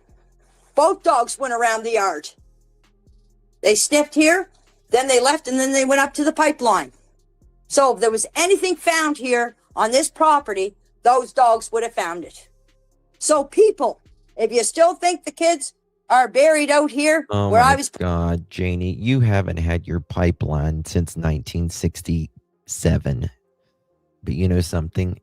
Both dogs went around the yard. They sniffed here, then they left, and then they went up to the pipeline. So if there was anything found here on this property, those dogs would have found it. So people, if you still think the kids are buried out here where I was... God, Janie, you haven't had your pipeline since 1967. But you know something?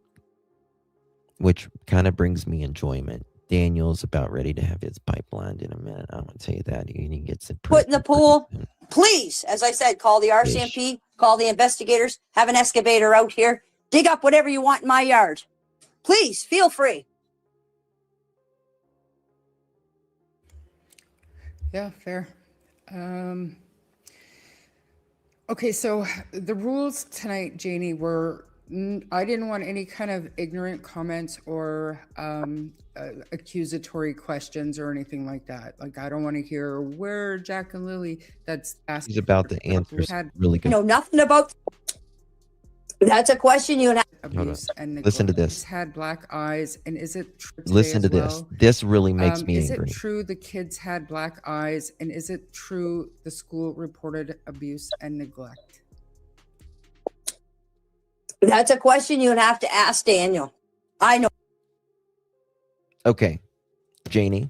Which kind of brings me enjoyment. Daniel's about ready to have his pipeline in a minute. I want to tell you that. He gets it put in the pool. Please, as I said, call the RCMP, call the investigators, have an excavator out here, dig up whatever you want in my yard. Please, feel free. Yeah, fair. Okay, so the rules tonight, Janie, were I didn't want any kind of ignorant comments or accusatory questions or anything like that. Like, I don't want to hear where Jack and Lilly. That's asking. He's about the answers. Really good. You know nothing about. That's a question you have. Abuse and listen to this. Had black eyes, and is it true? Listen to this. This really makes me angry. Is it true the kids had black eyes, and is it true the school reported abuse and neglect? That's a question you'd have to ask Daniel. I know. Okay, Janie.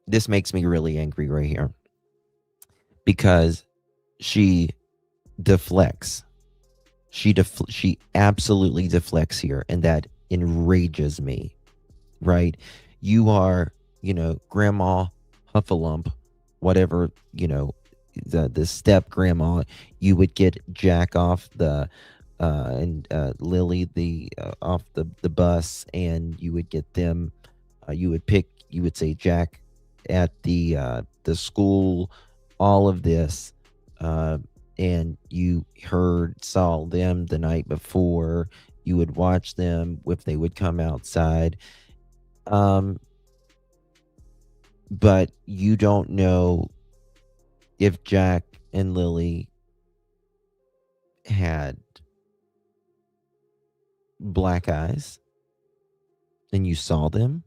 This makes me really angry right here. Because she deflects. She absolutely deflects here. And that enrages me. Right? You are, Grandma Huffalump, whatever, the step grandma. You would get Jack off and Lily off the bus, and you would get them. You would say Jack at the school, all of this, and you saw them the night before. You would watch them if they would come outside, but you don't know if Jack and Lily had black eyes and you saw them.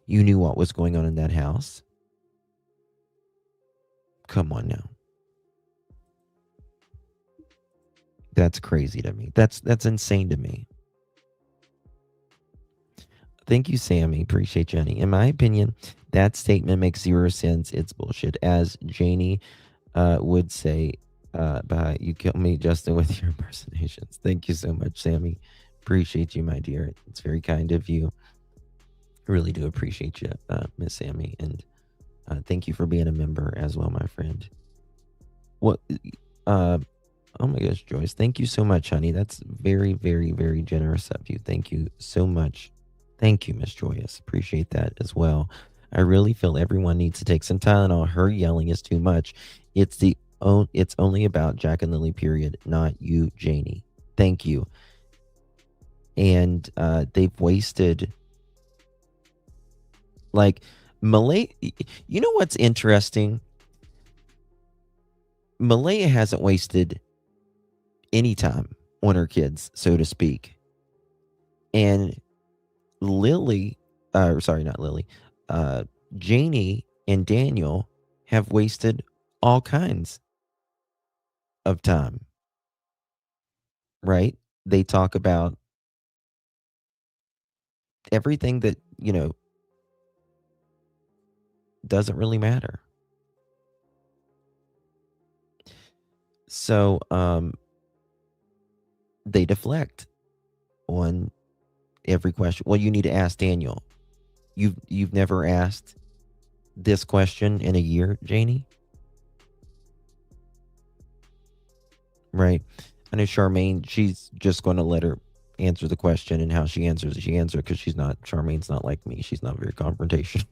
You knew what was going on in that house. Come on now. That's crazy to me. That's insane to me. Thank you, Sammy. Appreciate Jenny. In my opinion, that statement makes zero sense. It's bullshit. As Janie would say, you kill me, Justin, with your impersonations. Thank you so much, Sammy. Appreciate you, my dear. It's very kind of you. I really do appreciate you, Miss Sammy, and thank you for being a member as well, my friend. What? Oh my gosh, Joyce, thank you so much, honey. That's very, very, very generous of you. Thank you so much. Thank you, Miss Joyous. Appreciate that as well. I really feel everyone needs to take some Tylenol. Her yelling is too much. It's only about Jack and Lily, period, not you, Janie. Thank you. And they've wasted, like, Malaya. You know what's interesting? Malaya hasn't wasted any time on her kids, so to speak. And Lily, sorry, not Lily, Janie and Daniel have wasted all kinds of time, right? They talk about everything that, doesn't really matter. So, they deflect on every question. Well, you need to ask Daniel. You've never asked this question in a year, Janie? Right. I know Charmaine, she's just going to let her answer the question, and how she answers because Charmaine's not like me. She's not very confrontational.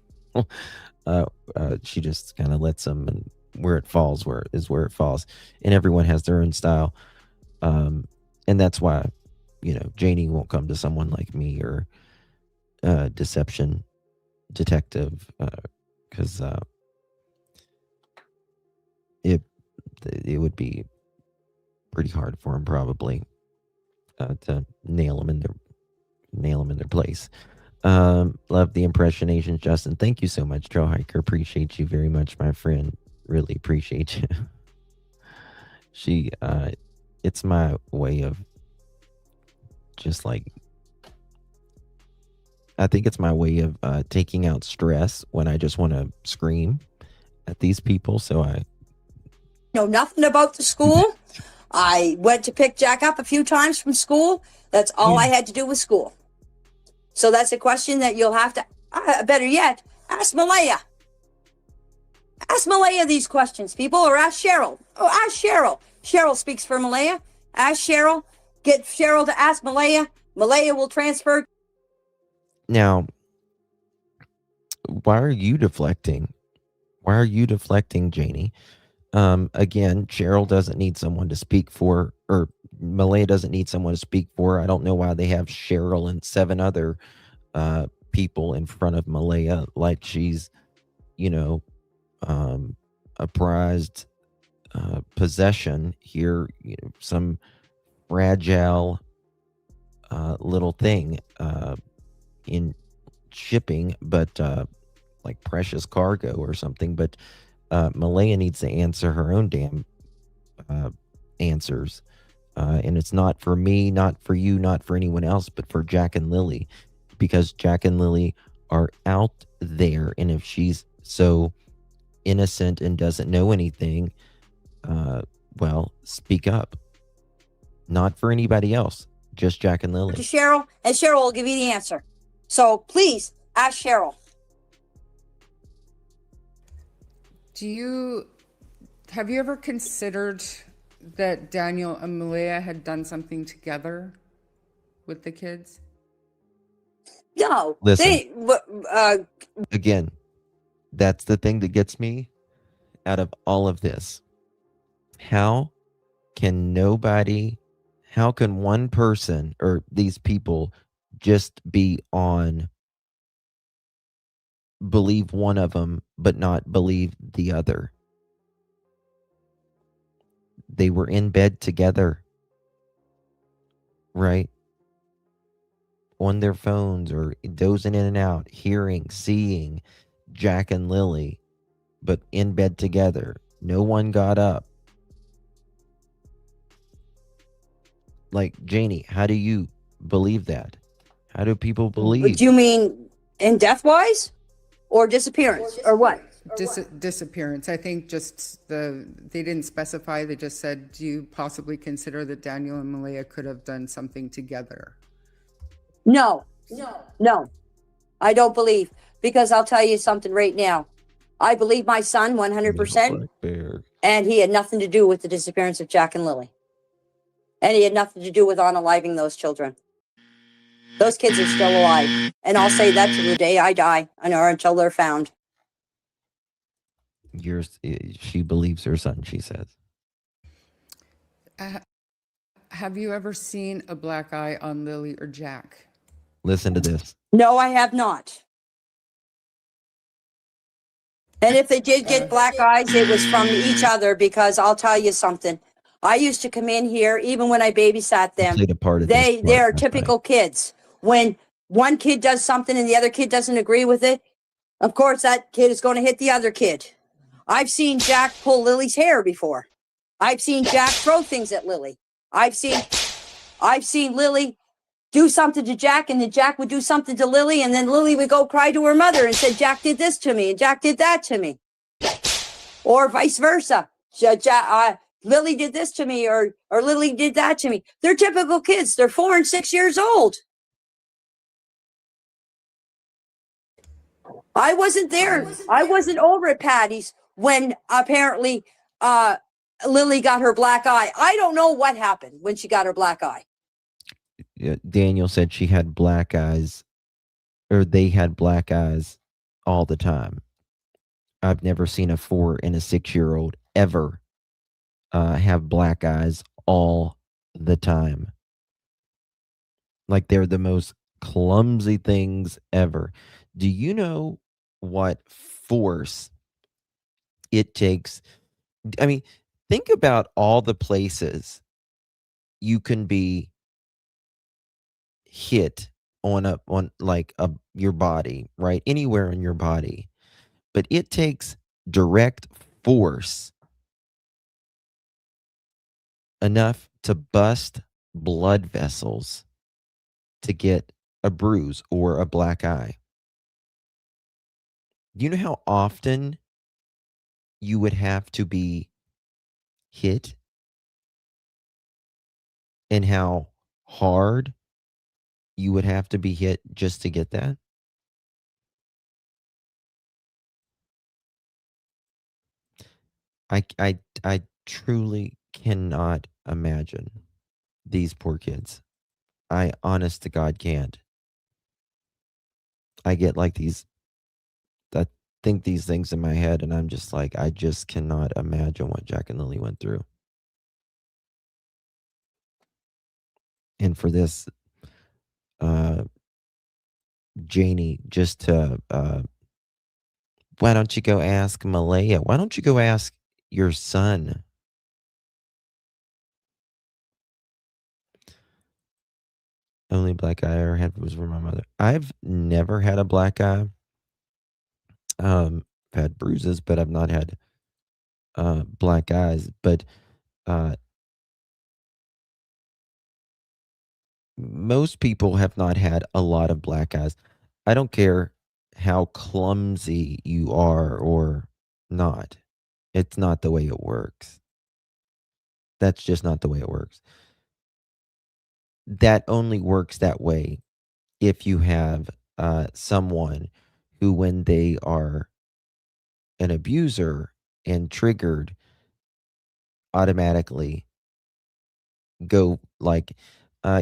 She just kind of lets them, and where it falls, where it falls. And everyone has their own style. And that's why, Janie won't come to someone like me or deception detective, because it would be pretty hard for him probably to nail them in their place. Love the impressionations, Justin. Thank you so much, Joe Hiker. Appreciate you very much, my friend. Really appreciate you. It's my way of just like, I think it's my way of taking out stress when I just want to scream at these people. So I know nothing about the school. I went to pick Jack up a few times from school. That's all I had to do with school. So that's a question that you'll have to, better yet, ask Malaya. Ask Malaya these questions, people, or ask Cheryl. Oh, ask Cheryl. Cheryl speaks for Malaya. Ask Cheryl. Get Cheryl to ask Malaya. Malaya will transfer. Now, why are you deflecting? Why are you deflecting, Janie? Again, Cheryl doesn't need someone to speak for, or Malaya doesn't need someone to speak for. I don't know why they have Cheryl and 7 other people in front of Malaya like she's, a prized possession here, some fragile little thing in shipping, but like precious cargo or something. But Malaya needs to answer her own damn answers. And it's not for me, not for you, not for anyone else, but for Jack and Lily, because Jack and Lily are out there. And if she's so innocent and doesn't know anything, well, speak up. Not for anybody else, just Jack and Lily. To Cheryl, and Cheryl will give you the answer. So please ask Cheryl. Have you ever considered that Daniel and Malaya had done something together with the kids? No. Listen. Again, that's the thing that gets me out of all of this. How can one person or these people just believe one of them, but not believe the other? They were in bed together, right? On their phones or dozing in and out, hearing, seeing Jack and Lily, but in bed together. No one got up. Like, Janie, how do you believe that? How do people believe? Do you mean in death-wise or disappearance or what? Disappearance. I think just they didn't specify. They just said, do you possibly consider that Daniel and Malaya could have done something together? No, no, I don't believe, because I'll tell you something right now. I believe my son 100%, Black bear. and he had nothing to do with the disappearance of Jack and Lily. And he had nothing to do with unaliving those children. Those kids are still alive. And I'll say that to the day I die, or until they're found. She believes her son, she says. Have you ever seen a black eye on Lily or Jack? Listen to this. No, I have not. And if they did get black eyes, it was from each other, because I'll tell you something. I used to come in here, even when I babysat them. Played a part of this They are last typical night. kids. When one kid does something and the other kid doesn't agree with it, of course that kid is going to hit the other kid. I've seen Jack pull Lily's hair before. I've seen Jack throw things at Lily. I've seen Lily do something to Jack, and then Jack would do something to Lily, and then Lily would go cry to her mother and say, Jack did this to me, and Jack did that to me. Or vice versa. Lily did this to me, or Lily did that to me. They're typical kids. They're 4 and 6 years old. I wasn't there. I wasn't over at Patty's when apparently Lily got her black eye. I don't know what happened when she got her black eye. Daniel said she had black eyes, or they had black eyes all the time. I've never seen a 4 and a 6-year-old ever have black eyes all the time. Like, they're the most clumsy things ever. Do you know what force it takes? I mean, think about all the places you can be hit on your body, right? Anywhere in your body. But it takes direct force enough to bust blood vessels to get a bruise or a black eye. Do you know how often you would have to be hit? And how hard you would have to be hit just to get that? I truly cannot imagine these poor kids. I honest to God can't. I get like I think these things in my head, and I'm just like, I just cannot imagine what Jack and Lily went through. And for this, Janie, just to, why don't you go ask Malaya? Why don't you go ask your son? Only black eye I ever had was from my mother. I've never had a black eye. I've had bruises, but I've not had black eyes. But most people have not had a lot of black eyes. I don't care how clumsy you are or not. It's not the way it works. That's just not the way it works. That only works that way if you have someone who, when they are an abuser and triggered, automatically go like,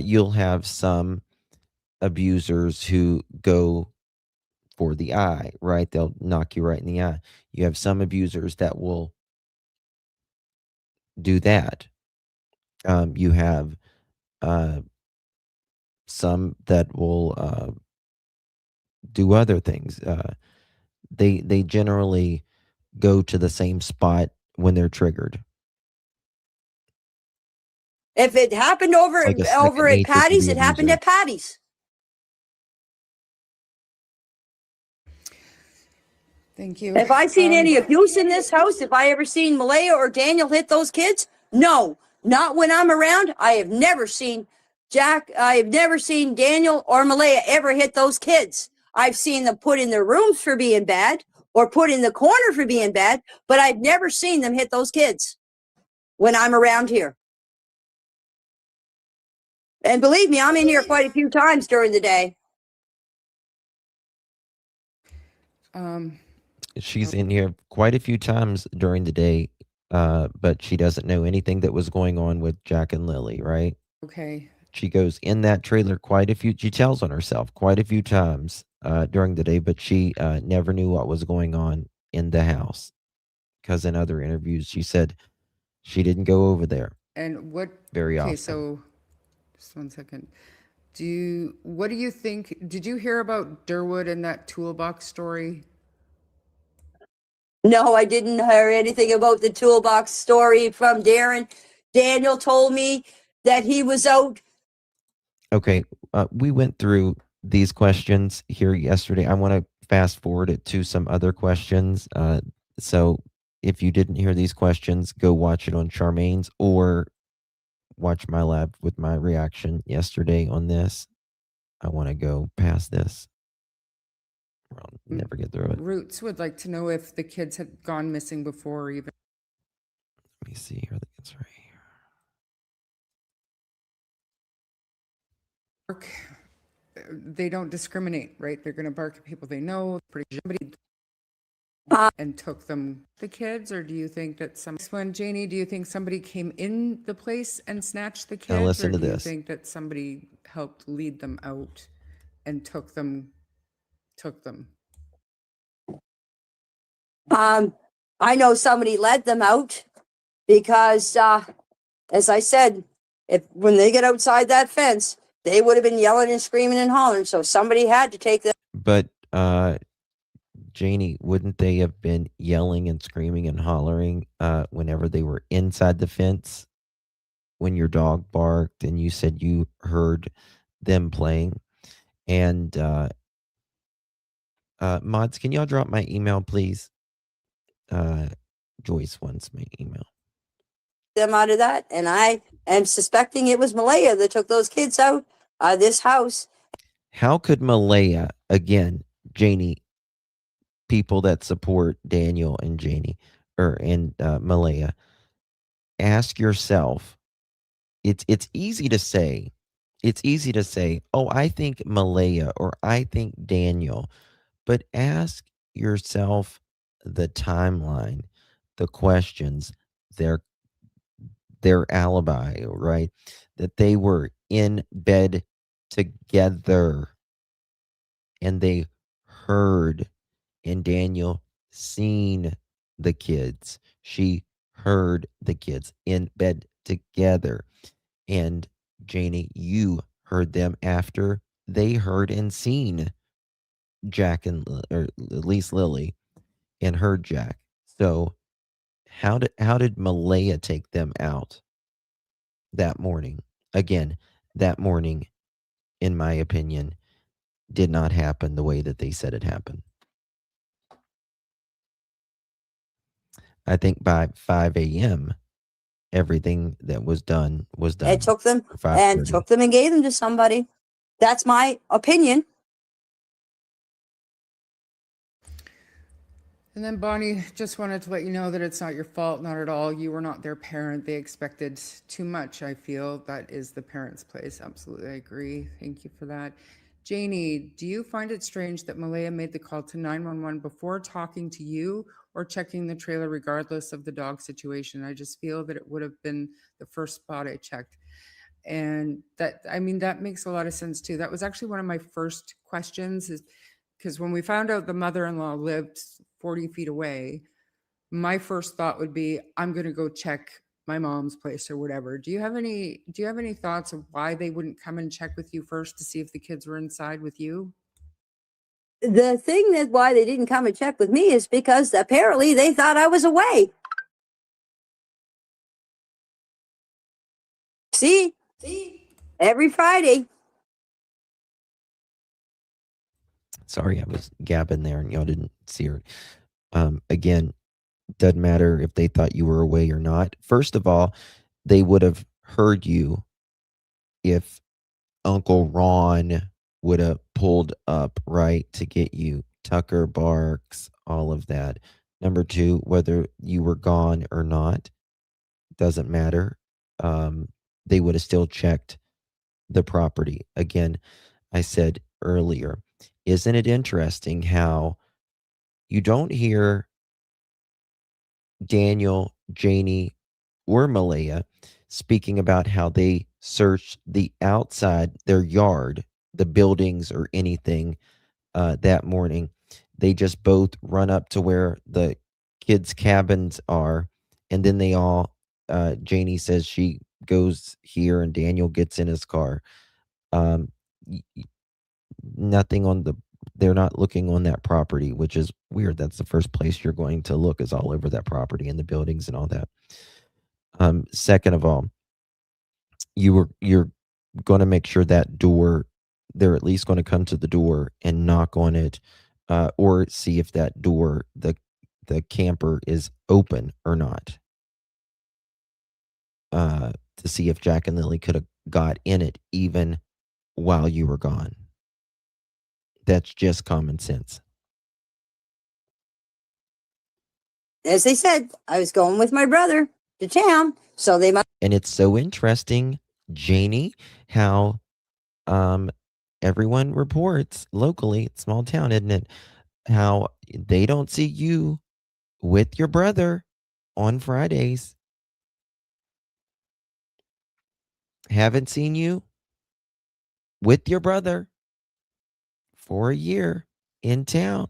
you'll have some abusers who go for the eye, right? They'll knock you right in the eye. You have some abusers that will do that. You have some that will do other things. They generally go to the same spot when they're triggered. If it happened over Like a second at nature to Patty's, the it happened abuser. at Patty's. Thank you. Have I seen any abuse in this house? Have I ever seen Malaya or Daniel hit those kids? No, not when I'm around. I have never seen Jack. I have never seen Daniel or Malaya ever hit those kids. I've seen them put in their rooms for being bad or put in the corner for being bad, but I've never seen them hit those kids when I'm around here. And believe me, I'm in here quite a few times during the day. She's in here quite a few times during the day, but she doesn't know anything that was going on with Jack and Lily, right? Okay. She goes in that trailer she tells on herself quite a few times during the day, but she never knew what was going on in the house. Because in other interviews, she said she didn't go over there And what? very Okay, often. so just 1 second. What do you think? Did you hear about Durwood and that toolbox story? No, I didn't hear anything about the toolbox story from Darren. Daniel told me that he was out. Okay, we went through these questions here yesterday. I want to fast forward it to some other questions. So if you didn't hear these questions, go watch it on Charmaine's or watch my lab with my reaction yesterday on this. I want to go past this. I'll never get through it. Roots would like to know if the kids had gone missing before or even. Let me see here. It's right here. They don't discriminate, right? They're going to bark at people they know. Somebody and took them, the kids, or do you think that Janie, do you think somebody came in the place and snatched the kids? Now listen or to do you this. think that somebody helped lead them out and took them? I know somebody led them out because, as I said, when they get outside that fence, they would have been yelling and screaming and hollering. So somebody had to take them. But Janie, wouldn't they have been yelling and screaming and hollering whenever they were inside the fence? When your dog barked and you said you heard them playing? And mods, can y'all drop my email, please? Joyce wants my email. Them out of that, and I am suspecting it was Malaya that took those kids out of this house. How could Malaya, again, Janie, people that support Daniel and Janie and Malaya, ask yourself, it's easy to say, oh, I think Malaya or I think Daniel, but ask yourself the timeline, the questions, their alibi, right? That they were in bed together and they heard, and Daniel seen the kids. She heard the kids in bed together. And Janie, you heard them after they heard and seen Jack or at least Lily and heard Jack. So how did Malaya take them out that morning? Again, that morning, in my opinion, did not happen the way that they said it happened. I think by 5 a.m., everything that was done was done. It took them and gave them to somebody. That's my opinion. And then Bonnie, just wanted to let you know that it's not your fault, not at all. You were not their parent. They expected too much, I feel. That is the parent's place. Absolutely, I agree. Thank you for that. Janie, do you find it strange that Malaya made the call to 911 before talking to you or checking the trailer regardless of the dog situation? I just feel that it would have been the first spot I checked. And that makes a lot of sense too. That was actually one of my first questions, is because when we found out the mother-in-law lived 40 feet away, my first thought would be, I'm going to go check my mom's place or whatever. Do you have any thoughts of why they wouldn't come and check with you first to see if the kids were inside with you? The thing that why they didn't come and check with me is because apparently they thought I was away. See, every Friday. Sorry, I was gabbing there and y'all didn't see her. Again, doesn't matter if they thought you were away or not. First of all, they would have heard you if Uncle Ron would have pulled up, right, to get you. Tucker barks, all of that. Number two, whether you were gone or not, doesn't matter. They would have still checked the property. Again, I said earlier, isn't it interesting how you don't hear Daniel, Janie, or Malaya speaking about how they searched the outside, their yard, the buildings, or anything that morning. They just both run up to where the kids' cabins are, and then they all, Janie says she goes here, and Daniel gets in his car. Um, Nothing on the, they're not looking on that property, which is weird. That's the first place you're going to look, is all over that property and the buildings and all that. Second of all, you're going to make sure that door, they're at least going to come to the door and knock on it, or see if that door, the camper, is open or not, to see if Jack and Lily could have got in it even while you were gone. That's just common sense. As they said, I was going with my brother to town, so they must. And it's so interesting, Janie, how everyone reports locally, small town, isn't it? How they don't see you with your brother on Fridays. Haven't seen you with your brother for a year in town.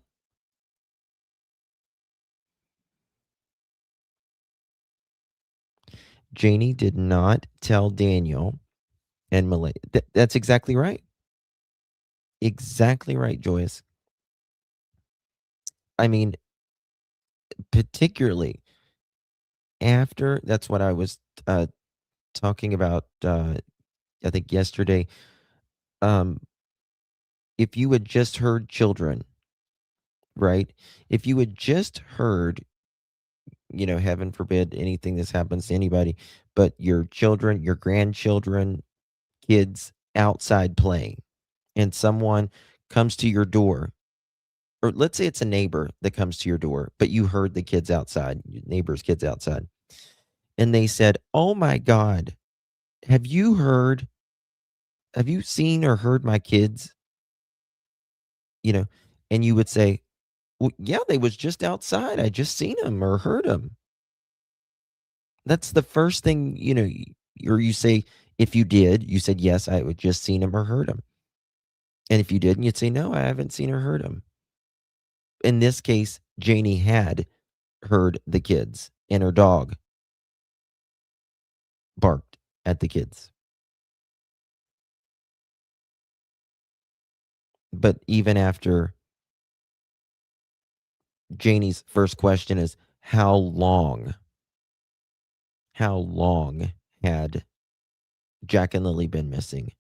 Janie did not tell Daniel and Malay. That's exactly right. Exactly right, Joyce. I mean, particularly after, that's what I was talking about, I think yesterday. If you had just heard children, right? If you had just heard, heaven forbid anything this happens to anybody, but your children, your grandchildren, kids outside playing, and someone comes to your door, or let's say it's a neighbor that comes to your door, but you heard the kids outside, your neighbor's kids outside, and they said, "Oh my God, have you seen or heard my kids?" And you would say, "Well, yeah, they was just outside. I just seen them or heard them." That's the first thing, or you say, if you did, you said, "Yes, I would just seen him or heard him." And if you didn't, you'd say, "No, I haven't seen or heard him." In this case, Janie had heard the kids, and her dog barked at the kids. But even after, Janie's first question is, how long had Jack and Lily been missing?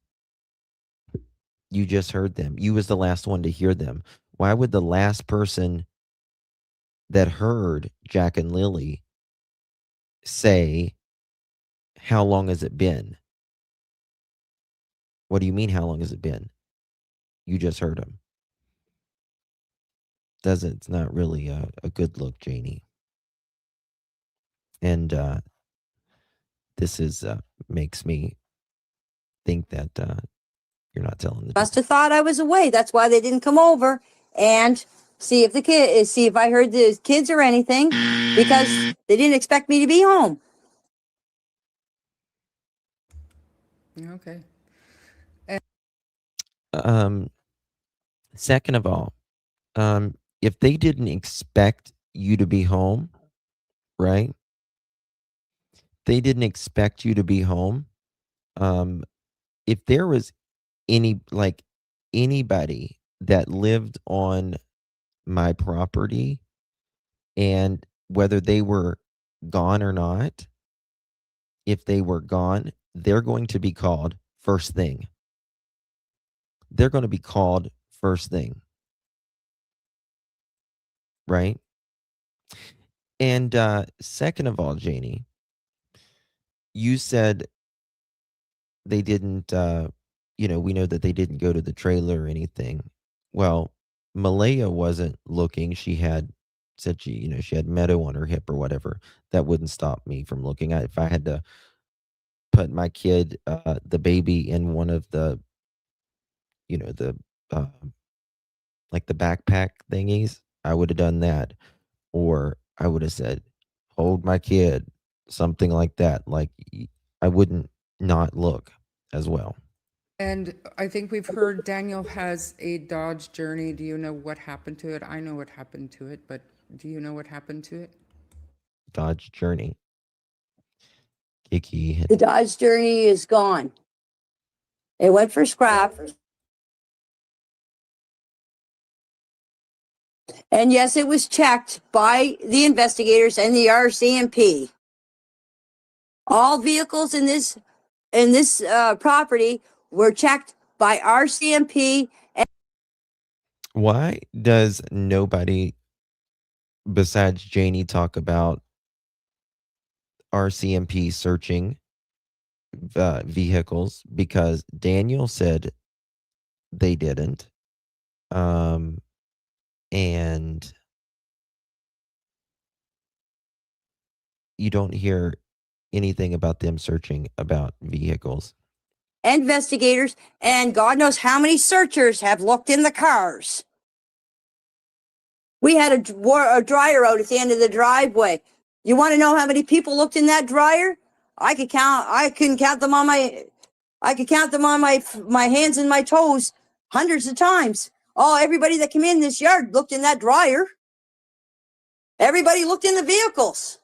You just heard them. You was the last one to hear them. Why would the last person that heard Jack and Lily say, how long has it been? What do you mean, how long has it been? You just heard them. It's not really a good look, Janie. And this is makes me think that you're not telling the truth. Must have thought I was away. That's why they didn't come over and see if I heard the kids or anything, because they didn't expect me to be home. Okay. Second of all, if they didn't expect you to be home, right? They didn't expect you to be home. If there was anybody that lived on my property, and whether they were gone or not, if they were gone, they're going to be called first thing. They're going to be called first thing. Right? And second of all, Janie, you said they didn't, we know that they didn't go to the trailer or anything. Well, Malaya wasn't looking. She said she had meadow on her hip or whatever. That wouldn't stop me from looking. If I had to put my kid, the baby, in one of the, the like the backpack thingies, I would have done that. Or I would have said, hold my kid, something like that. Like, I wouldn't not look as well. And I think we've heard Daniel has a Dodge Journey. Do you know what happened to it? I know what happened to it, but do you know what happened to it? Dodge Journey. Kiki. The Dodge Journey is gone. It went for scrap. And yes, it was checked by the investigators and the RCMP. All vehicles in this property were checked by RCMP. Why does nobody besides Janie talk about RCMP searching vehicles? Because Daniel said they didn't. And you don't hear anything about them searching about vehicles. Investigators, and God knows how many searchers have looked in the cars. We had a dryer out at the end of the driveway. You want to know how many people looked in that dryer? I could count them on my hands and my toes hundreds of times. Oh, everybody that came in this yard looked in that dryer. Everybody looked in the vehicles.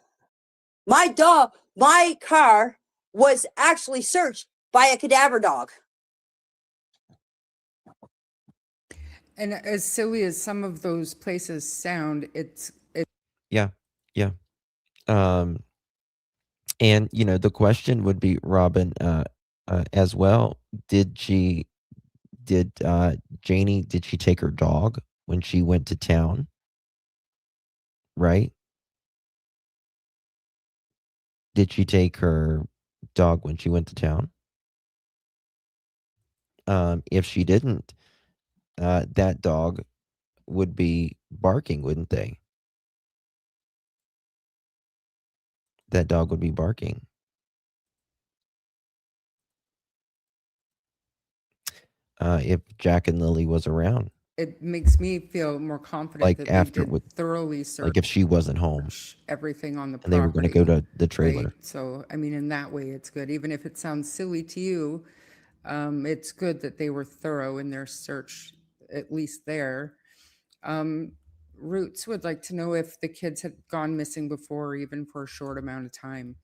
My car was actually searched by a cadaver dog. And as silly as some of those places sound, it's Yeah. And the question would be, Robin, as well, did Janie, did she take her dog when she went to town? Right? Did she take her dog when she went to town? If she didn't, that dog would be barking, wouldn't they? That dog would be barking. If Jack and Lily was around. It makes me feel more confident Like that after they did thoroughly search like if she wasn't home everything on the and they were going to go to the trailer. Right? So, I mean, in that way, it's good. Even if it sounds silly to you, it's good that they were thorough in their search, at least there. Roots would like to know if the kids had gone missing before, even for a short amount of time.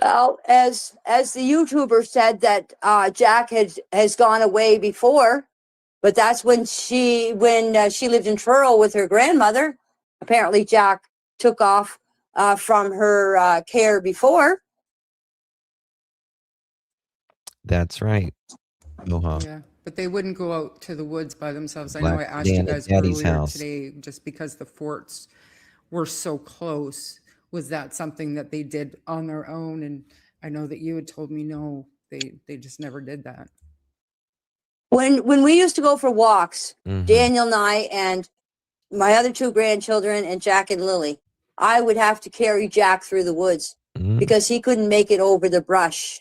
Well, as the YouTuber said that Jack has gone away before, but that's when she lived in Truro with her grandmother. Apparently, Jack took off from her care before. That's right. Yeah, but they wouldn't go out to the woods by themselves. I know I asked you Dan at guys Daddy's earlier house. today, just because the forts were so close, was that something that they did on their own? And I know that you had told me no, they just never did that. When we used to go for walks, Mhm. Daniel and I and my other two grandchildren and Jack and Lily, I would have to carry Jack through the woods Mhm. because he couldn't make it over the brush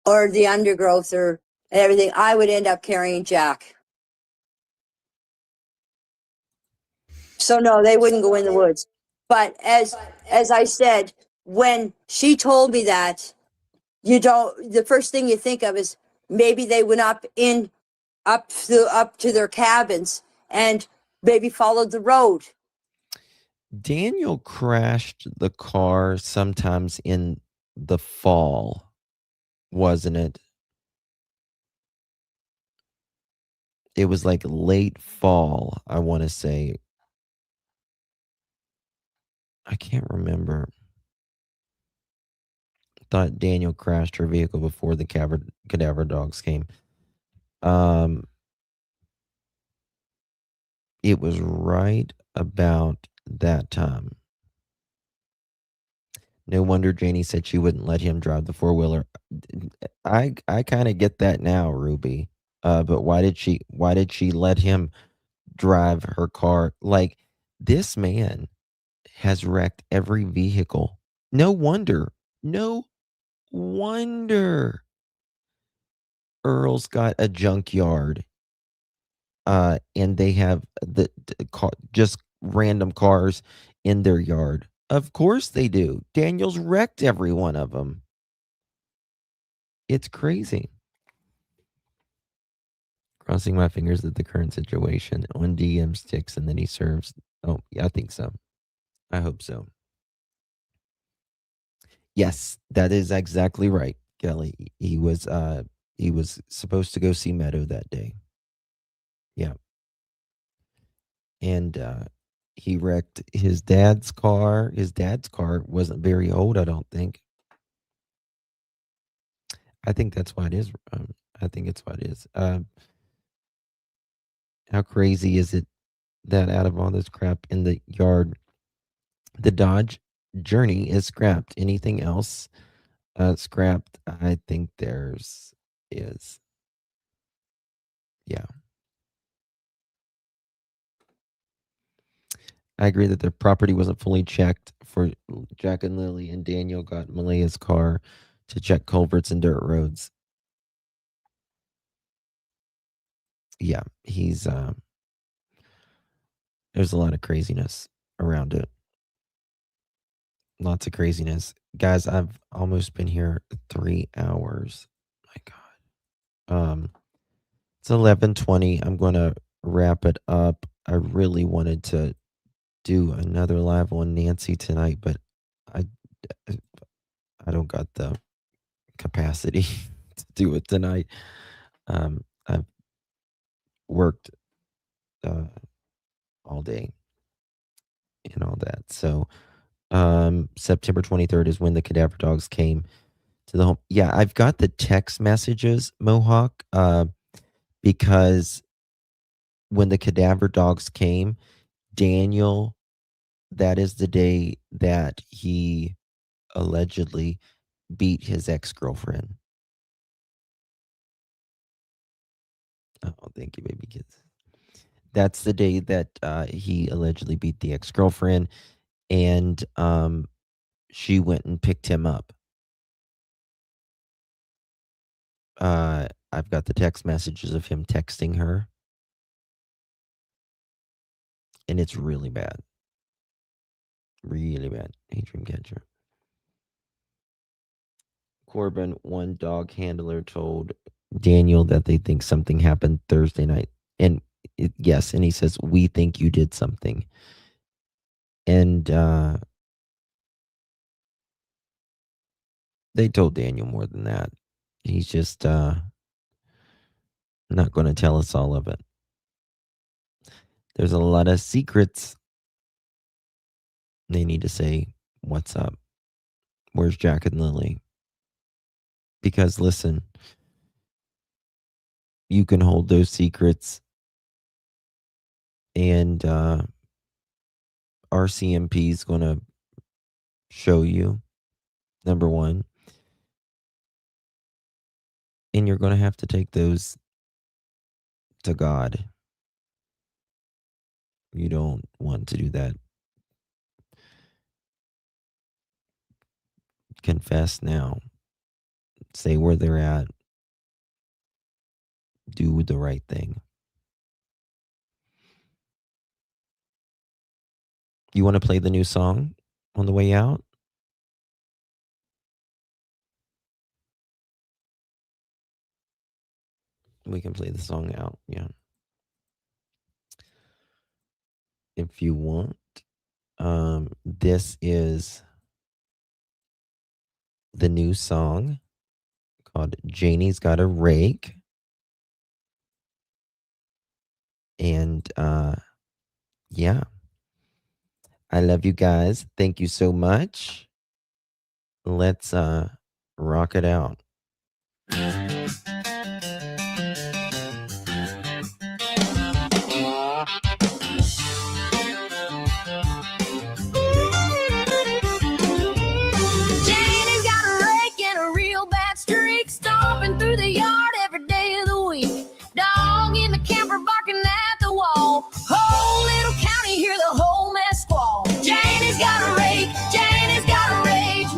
or the undergrowth or everything. I would end up carrying Jack. So no, they wouldn't go in the woods. But as I said, when she told me that, the first thing you think of is maybe they went up to their cabins and maybe followed the road. Daniel crashed the car sometimes in the fall, wasn't it? It was like late fall, I want to say. I can't remember. Thought Daniel crashed her vehicle before the cadaver dogs came. It was right about that time. No wonder Janie said she wouldn't let him drive the four-wheeler. I kind of get that now, Ruby. But why did she let him drive her car? Like, this man has wrecked every vehicle No wonder. No wonder Earl's got a junkyard. And they have just random cars in their yard. Of course they do. Daniel's wrecked every one of them. It's crazy. Crossing my fingers that the current situation on DM sticks and then he serves. Oh, yeah, I think so. I hope so. Yes, that is exactly right, Kelly. He was supposed to go see Meadow that day. Yeah. And he wrecked his dad's car. His dad's car wasn't very old, I don't think. I think that's why it is. I think it's what it is. How crazy is it that out of all this crap in the yard, the Dodge Journey is scrapped? Anything else scrapped? I think theirs is. Yeah. I agree that their property wasn't fully checked for Jack and Lilly, and Daniel got Malaya's car to check culverts and dirt roads. Yeah, he's there's a lot of craziness around it. Lots of craziness. Guys, I've almost been here 3 hours. My God. It's 11:20. I'm gonna wrap it up. I really wanted to do another live on Nancy tonight, but I don't got the capacity to do it tonight. I've worked all day and all that. So September 23rd is when the cadaver dogs came to the home. Yeah, I've got the text messages, Mohawk, because when the cadaver dogs came, Daniel, that is the day that he allegedly beat his ex-girlfriend. Oh, thank you, baby kids. That's the day that he allegedly beat the ex-girlfriend, and she went and picked him up. I've got the text messages of him texting her, and it's really bad. Really bad. Hey, Dreamcatcher. Corbin, one dog handler, told Daniel that they think something happened Thursday night. And yes, and he says, we think you did something. And they told Daniel more than that. He's just not going to tell us all of it. There's a lot of secrets. They need to say, what's up? Where's Jack and Lilly? Because listen, you can hold those secrets, and RCMP is going to show you, number one, and you're going to have to take those to God. You don't want to do that. Confess now. Say where they're at. Do the right thing. You want to play the new song on the way out? We can play the song out, yeah. If you want. This is the new song called Janie's Got a Rake. And yeah. I love you guys. Thank you so much. Let's rock it out. Janie's got a rake and a real bad streak, stomping through the yard every day of the week. Dog in the camper barking at the wall. Whole little county hear the whole mess squall. Janie's got a rake, Janie's got a rage.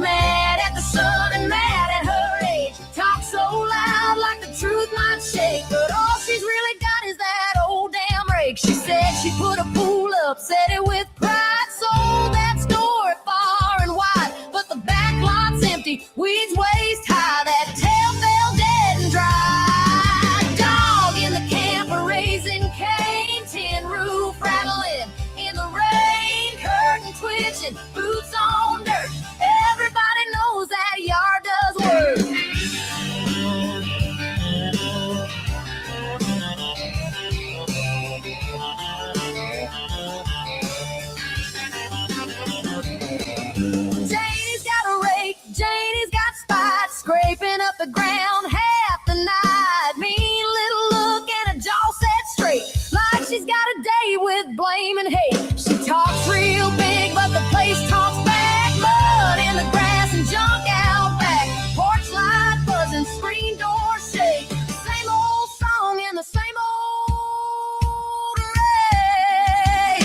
blame and hate. She talks real big, but the place talks back. Mud in the grass and junk out back. Porch light buzzing, screen door shake. Same old song in the same old array.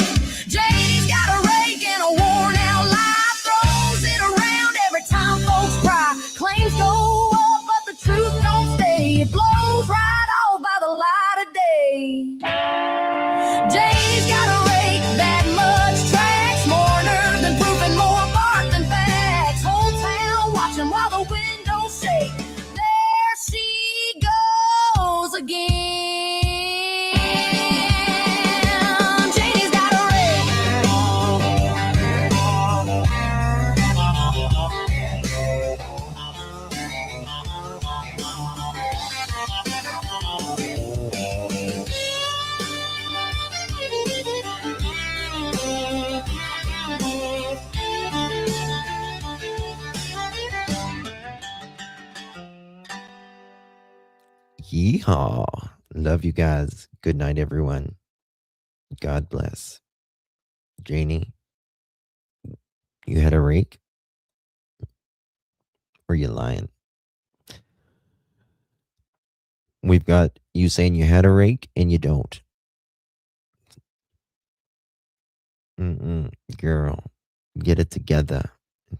JD's got a rake and a worn out light. Throws it around every time folks cry. Claims go up, but the truth don't stay. It blows right off by the light of day. Jay's got a rake that much tracks. More nerve than proof and more bark than facts. Whole town watching while the windows shake. There she goes again. Janie's got a rake. Yeehaw. Love you guys. Good night, everyone. God bless. Janie, you had a rake? Or you lying? We've got you saying you had a rake and you don't. Girl, get it together.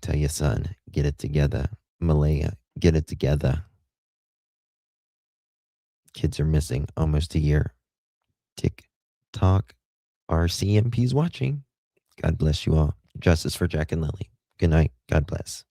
Tell your son, get it together. Malaya, get it together. Kids are missing almost a year. Tick tock. RCMP's watching. God bless you all. Justice for Jack and Lilly. Good night. God bless.